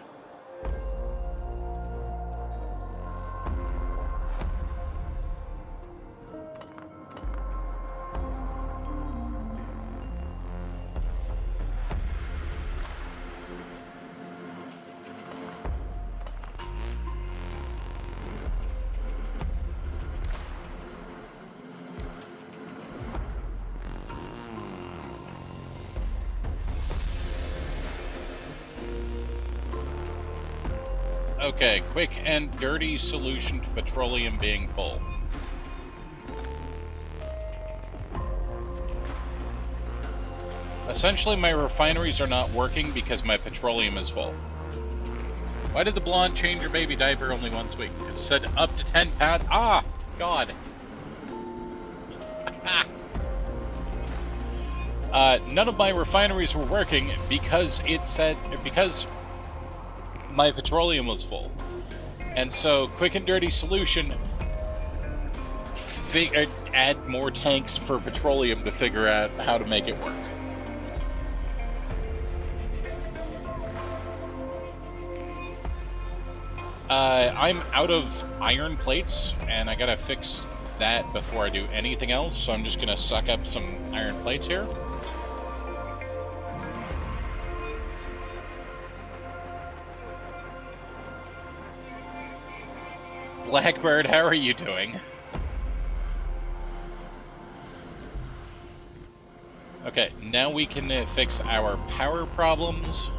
Okay, quick and dirty solution to petroleum being full. Essentially, my refineries are not working because my petroleum is full. Why did the blonde change her baby diaper only once a week? It said up to 10 pounds. Ah, God. None of my refineries were working because my petroleum was full. And so, quick and dirty solution, add more tanks for petroleum to figure out how to make it work. I'm out of iron plates, and I gotta fix that before I do anything else, so I'm just gonna suck up some iron plates here. Blackbird, how are you doing? Okay, now we can fix our power problems.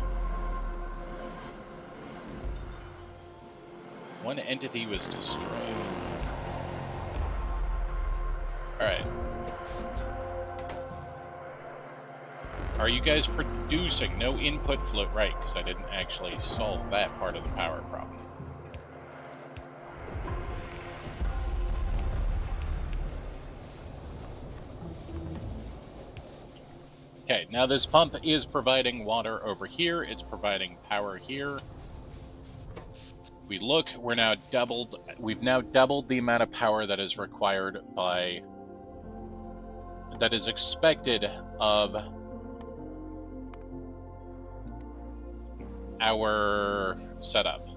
One entity was destroyed. Alright. Are you guys producing? No input flow. Right, because I didn't actually solve that part of the power problem. Okay, now this pump is providing water over here. It's providing power here. We look, we've now doubled the amount of power that is required that is expected of our setup.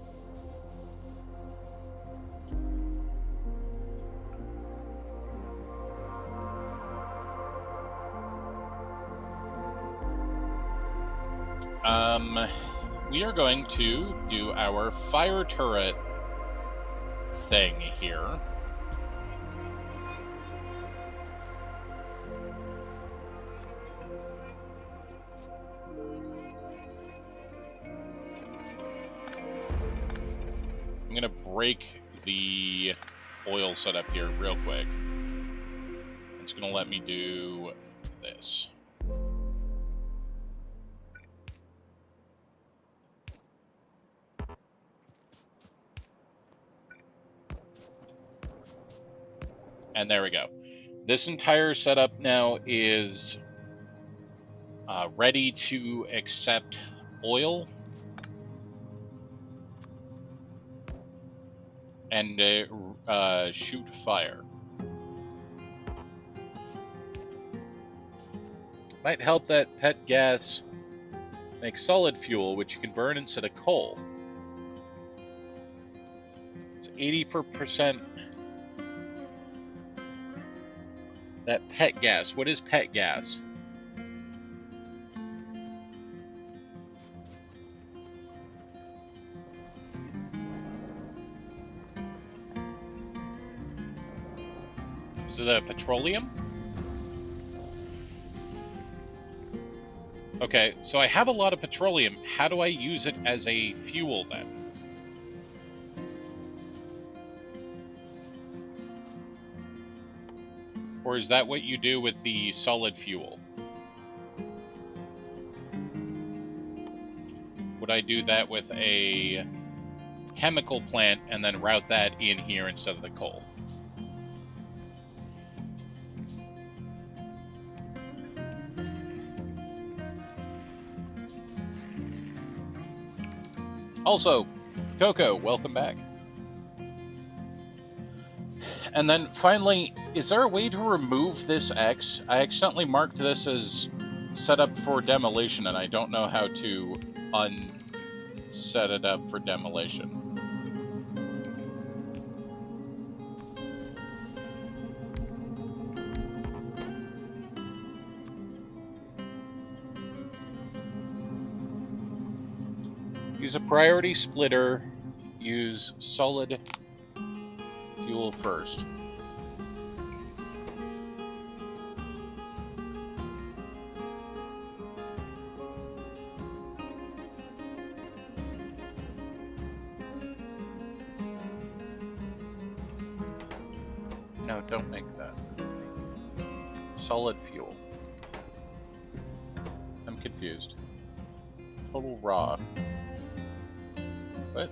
We are going to do our fire turret thing here. I'm gonna break the oil setup here real quick. It's gonna let me do this. And there we go. This entire setup now is ready to accept oil and shoot fire. Might help that pet gas makes solid fuel, which you can burn instead of coal. It's 84%. That pet gas. What is pet gas? Is it a petroleum? Okay, so I have a lot of petroleum. How do I use it as a fuel then? Or is that what you do with the solid fuel? Would I do that with a chemical plant and then route that in here instead of the coal? Also, Coco, welcome back. And then finally, is there a way to remove this X? I accidentally marked this as set up for demolition, and I don't know how to unset it up for demolition. Use a priority splitter. Use solid fuel first. No, don't make that. Solid fuel. confused. Total raw. What?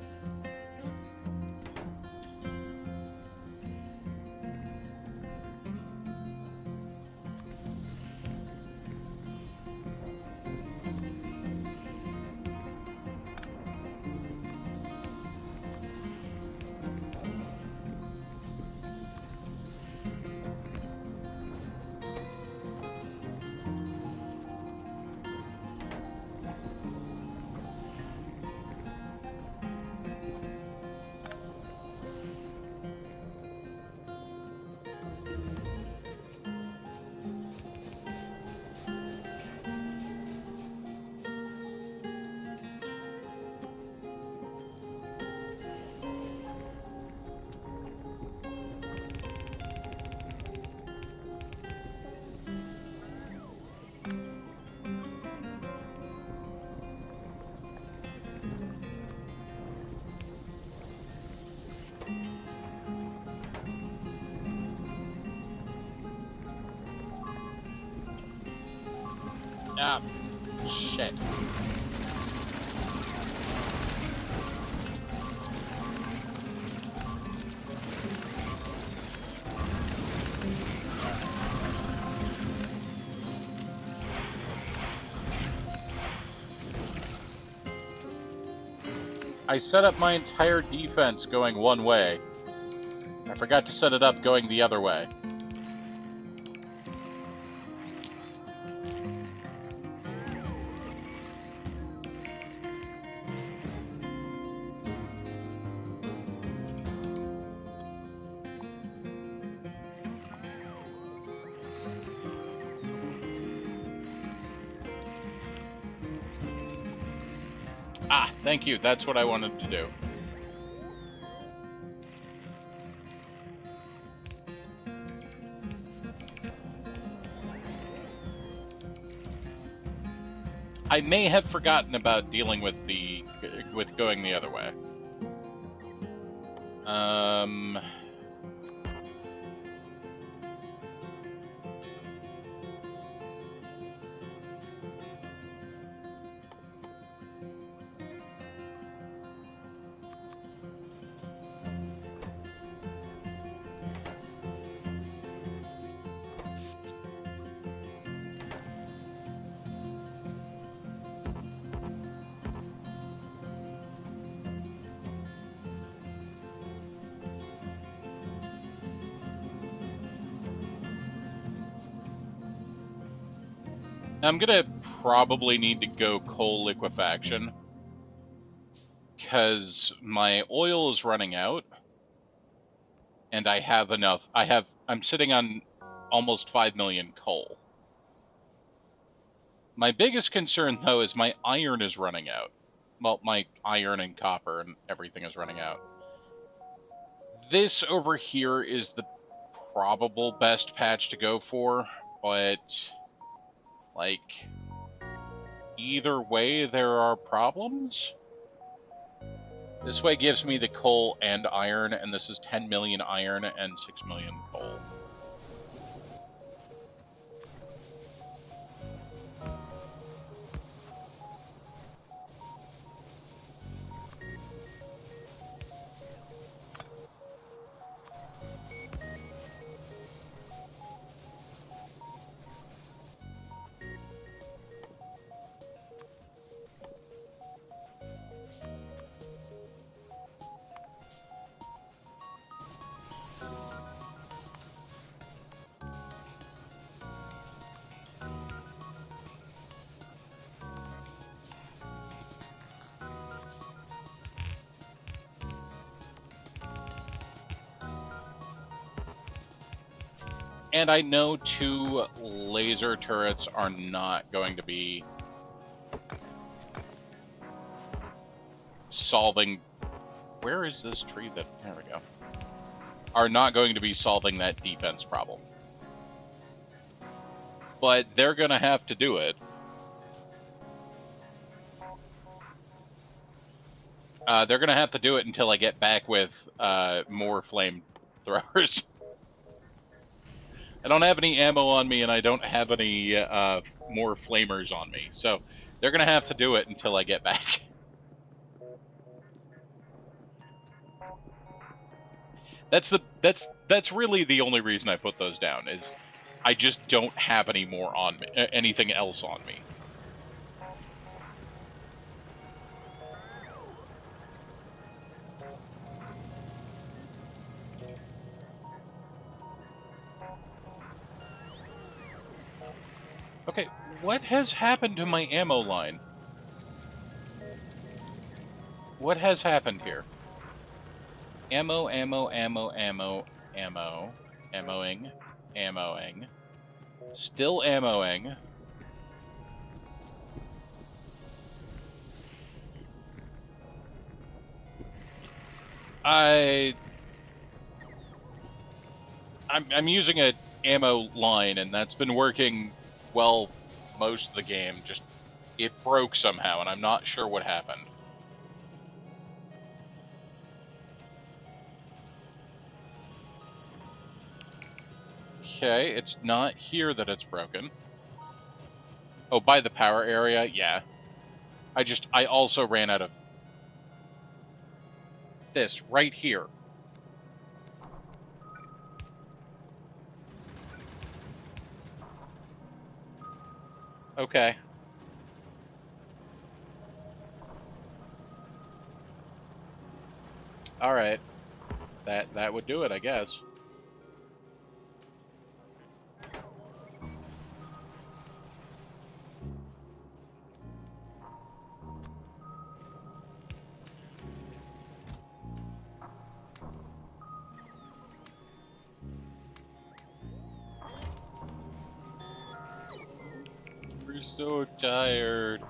Ah, shit. I set up my entire defense going one way. I forgot to set it up going the other way. Ah, thank you. That's what I wanted to do. I may have forgotten about dealing with going the other way. I'm gonna probably need to go coal liquefaction because my oil is running out and I have enough. I'm sitting on almost 5 million coal. My biggest concern though is my iron is running out. Well, my iron and copper and everything is running out. This over here is the probable best patch to go for, but like either way there are problems. This way gives me the coal and iron, and this is 10 million iron and 6 million coal. And I know 2 laser turrets are not going to be solving... Where is this tree that... There we go. Are not going to be solving that defense problem. But they're going to have to do it. They're going to have to do it until I get back with more flamethrowers. I don't have any ammo on me, and I don't have any more flamers on me. So they're gonna have to do it until I get back. That's really the only reason I put those down, is I just don't have any more on me, anything else on me. Okay, what has happened to my ammo line? What has happened here? Ammo, ammo, ammo, ammo, ammo, ammoing, ammoing. Still ammoing. I'm using a ammo line, and that's been working well most of the game. Just it broke somehow, and I'm not sure what happened. Okay, it's not here that it's broken. Oh, by the power area? Yeah. I also ran out of this right here. Okay. All right. That would do it, I guess. We're so tired.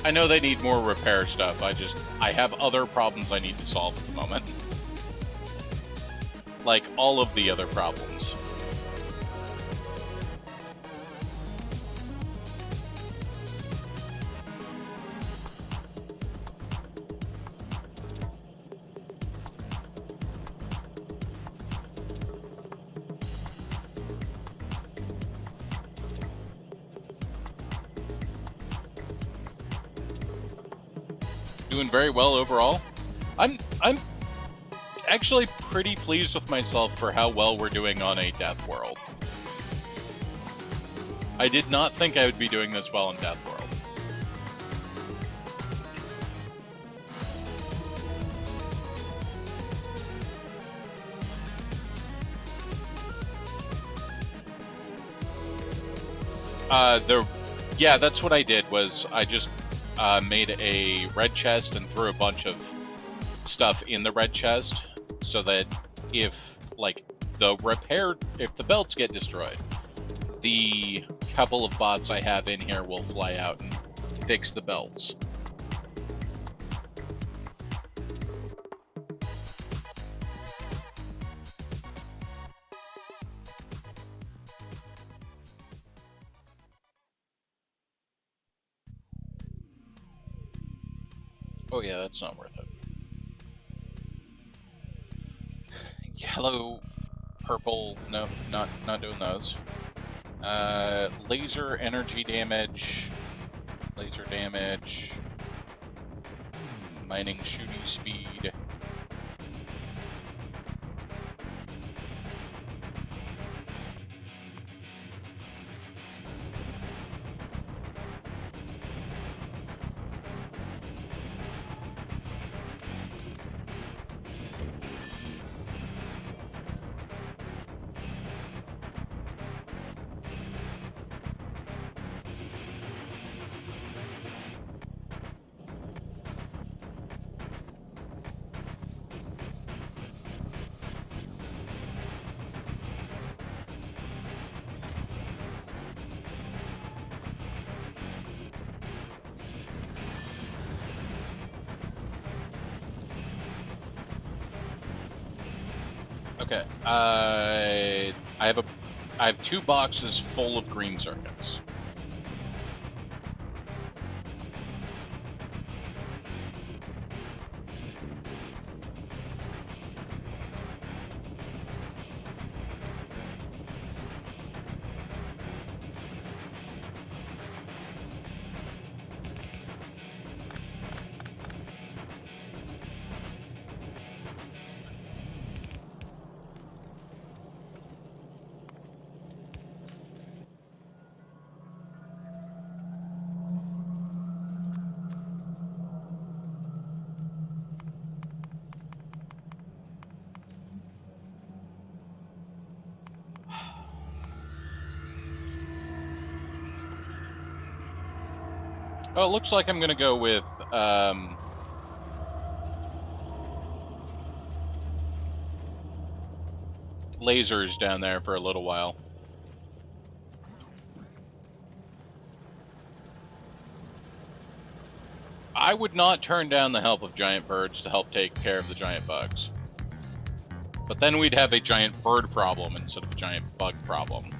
I know they need more repair stuff. I have other problems I need to solve at the moment. Like all of the other problems. Doing very well overall. I'm actually pretty pleased with myself for how well we're doing on a Deathworld. I did not think I would be doing this well in Deathworld. Yeah, that's what I did. Was I just made a red chest and threw a bunch of stuff in the red chest, so that if the belts get destroyed, the couple of bots I have in here will fly out and fix the belts. Oh yeah, that's not worth it. Yellow, purple, no, not doing those. Laser energy damage, laser damage, mining shooting speed. Okay. I have 2 boxes full of green circuits. Oh, it looks like I'm going to go with lasers down there for a little while. I would not turn down the help of giant birds to help take care of the giant bugs. But then we'd have a giant bird problem instead of a giant bug problem.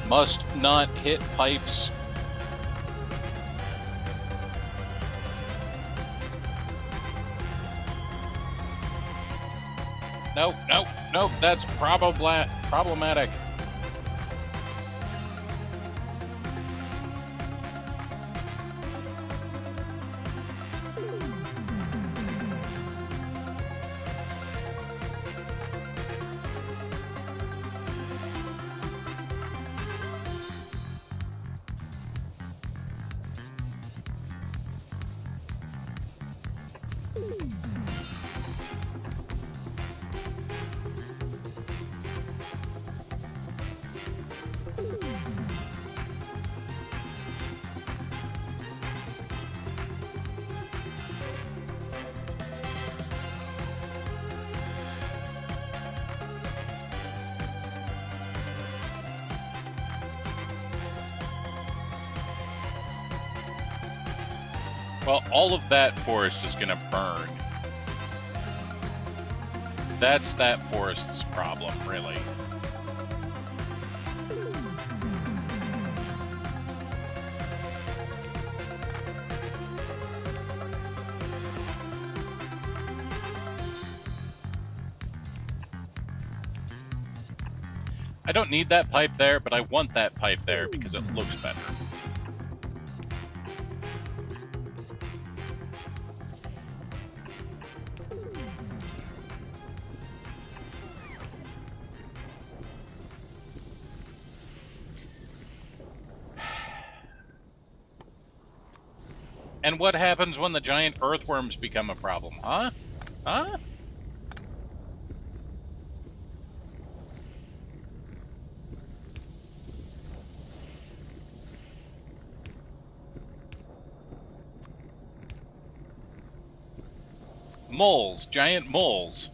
Must not hit pipes. No, no, no, that's problematic. Well, all of that forest is going to burn. That's that forest's problem, really. I don't need that pipe there, but I want that pipe there because it looks better. And what happens when the giant earthworms become a problem, huh? Huh? Moles, giant moles.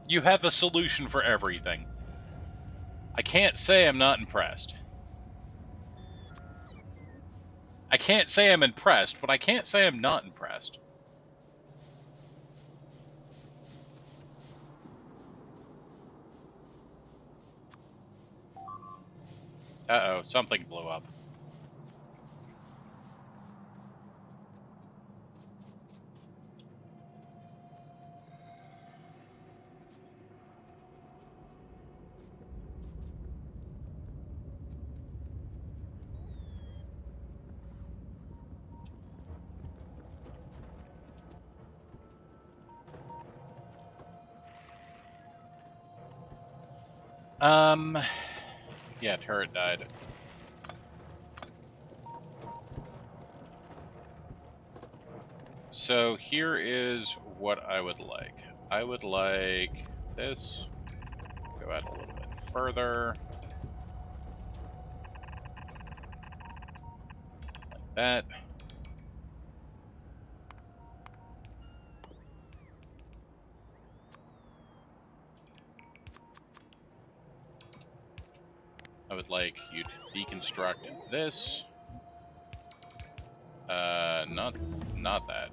You have a solution for everything. I can't say I'm not impressed. I can't say I'm impressed, but I can't say I'm not impressed. Uh-oh, something blew up. Yeah, turret died. So here is what I would like. I would like this. Go out a little bit further. Like that. I would like you to deconstruct this. Not that.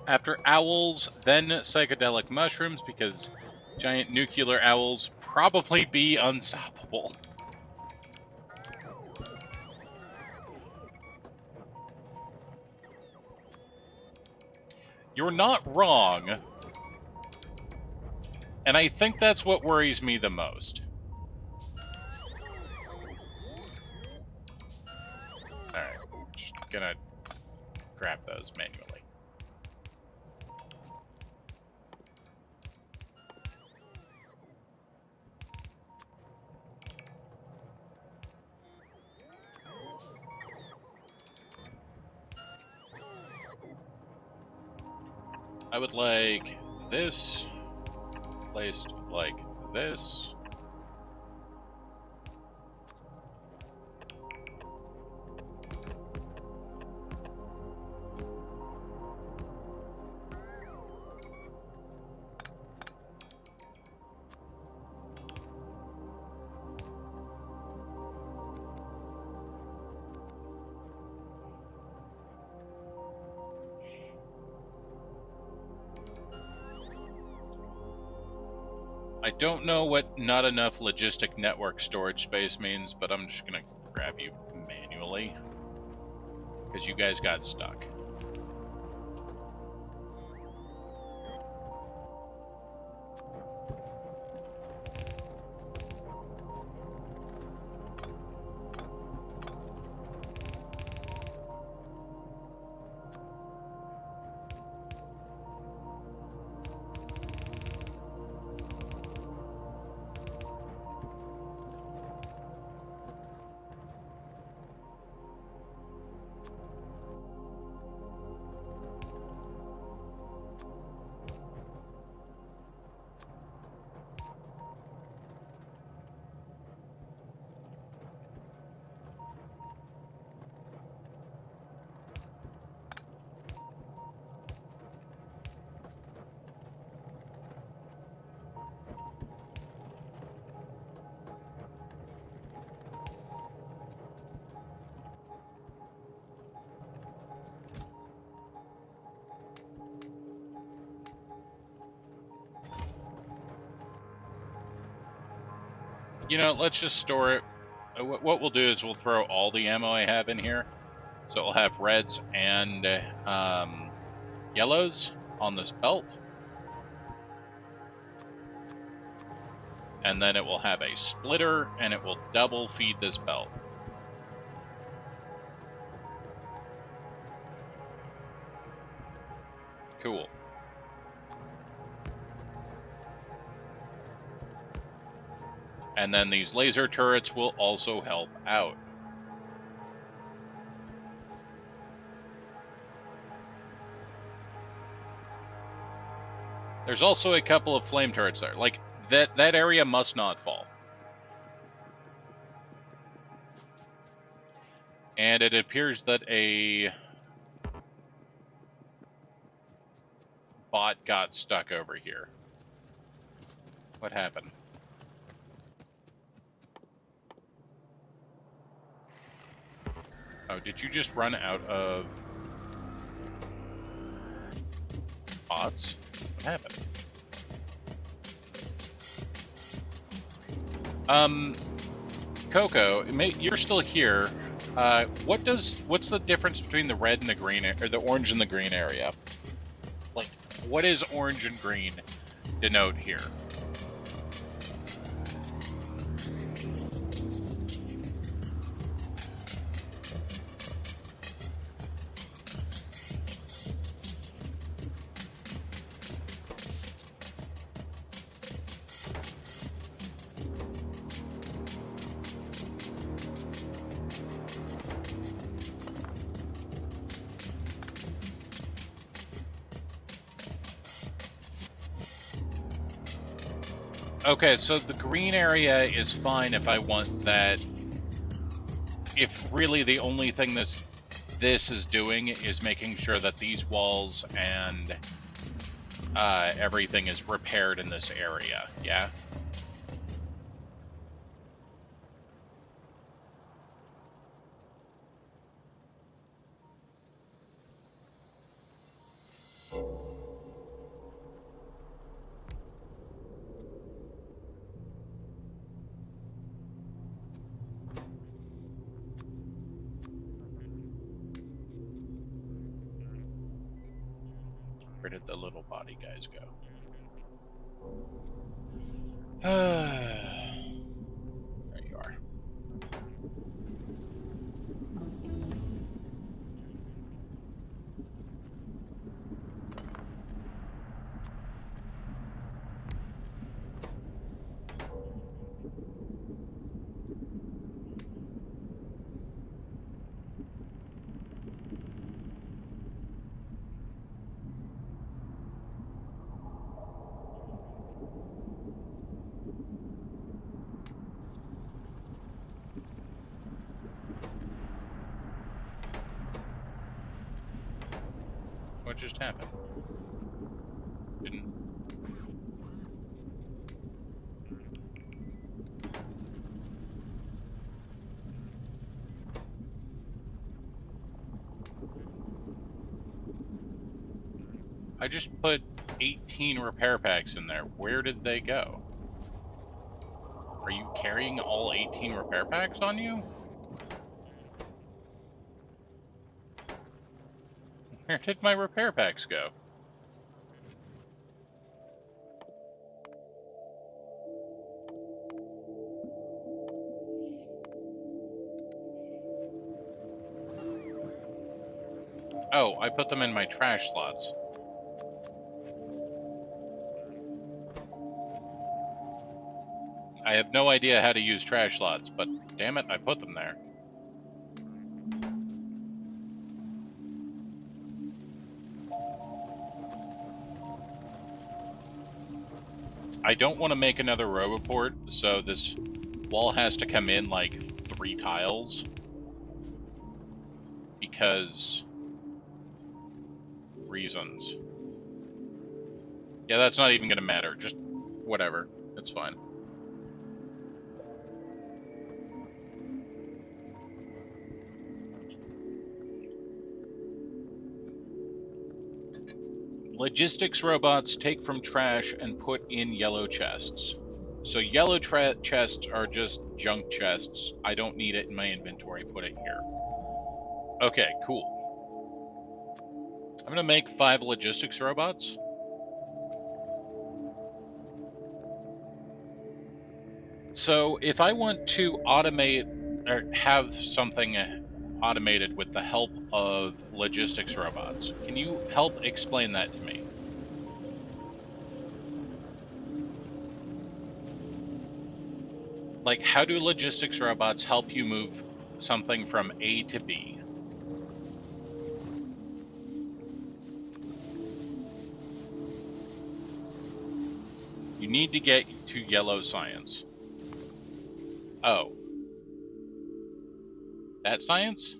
After owls, then psychedelic mushrooms, because giant nuclear owls probably be unstoppable. You're not wrong. And I think that's what worries me the most. Alright, just gonna grab those manually. I would like this placed like this. I don't know what not enough logistic network storage space means, but I'm just gonna grab you manually, because you guys got stuck. You know, let's just store it. What we'll do is we'll throw all the ammo I have in here. So it'll have reds and yellows on this belt. And then it will have a splitter, and it will double feed this belt. Cool. And then these laser turrets will also help out. There's also a couple of flame turrets there. Like, that area must not fall. And it appears that a bot got stuck over here. What happened? Oh, did you just run out of bots? What happened? Coco, you're still here. What's the difference between the red and the green, or the orange and the green area? Like, what is orange and green denote here? Okay, so the green area is fine if I want that. If really the only thing this is doing is making sure that these walls and everything is repaired in this area, yeah? Where did the little body guys go? There you are. What just happened? Didn't... I just put 18 repair packs in there. Where did they go? Are you carrying all 18 repair packs on you? Where did my repair packs go? Oh, I put them in my trash slots. I have no idea how to use trash slots, but damn it, I put them there. I don't want to make another Roboport, so this wall has to come in like 3 tiles. Because... reasons. Yeah, that's not even going to matter. Just whatever. It's fine. Logistics robots take from trash and put in yellow chests. So yellow chests are just junk chests. I don't need it in my inventory. Put it here. Okay, cool. I'm gonna make 5 logistics robots. So if I want to automate or have something automated with the help of logistics robots, can you help explain that to me? Like, how do logistics robots help you move something from A to B? You need to get to yellow science. Oh. That science?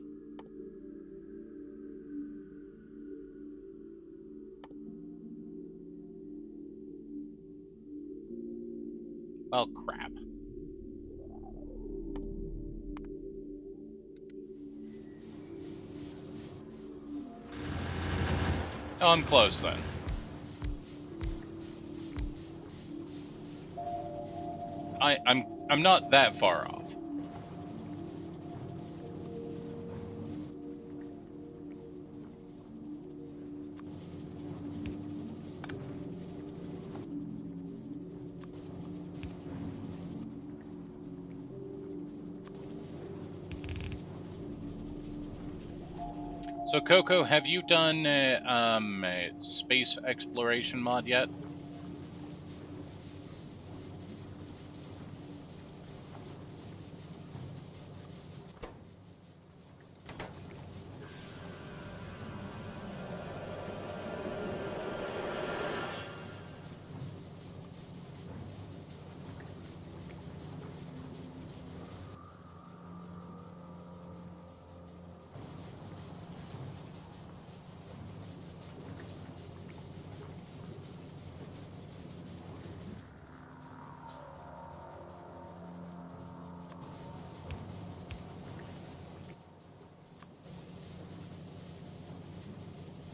Well, crap. Oh, I'm close then. I'm not that far off. So, Coco, have you done a space exploration mod yet?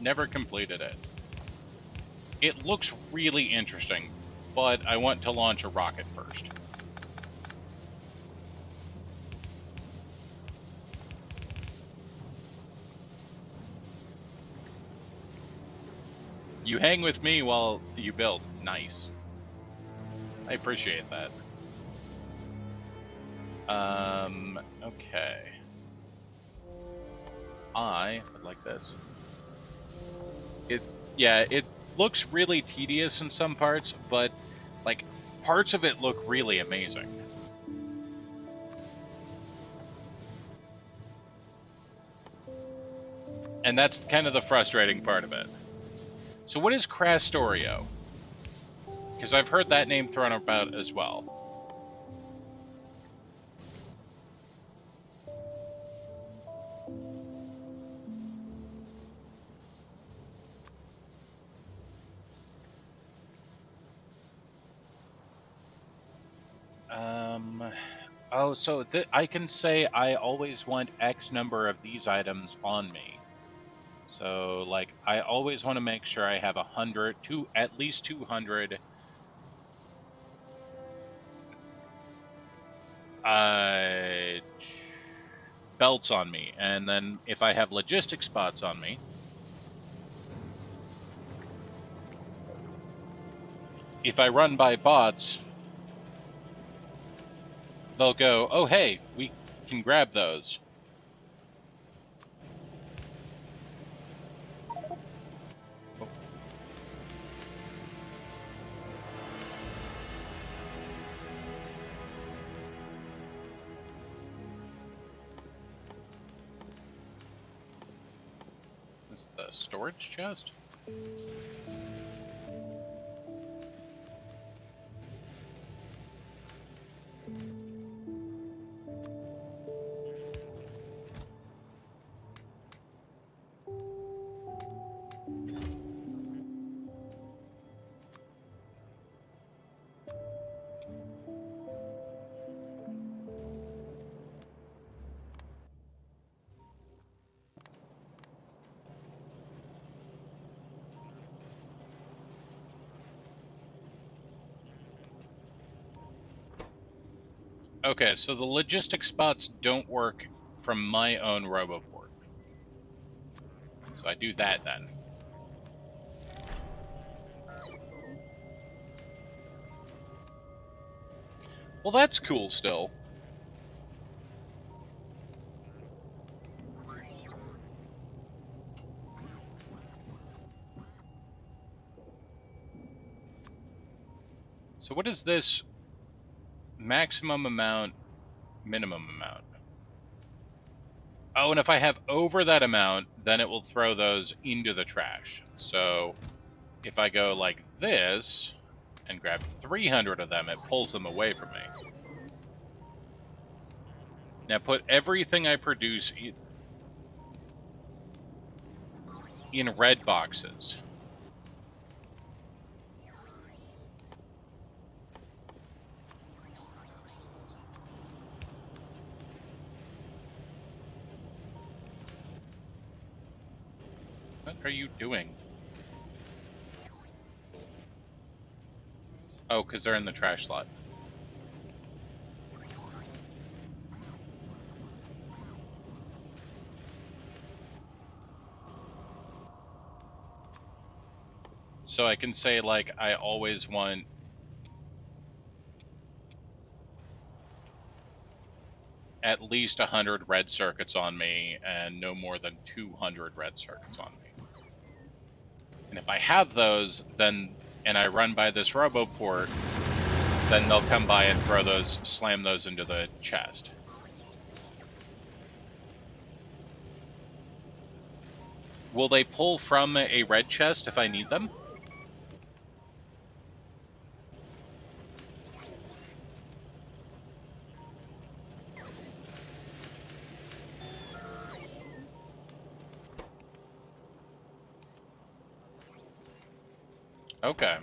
Never completed it. It looks really interesting, but I want to launch a rocket first. You hang with me while you build. Nice. I appreciate that. Okay. I would like this. Yeah, it looks really tedious in some parts, but like parts of it look really amazing. And that's kind of the frustrating part of it. So what is Crastorio? Because I've heard that name thrown about as well. Oh, so I can say I always want X number of these items on me. So, like, I always want to make sure I have 100, at least 200 belts on me. And then if I have logistic spots on me, if I run by bots, they'll go, oh, hey, we can grab those. Is the storage chest? Okay, so the logistic spots don't work from my own RoboPort. So I do that then. Well, that's cool still. So what is this maximum amount, minimum amount? Oh, and if I have over that amount, then it will throw those into the trash. So if I go like this and grab 300 of them, it pulls them away from me. Now put everything I produce in red boxes. What are you doing? Oh, because they're in the trash slot. So I can say, like, I always want at least 100 red circuits on me and no more than 200 red circuits on me. And if I have those, then, and I run by this roboport, then they'll come by and throw those, slam those into the chest. Will they pull from a red chest if I need them? Okay.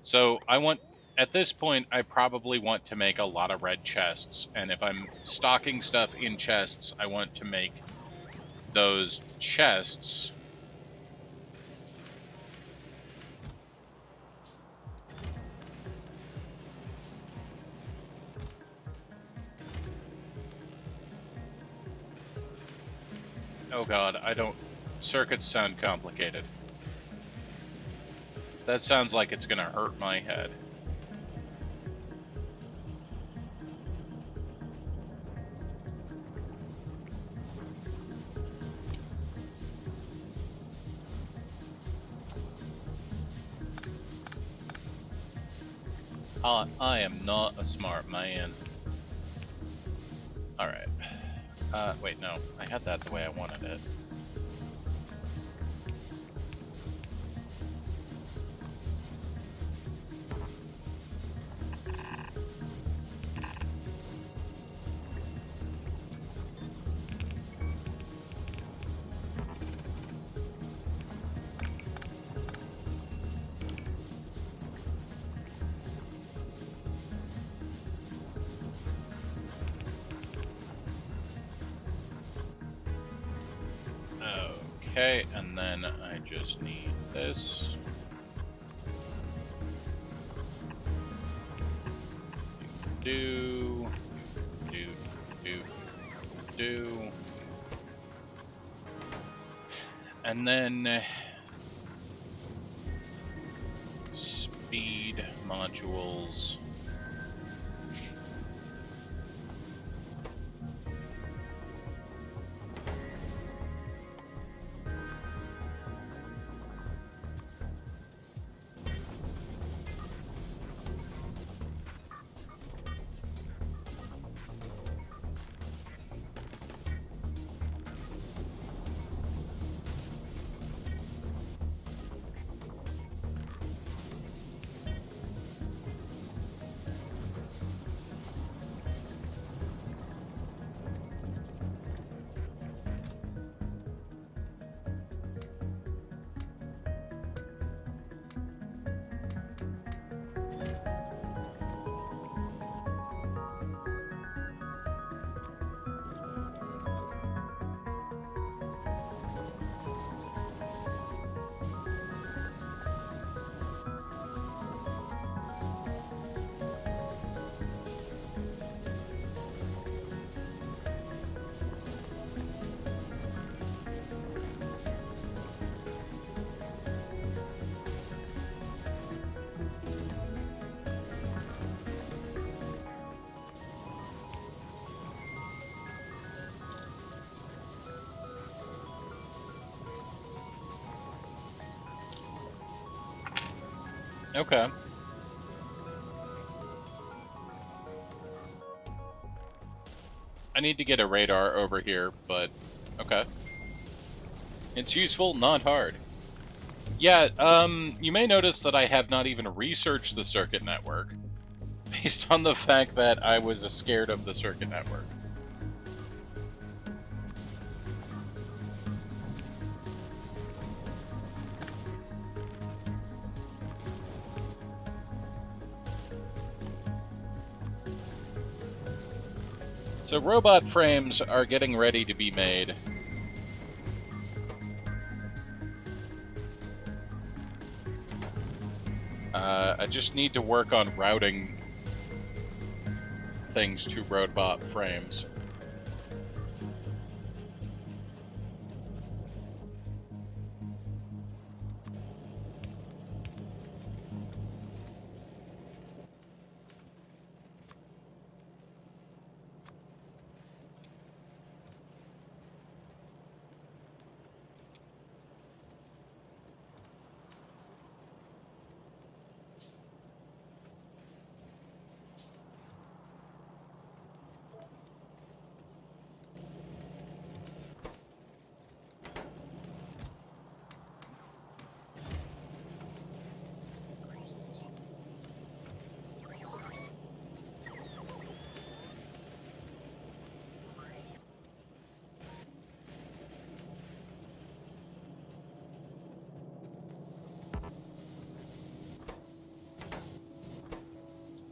So I want, at this point, I probably want to make a lot of red chests. And if I'm stocking stuff in chests, I want to make those chests oh god, I don't... Circuits sound complicated. That sounds like it's gonna hurt my head. I am not a smart man. Alright. Wait, no. I had that the way I wanted it. Okay, and then I just need this. Do. And then speed modules. Okay. I need to get a radar over here, but okay. It's useful, not hard. Yeah, you may notice that I have not even researched the circuit network, based on the fact that I was scared of the circuit network. So robot frames are getting ready to be made. I just need to work on routing things to robot frames.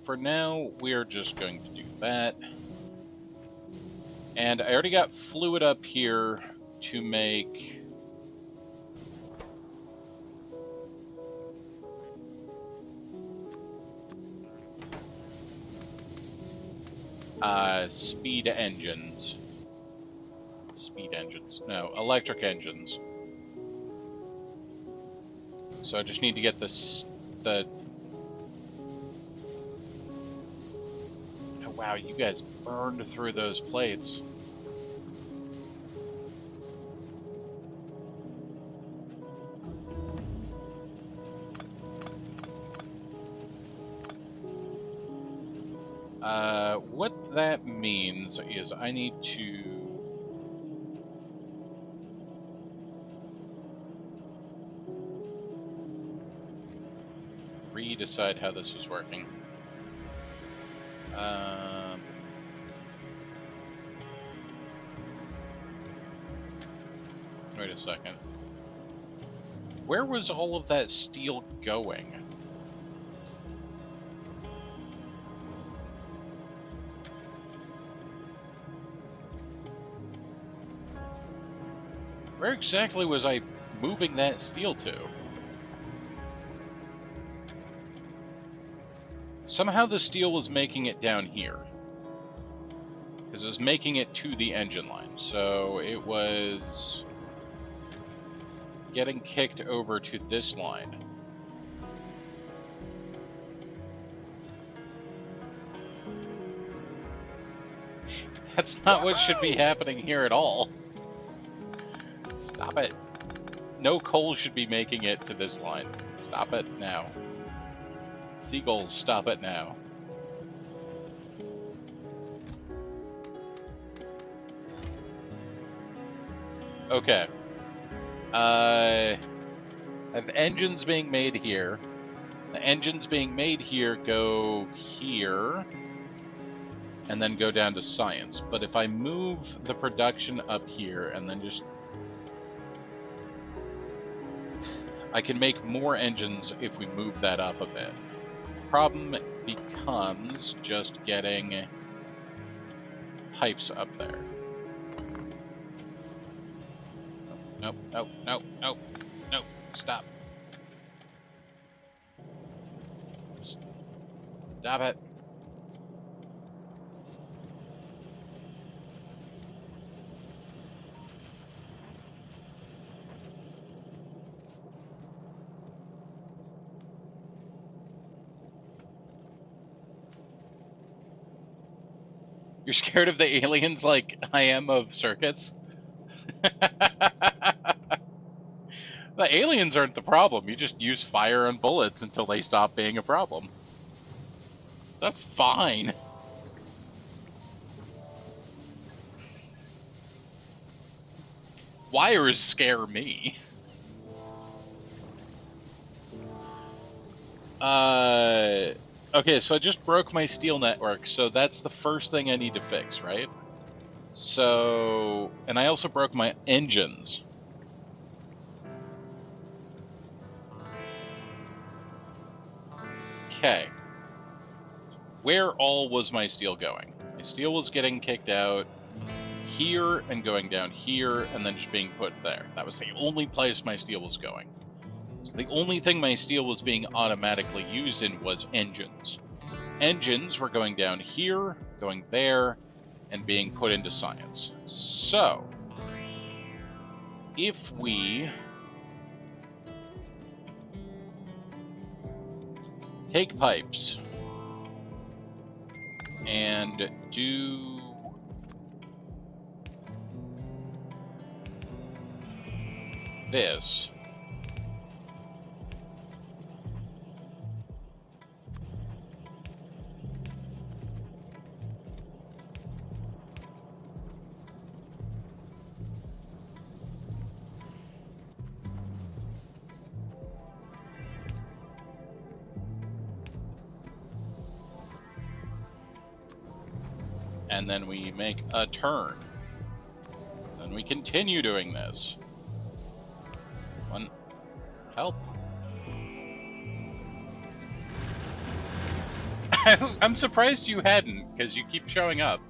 for now, we're just going to do that. And I already got fluid up here to make... speed engines. Speed engines. No, electric engines. So I just need to get the... Oh, wow, you guys burned through those plates. What that means is I need to re-decide how this is working. Wait a second. Where was all of that steel going? Where exactly was I moving that steel to? Somehow the steel was making it down here. Because it was making it to the engine line. So it was getting kicked over to this line. That's not what should be happening here at all. Stop it. No coal should be making it to this line. Stop it now. Seagulls, stop it now. Okay. I have engines being made here. The engines being made here go here, and then go down to science. But if I move the production up here, and then just... I can make more engines if we move that up a bit. Problem becomes just getting pipes up there. Nope, nope, nope, nope, nope, stop. Stop it. You're scared of the aliens like I am of circuits? The aliens aren't the problem. You just use fire and bullets until they stop being a problem. That's fine. Wires scare me. Okay, so I just broke my steel network, so that's the first thing I need to fix, right? So, and I also broke my engines. Okay. Where all was my steel going? My steel was getting kicked out here and going down here and then just being put there. That was the only place my steel was going. So the only thing my steel was being automatically used in was engines. Engines were going down here, going there, and being put into science. So, if we take pipes and do this, and then we make a turn. Then we continue doing this. One, help. I'm surprised you hadn't, because you keep showing up.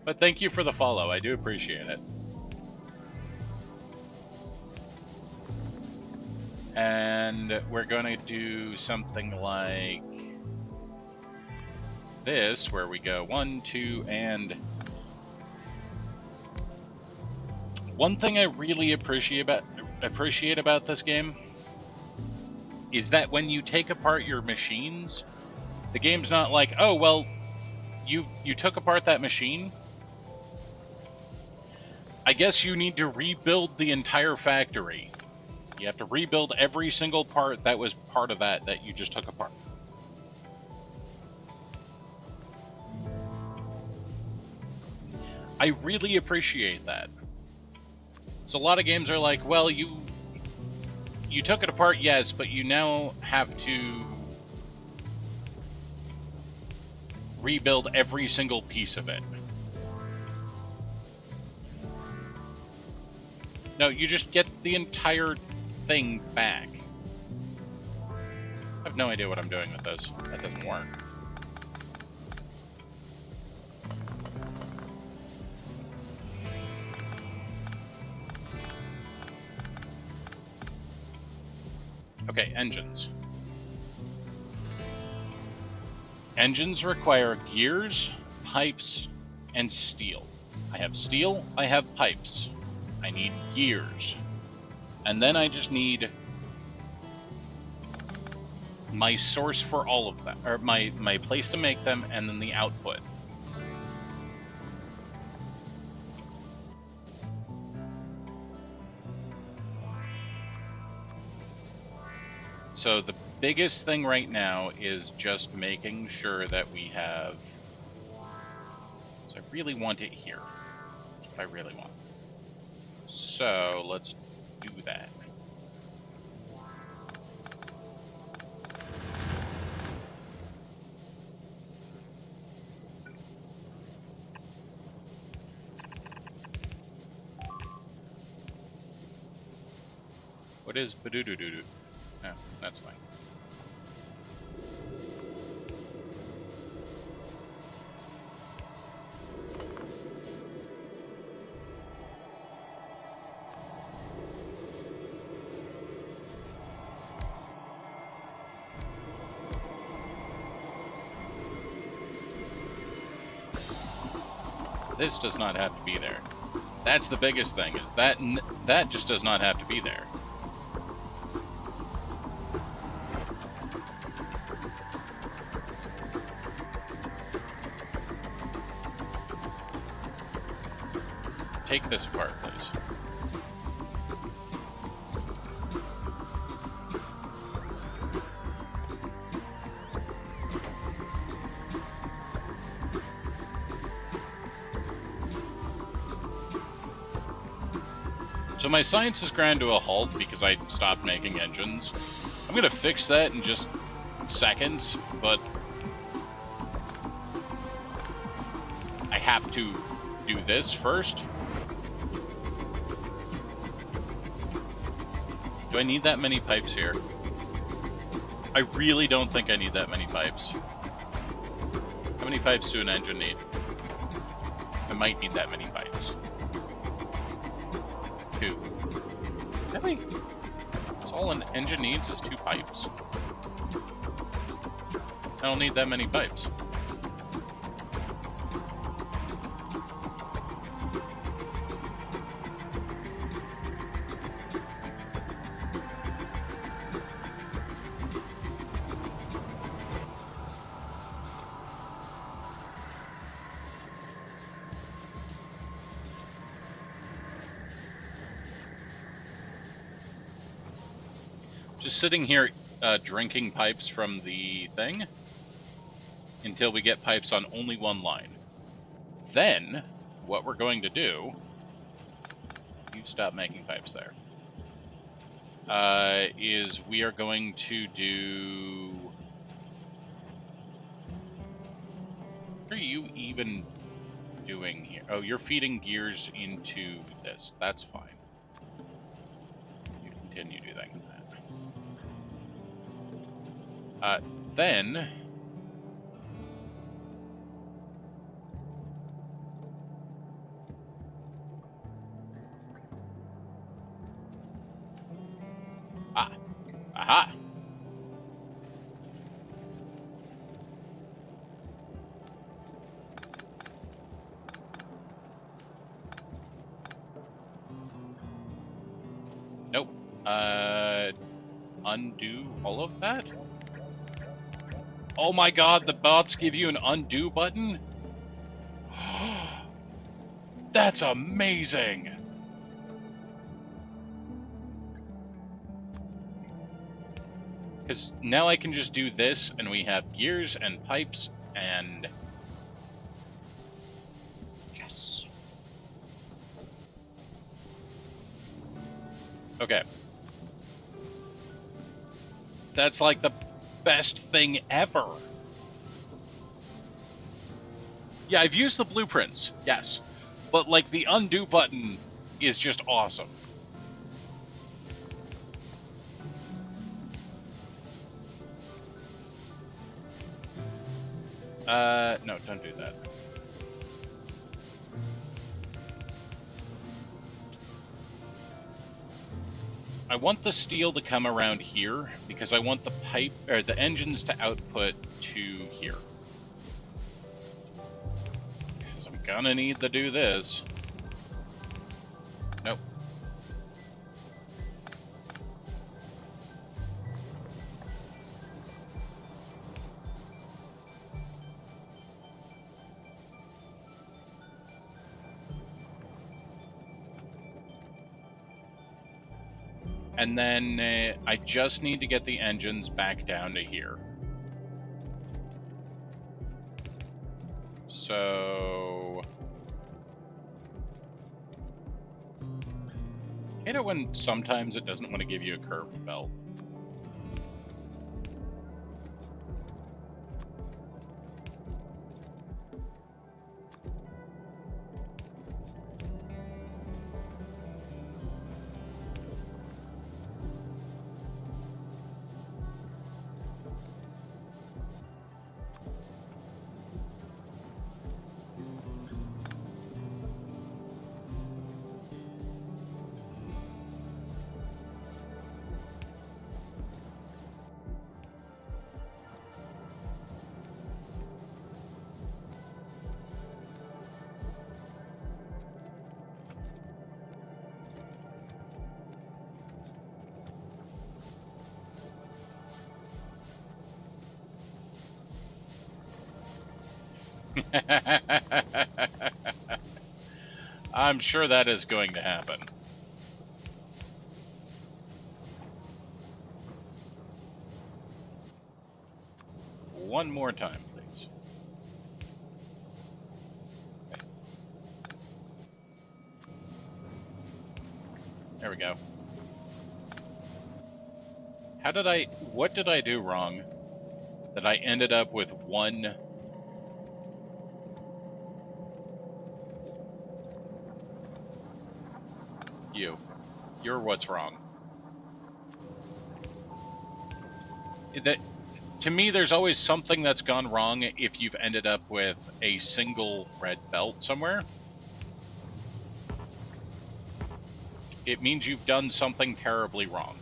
But thank you for the follow. I do appreciate it. And we're going to do something like this, where we go 1, 2, and... One thing I really appreciate about this game is that when you take apart your machines, the game's not like, oh, well, you took apart that machine. I guess you need to rebuild the entire factory. You have to rebuild every single part that was part of that you just took apart. I really appreciate that. So a lot of games are like, well, you took it apart, yes, but you now have to rebuild every single piece of it. No, you just get the entire thing back. I have no idea what I'm doing with this. That doesn't work. Okay, engines. Engines require gears, pipes, and steel. I have steel, I have pipes. I need gears. And then I just need my source for all of them, or my place to make them, and then the output. So the biggest thing right now is just making sure that we have... So I really want it here. That's what I really want. So let's do that. What is badoo-doo-doo-doo? No, that's fine. This does not have to be there. That's the biggest thing, is that just does not have to be there. Take this apart, please. So my science has ground to a halt because I stopped making engines. I'm gonna fix that in just seconds, but I have to do this first. Do I need that many pipes here? I really don't think I need that many pipes. How many pipes do an engine need? I might need that many pipes. 2. Really? That's all an engine needs is 2 pipes. I don't need that many pipes. Just sitting here drinking pipes from the thing until we get pipes on only one line. Then, what we're going to do... You stop making pipes there. Is we are going to do... What are you even doing here? Oh, you're feeding gears into this. That's fine. You continue doing that. Then Aha! Nope. Undo all of that? Oh my god, the bots give you an undo button? That's amazing! Because now I can just do this, and we have gears and pipes, and... Yes! Okay. That's like the best thing ever. Yeah, I've used the blueprints, yes. But, like, the undo button is just awesome. No, don't do that. I want the steel to come around here because I want the pipe or the engines to output to here. Because I'm gonna need to do this. Nope. And then I just need to get the engines back down to here. So... I hate it when sometimes it doesn't want to give you a curved belt. I'm sure that is going to happen. One more time, please. Okay. There we go. What did I do wrong that I ended up with one... You're what's wrong. That, to me, there's always something that's gone wrong if you've ended up with a single red belt somewhere. It means you've done something terribly wrong.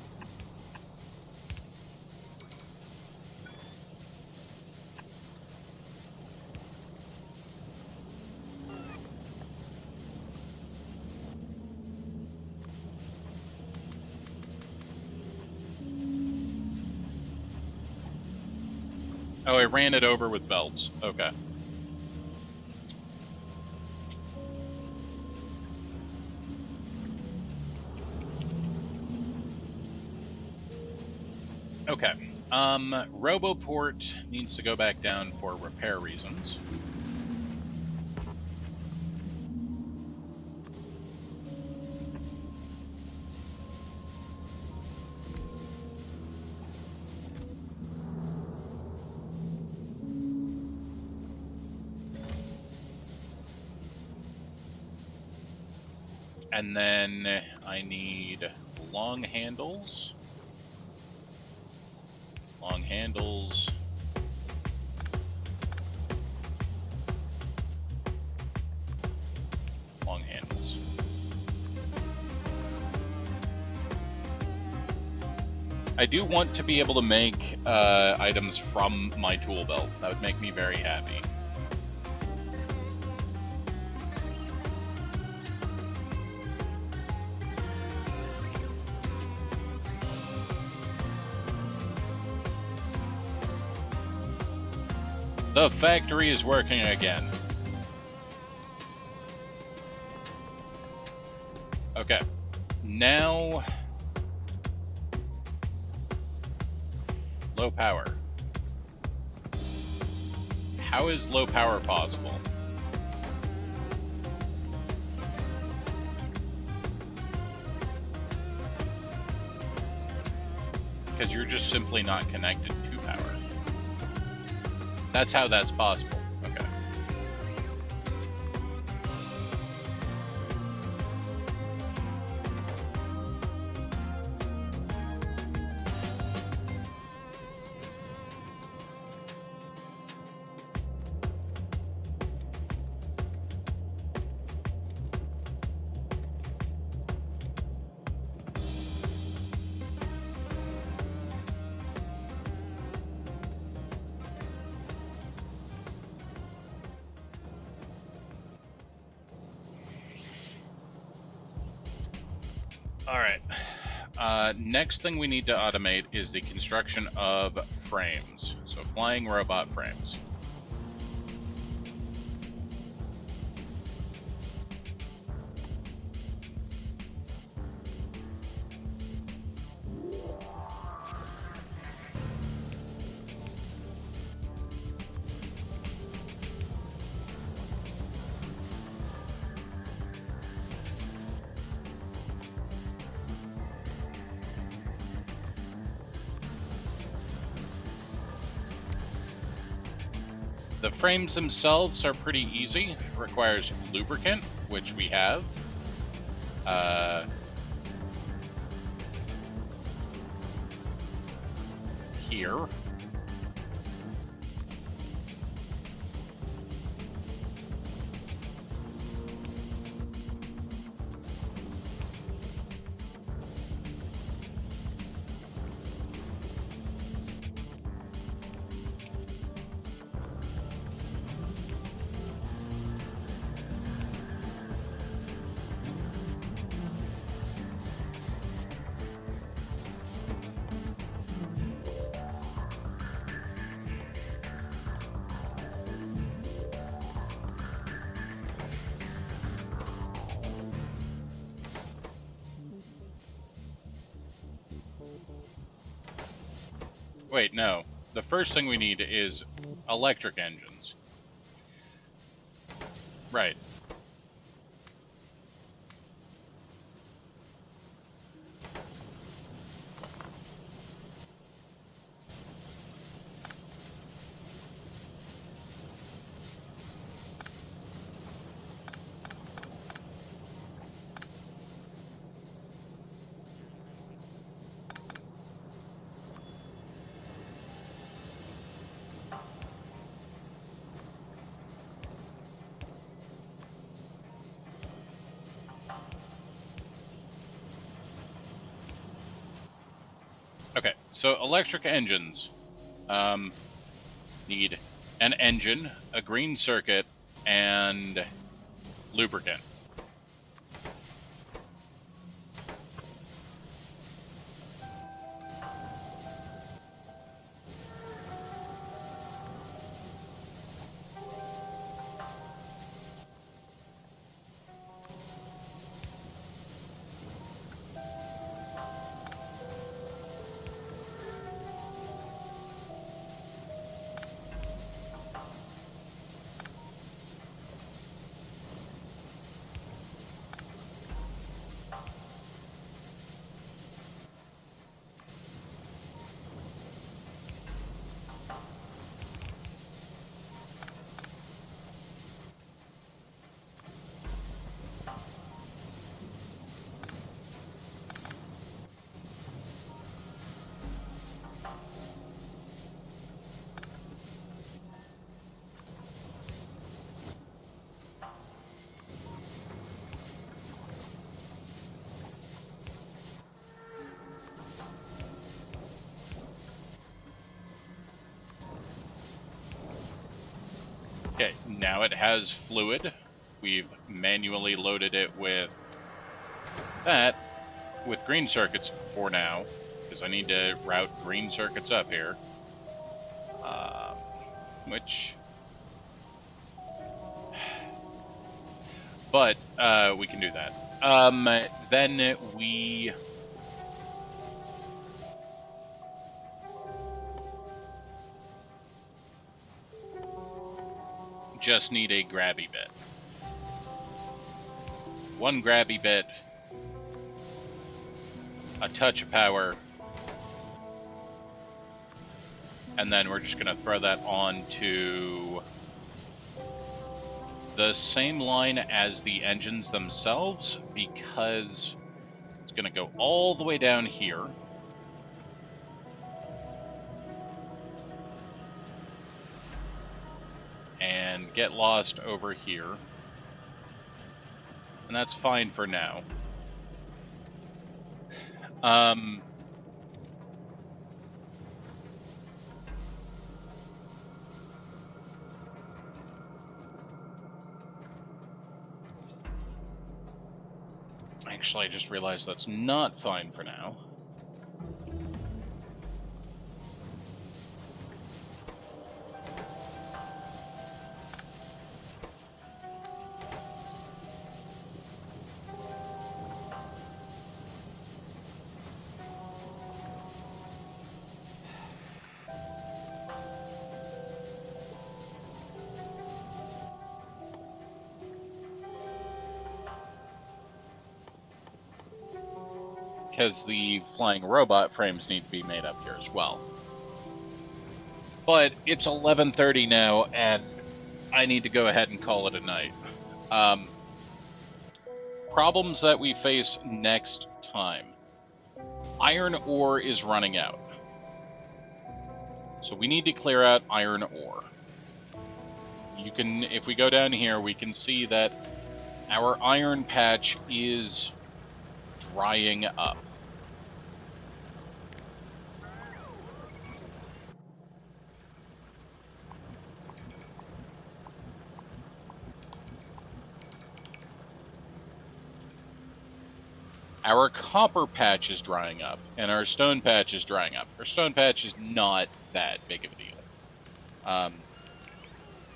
Oh, I ran it over with belts. Okay. Okay. Roboport needs to go back down for repair reasons. And then I need long handles. Long handles. Long handles. I do want to be able to make items from my tool belt. That would make me very happy. The factory is working again. Okay. Now... low power. How is low power possible? Because you're just simply not connected to power. That's how that's possible. Okay. Alright. Next thing we need to automate is the construction of frames. So flying robot frames. The frames themselves are pretty easy. It requires lubricant, which we have. Here. Wait, no. The first thing we need is electric engines. Right. Okay, so electric engines need an engine, a green circuit, and lubricant. Okay, now it has fluid. We've manually loaded it with that, with green circuits for now, because I need to route green circuits up here. Which... But, we can do that. Then we... just need a grabby bit. One grabby bit, a touch of power, and then we're just going to throw that onto the same line as the engines themselves, because it's going to go all the way down here. And get lost over here. And that's fine for now. Actually, I just realized that's not fine for now. Because the flying robot frames need to be made up here as well. But it's 11:30 now, and I need to go ahead and call it a night. Problems that we face next time. Iron ore is running out. So we need to clear out iron ore. You can, if we go down here, we can see that our iron patch is drying up. Our copper patch is drying up, and our stone patch is drying up. Our stone patch is not that big of a deal.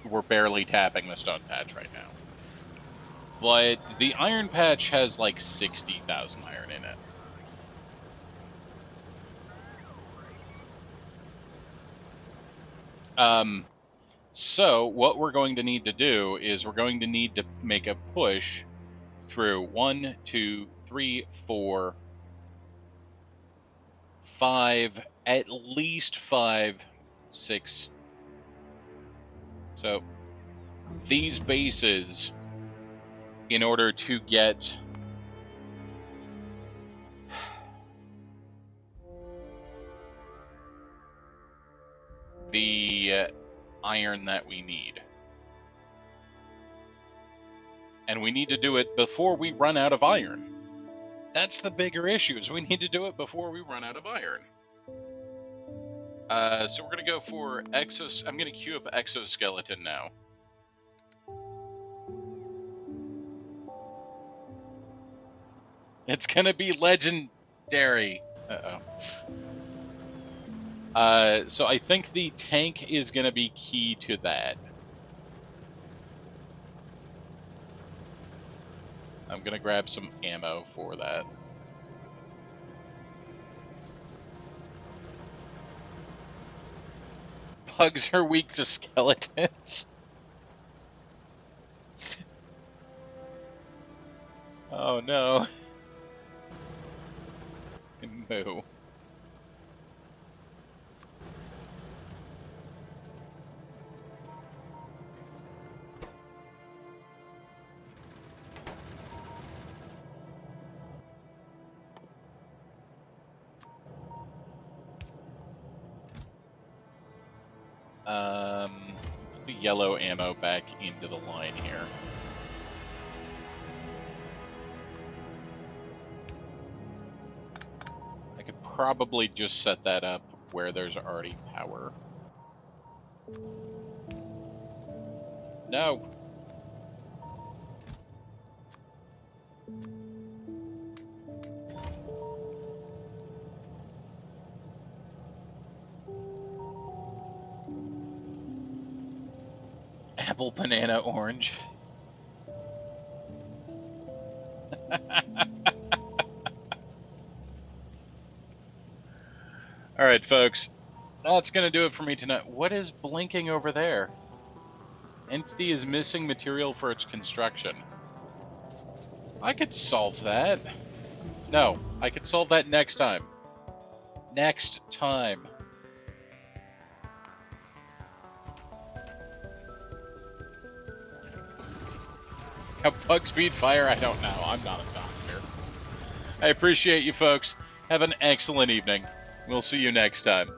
We're barely tapping the stone patch right now. But the iron patch has like 60,000 iron in it. So what we're going to need to do is we're going to need to make a push through 1, 2, 3, 4, 5, at least 5, 6. So these bases, in order to get the iron that we need. And we need to do it before we run out of iron. That's the bigger issue, is we need to do it before we run out of iron. So we're going to go for I'm going to queue up exoskeleton now. It's going to be legendary. So I think the tank is going to be key to that. I'm going to grab some ammo for that. Pugs are weak to skeletons. Oh no. Moo. Put the yellow ammo back into the line here. I could probably just set that up where there's already power. No. Apple, banana, orange. All right, folks. That's going to do it for me tonight. What is blinking over there? Entity is missing material for its construction. I could solve that. No, I could solve that next time. Next time. How bugs beat fire, I don't know. I'm not a doctor. I appreciate you folks. Have an excellent evening. We'll see you next time.